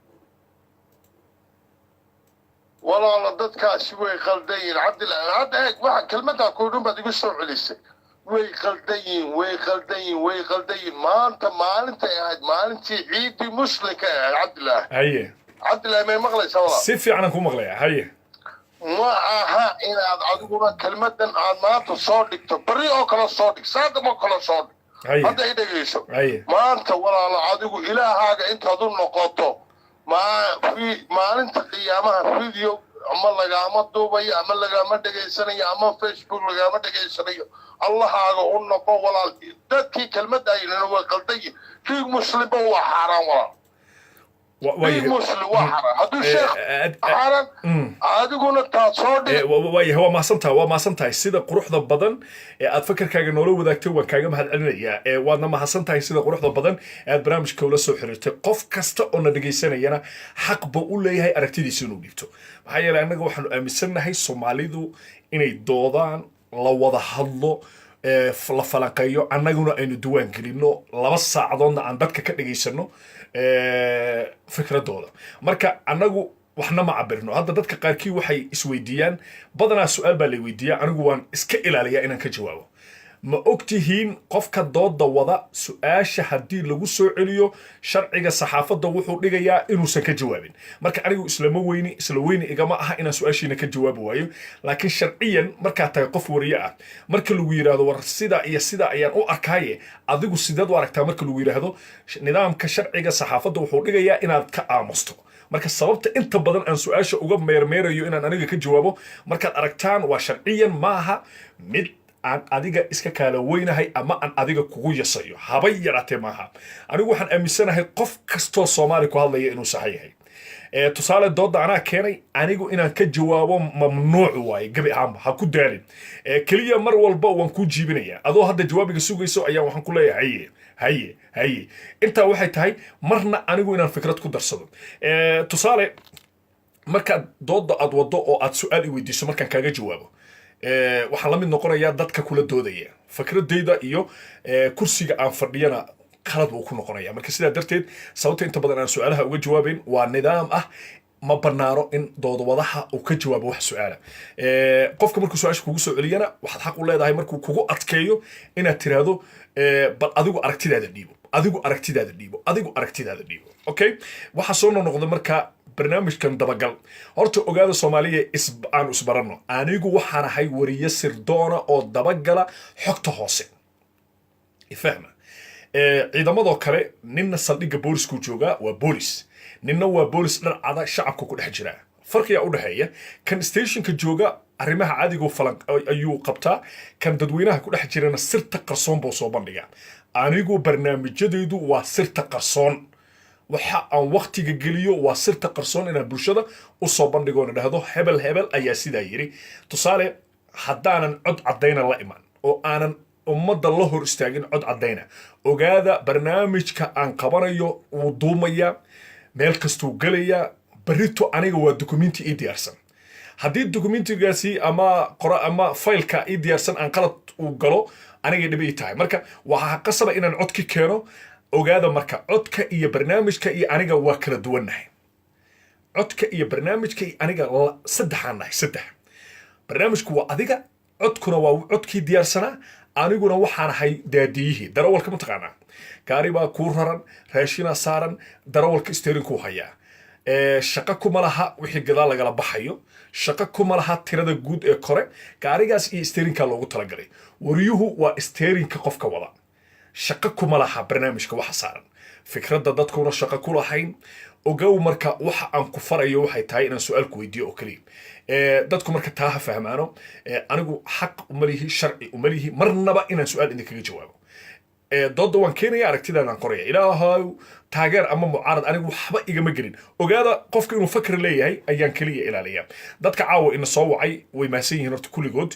walaalo dadkaasi way qaldan yihiin cabdillaahi hadda eeg waxa kelmaddaa kuudhun baad igu soo celisay way qaldan yihiin maanta maalintay ahayd maalintii ciidii muslimka ahayd cabdillaahi may maqlaysaa walaal si fiicanan ku maqlaya haye ma aha inaad adiguna kelmadan aad maanta soo dhigto beri oo kale soo dhig saadamo kale soo dhig hadda i dhegeyso maanta walaalo adigu ilaahaaga intaad u noqoto maalinta qiyaamaha video ama lagaama duubayo ama lagaama dhegaysanayo ama Facebook lagaama dhegaysanayo allahaaga u noqo walaal dadkii kelmadda aynana waa qaldayi kii muslimba waa xaaraan walaal kii muslim waa xaaraan hadduu sheekh xaaraan adiguna taad soo dhig waayahay waa mahadsantahay sida quruxda badan ee aad fakarkaaga noola wadaagtay waan kaaga mahadcelinayaa waadna mahadsantahay sida quruxda badan ee aad barnaamijka ula soo xiriirtay qof kasta oo na dhegaysanayana xaq ba u leeyahay aragtidiisa inuu dhiibto maxaa yeelay annaga waxaanu aaminsannahay soomaalidu inay doodaan la wada hadlo la falanqeeyo annaguna aynu duwaan gelino 2 saacadoodna aan dadka ka dhagaysano fikradooda marka annagu waxna ma cabirno hadda dadka qaarkii waxay isweydiiyaan badanaa su'aal baa la weydiiyaa anigu waan iska ilaaliyaa inaan ka jawaabo ma ogtihiin qofka dooda wada su'aasha haddii lagu soo celiyo sharciga saxaafadda wuxuu dhigayaa inuusan ka jawaabin marka anigu isla weyni igama aha inaan su'aashiina ka jawaabi waayo laakiin sharciyan markaa tahay qof wariye ah marka lagu yidhaahdo war sida iyo sida ayaan u arkaaye adigu sideed u aragtaa marka lagu yidhaahdo nidaamka sharciga saxaafadda wuxuu dhigayaa inaad ka aamusto marka sababta inta badan aan su'aasha uga meermeerayo inaan aniga ka jawaabo markaad aragtaan waa sharciyan maaha mid aan adiga iska kala weynahay ama aan adiga kugu yasayo haba yaraatee maaha anigu waxaan aaminsanahay qof kastoo Soomaali ku hadlaya inuu sax yahay tusaale dooda anaa keenay anigu inaan ka jawaabo mamnuuc waaye gabi ahaanba ha ku daalin kaliya mar walba waan ku jiibinayaa adoo hadda jawaabiga sugayso ayaa waxaan ku leeyahay haye intaa waxay tahay marna anigu inaan fikrad ku darsado tusaale markaad dooda aad wado oo aad su'aal i weydiiso markaan kaaga jawaabo waxaan la mid noqonayaa dadka kula doodaya fikradeyda iyo kursiga aan fadhiyana qalad uu ku noqonaya marka sidaa darteed sababta inta badan aan su'aalaha uga jawaabayn waa nidaam ah ma banaano in doodwadaha uu ka jawaabo wax su'aala qofka markuu su'aasha kugu soo celiyana waxaad xaq u leedahay markuu kugu adkeeyo inaad tiraahdo bal adigu aragtidaada dhiibo okay waxa soo noqday marka barnaamijkan dabagal horta ogaada Soomaaliya aan isbarano anigu waxaan ahay wariye sirdoona oo dabagala xogta hoose ifahma ciidamadoo kale ninna saldhigga boolisku jooga waa boolis ninna waa boolis dharcada shacabka ku dhex jira farqiga u dhaxeeya kan stationka jooga arrimaha caadiga falan ayuu qabtaa kan dadweynaha ku dhex jirana sirta qarsoon buu soo bandhigaa anigu barnaamijyadeedu waa sirta qarsoon waxa aan waqtiga geliyo waa sirta qarsoon inaan bulshada u soo bandhigo oo dhahdo hebel ayaa sidaa yiri tusaale haddaanan cod cadayna la iman oo aanan ummadda la hor istaagin cod cadayna ogaada barnaamijka aan qabanayo uu duumaya meel kastuu galaya barito aniga waa dukumenti ii diyaarsan haddii dukumentigaasi ama faylka ii diyaarsan aan qalad uu galo aniga dhib ii tahay marka waxaa qasaba inaan codki keeno ogaada marka codka iyo barnaamijka iyo aniga waa kala duwannahay codka iyo barnaamijka iyo aniga saddexaan nahay barnaamijku waa adiga codkuna waa codkii diyaarsanaa aniguna waxaan ahay daadiyihii darawalka ma taqaanaa gaari baa kuu raran raashina saaran darawalka steerinkuu hayaa shaqo kuma laha wixii gadaal lagala baxayo shaqo kuma laha tirada guud ee kore gaarigaas iyo steerinkaa loogu talagalay wariyuhu waa steerinka qofka wada shaqo kuma laha barnaamijka waxa saaran fikradda dadkuna shaqo ku lahayn ogow marka waxa aan ku farayo waxay tahay inaan su'aal ku weydiiyo oo kaliya dadku marka taa ha fahmaano anigu xaq uma lihi sharci uma lihi marnaba inaan su'aal idinkaga jawaabo dooda waan keenaya aragtidaan qoraya ilaahay taageer ama mucaarad anigu waxba igama gelin ogaada qofka inuu fakr leeyahay ayaan kaliya ilaaliyaa dadka caawa ina soo wacay way maasan yihiin horta kulligood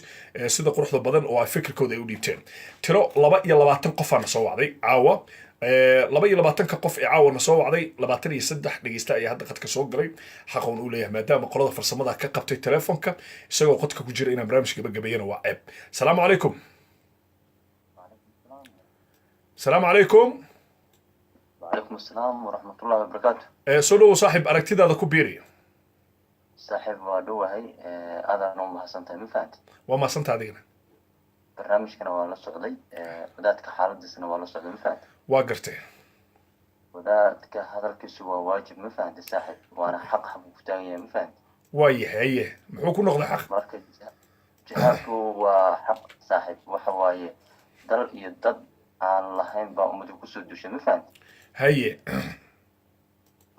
sida quruxda badan oo ay fikirkooda ay u dhiibteen tiro 22 qof aan soo wacday caawa 22 qof ee caawana soo wacday 23 dhageysta ayaa hadda qadka soo galay xaqoon u leeyahay maadaama qolada farsamada ka qabtay telefoonka isagoo qadka ku jira inaan barnaamijka gabagabeeyana waa ceeb salaamu calaykum السلام عليكم وعليكم السلام ورحمة الله وبركاته سولو صاحب أركتي هذا كبيري صاحب وادو هاي هذا نوم حسنتها مفانت وما سنت هذينا برنامج كان ولا سعودي وداتك حالة سنة ولا سعودي مفانت واقرتي وداتك هذا الكسو واجب مفانت صاحب وأنا حق مفتاحية مفانت وايه هي محوكو نقضي حق مركز جهاته وحق صاحب وحواي دل يدد aan lahayn baa ummadda ku soo dushay ma fahanti haye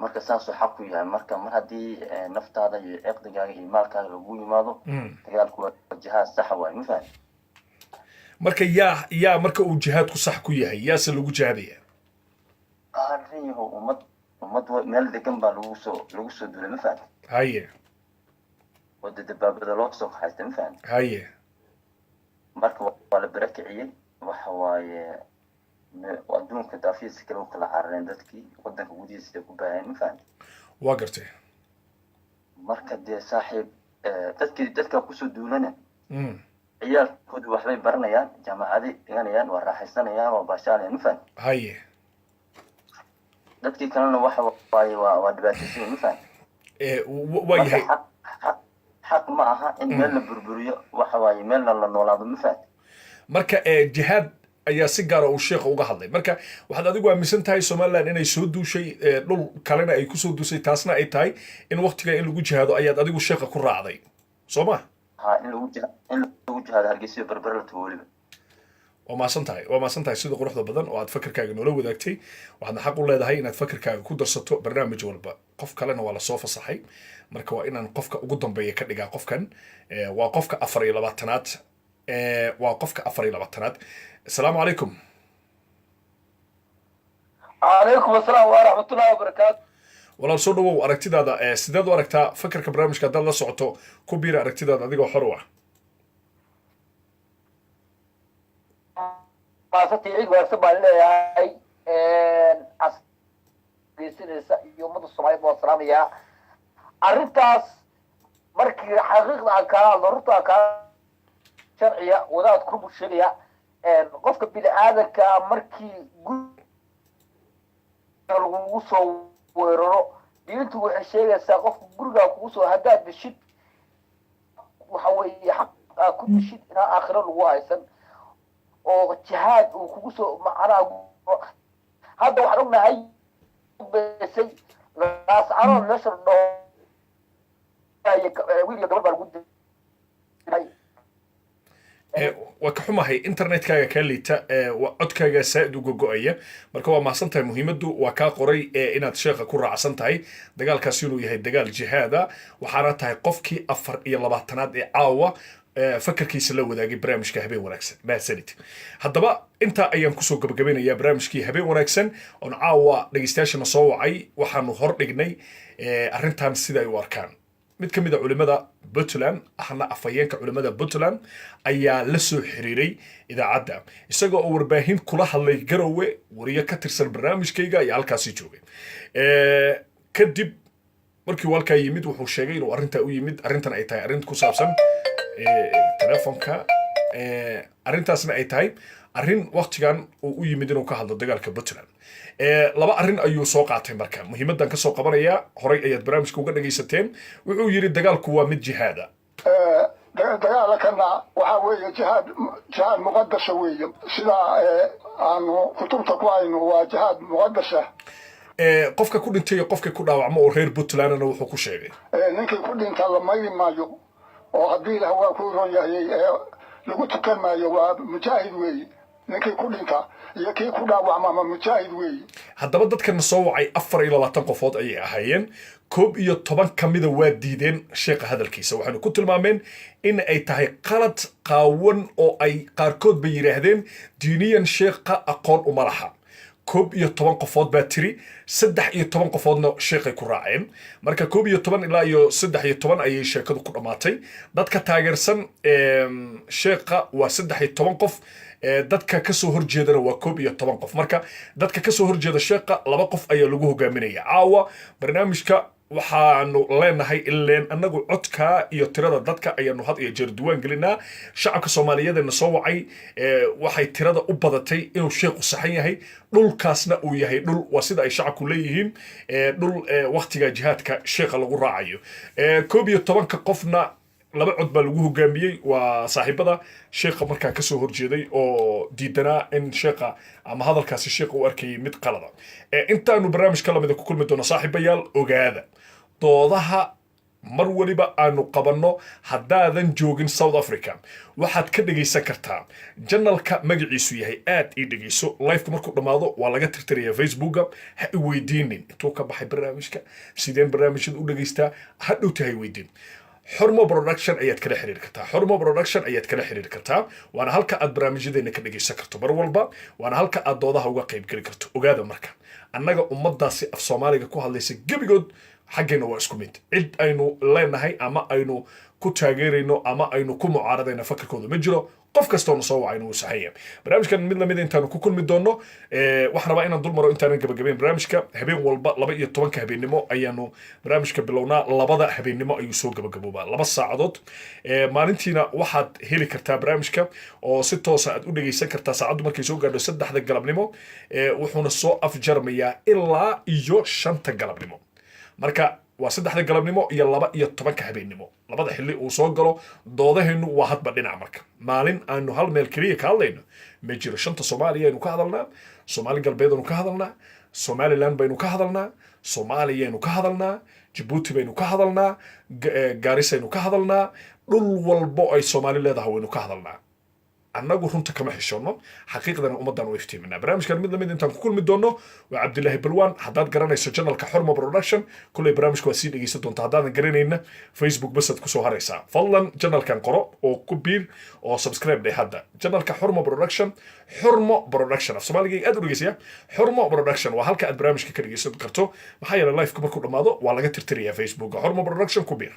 marka saasuu xaq ku yahay marka mar haddii naftaada iyo ciqdigaaga iyo maalkaaga lagu yimaado dagaalku waa jihaad saxa waay ma fahmi marka yaa marka uu jihaadku sax ku yahay yaase lagu jihaadaya arrinyaho ummad meel degan baa lagu soo duulay ma fahmi haye oo dabaabada loo soo kaxaystay ma fahmi haye marka waa la barakiciyey waxa waaye adduunka daafiisa kale u kala carareen dadkii wadanka gudihiisa ay ku baaheen ma fahmi waa gartay marka dee saaxiib dadka kusoo duulana ciyaalkoodu waxbay baranayaan jaamacaday dhiganayaan waa raaxaysanayaan waa baashaalayaan ma fahmi haye dadkii kalena waxa waaye waa dhibaataysan ma fahmi waa yahay xaq ma aha in meel la burburiyo waxa waaye meelna la noolaado ma fahmi marka jihaad ayaa si gaara uu sheekha uga hadlay marka waxaad adigu aaminsan tahay somaliland inay soo duushay dhul kalena ay kusoo duusay taasna ay tahay in waqtiga in lagu jihaado ayaad adigu sheekha ku raacday soo ma ha in lagu jihaado hargeysa berbera la tago weliba waa maasan tahay sida quruxda badan oo aad fakarkaaga noola wadaagtay waxaadna xaq u leedahay inaad fakarkaaga ku darsato barnaamij walba qof kalena waa lasoo fasaxay marka waa inaan qofka ugu dambeeya ka dhigaa qofkan waa qofka 24aad waa qofka 24aad السلام عليكم. عليكم السلام ورحمة الله وبركاته. والله soo dhawow aragtidaada sideed u aragtaa fakarka barnaamijka haddaad la socoto ku biira aragtidaada adigoo xor u ah maasati ciid wanaagsan baan leeyahay geysanaysa iyo ummadda soomaaliyeed waan salaamayaa arrintaas markii xaqiiqda aan kaala hadlo runta aan kaala sharciya wadaad ku bulshadaya qofka bini aadanka markii lagugu soo weeraro diintu waxay sheegaysaa qofka gurigaa kugu soo haddaad dishid waxa weeye xaq aa ku dishid inaa aakhiro lagu haysan oo jihaad uu kugu soo macnaha hadda waxaan ognahay besay laascarood meesha dhoo wiil iyo gabadh baa lagu dilay waa ka xumahay internetkaaga kaa liita codkaaga saa'id uga go'aya marka waa mahadsan tahay muhiimaddu waa kaa qoray inaad sheekha ku raacsan tahay dagaalkaasi inuu yahay dagaal jihaada waxaana tahay qofkii 24aad ee caawa fakarkiisa la wadaagay barnaamijka habeen wanaagsan mahadsanid haddaba intaa ayaan kusoo gabagabeynayaa barnaamijkii habeen wanaagsan oon caawa dhegeystayaashana soo wacay waxaanu hor dhignay arrintan sida ay u arkaan mid ka mid a culimada Puntland ahna afayeenka culimada Puntland ayaa la soo xiriiray idaacadda isagoo oo warbaahin kula hadlay Garowe wariye ka tirsan barnaamijkayga ayaa halkaasi joogay kadib markii walka yimid wuxuu sheegay inuu arrintan ay tahay arrin ku saabsan telefonka arrintaasna ay tahay arrin waqtigan uu u yimid inuu ka hadlo dagaalka Puntland laba arrin ayuu soo qaatay marka muhiimadan ka soo qabanaya horay ayaad barnaamijka uga dhageysateen wuxuu yiri dagaalku waa mid jihaada dagaalkana waxa weeye jihaad muqaddasa weeye sida aanu kutubta ku hayno waa jihaad muqaddasa qofka ku dhintay iyo qofka ku dhaawacmo oo reer Puntlandna wuxuu ku sheegay ninkii ku dhinta la mayri maayo oo haddii la waa ku ron yahay lagu tukan maayo waa mujaahid weeye ninkii ku dhinta iyo kii ku dhaawacma ama mujaahid weeye haddaba dadkana soo wacay 24 qofood ayay ahaayeen 11 kamida waa diideen sheekha hadalkiisa waxaanu ku tilmaameen in ay tahay qalad qaawan oo ay qaarkood bay yiraahdeen diiniyan sheekha aqoon uma laha 11 qofood baa tiri 13 qofoodna sheekhay ku raaceen marka 11 ilaa iyo 13 ayay sheekadu ku dhamaatay dadka taageersan sheekha waa 13 qof dadka ka soo horjeedana waa 11 qof marka dadka ka soo horjeeda sheekha 2 qof ayaa lagu hogaaminaya caawa barnaamijka waxaanu leenahay ileen anagu codka iyo tirada dadka ayaanu had iyo jeer duwaan gelinaa shacabka Soomaaliyeedna soo wacay waxay tirada u badatay inuu sheekhu saxan yahay dhulkaasna uu yahay dhul waa sida ay shacabku leeyihiin dhul waqtiga jihaadka sheekha lagu raacayo 11 qofna laba cod baa lagu hogaamiyey waa saaxiibada sheekha markaa ka soo horjeeday oo diidanaa in sheekha ama hadalkaasi sheekha uu arkayay mid qalada intaanu barnaamijka lamida ku kulmi doono saaxiibayaal ogaada doodaha mar waliba aanu qabanno haddaadan joogin South Africa waxaad ka dhageysan kartaa channelka magaciisu yahay aad ii dhageyso live markuu dhamaado waa laga tirtirayaa Facebooka ha i weydiinin intuu ka baxay barnaamijka sideen barnaamijyada u dhageystaa ha dhowtahay weydiin xurmo production ayaad kala xiriir kartaa xurmo production ayaad kala xiriir kartaa waana halka aad barnaamijyadeena ka dhageysan karto mar walba waana halka aad doodaha uga qayb geli karto ogaada marka annaga ummadaasi af Soomaaliga ku hadlaysa gabigood xaggayna waa isku mid cid aynu leenahay ama aynu ku taageerayno ama aynu ku mucaaradayna fakarkooda ma jiro qof kastoo soo wacayno uu saxaya barnaamijkan mid lamid intaanu ku kulmi doono waxaan rabaa inaan dul maro intaan gabagabeyn barnaamijka habeen walba 12 habeenimo ayaanu barnaamijka bilownaa labada habeenimo ayuu soo gabagaboobaa 2 saacadood maalintiina waxaad heli kartaa barnaamijka oo si toos ah aad u dhageysan kartaa saacadu markay soo gaadho 3 galabnimo wuxuuna soo afjarmayaa ilaa iyo 5 galabnimo marka waa 3 galabnimo iyo 12 habeenimo labada xilli uu soo galo doodaheenu waa hadba dhinac marka maalin aanu hal meel kaliya ka hadlayno ma jiro shanta Soomaaliya aynu ka hadalnaa Soomaali galbeed aynu ka hadalnaa Somaliland baynu ka hadalnaa Soomaaliya aynu ka hadalnaa Djibouti baynu ka hadalnaa Garissa aynu ka hadalnaa dhul walbo ay Soomaali leedahay waynu ka hadalnaa annagu runta kama xishoono xaqiiqdana ummadan u iftiiminaa barnaamijkan mid lamid intaan ku kulmi doono waa Cabdullaahi Balwaan haddaad garanayso channelka Xurmo Production kulay barnaamijku waa sii dhageysan doonta haddaadan garanayna Facebook basad ku soo haraysaa fadlan channelkan qoro oo ku biir oo subscribe dheh hadda channelka Xurmo Production af Soomaaliga aad u dhageysaya Xurmo Production waa halka aad barnaamijka ka dhageysan karto maxaa yeelay live-ku markuu dhamaado waa laga tirtirayaa Facebook Xurmo Production ku biir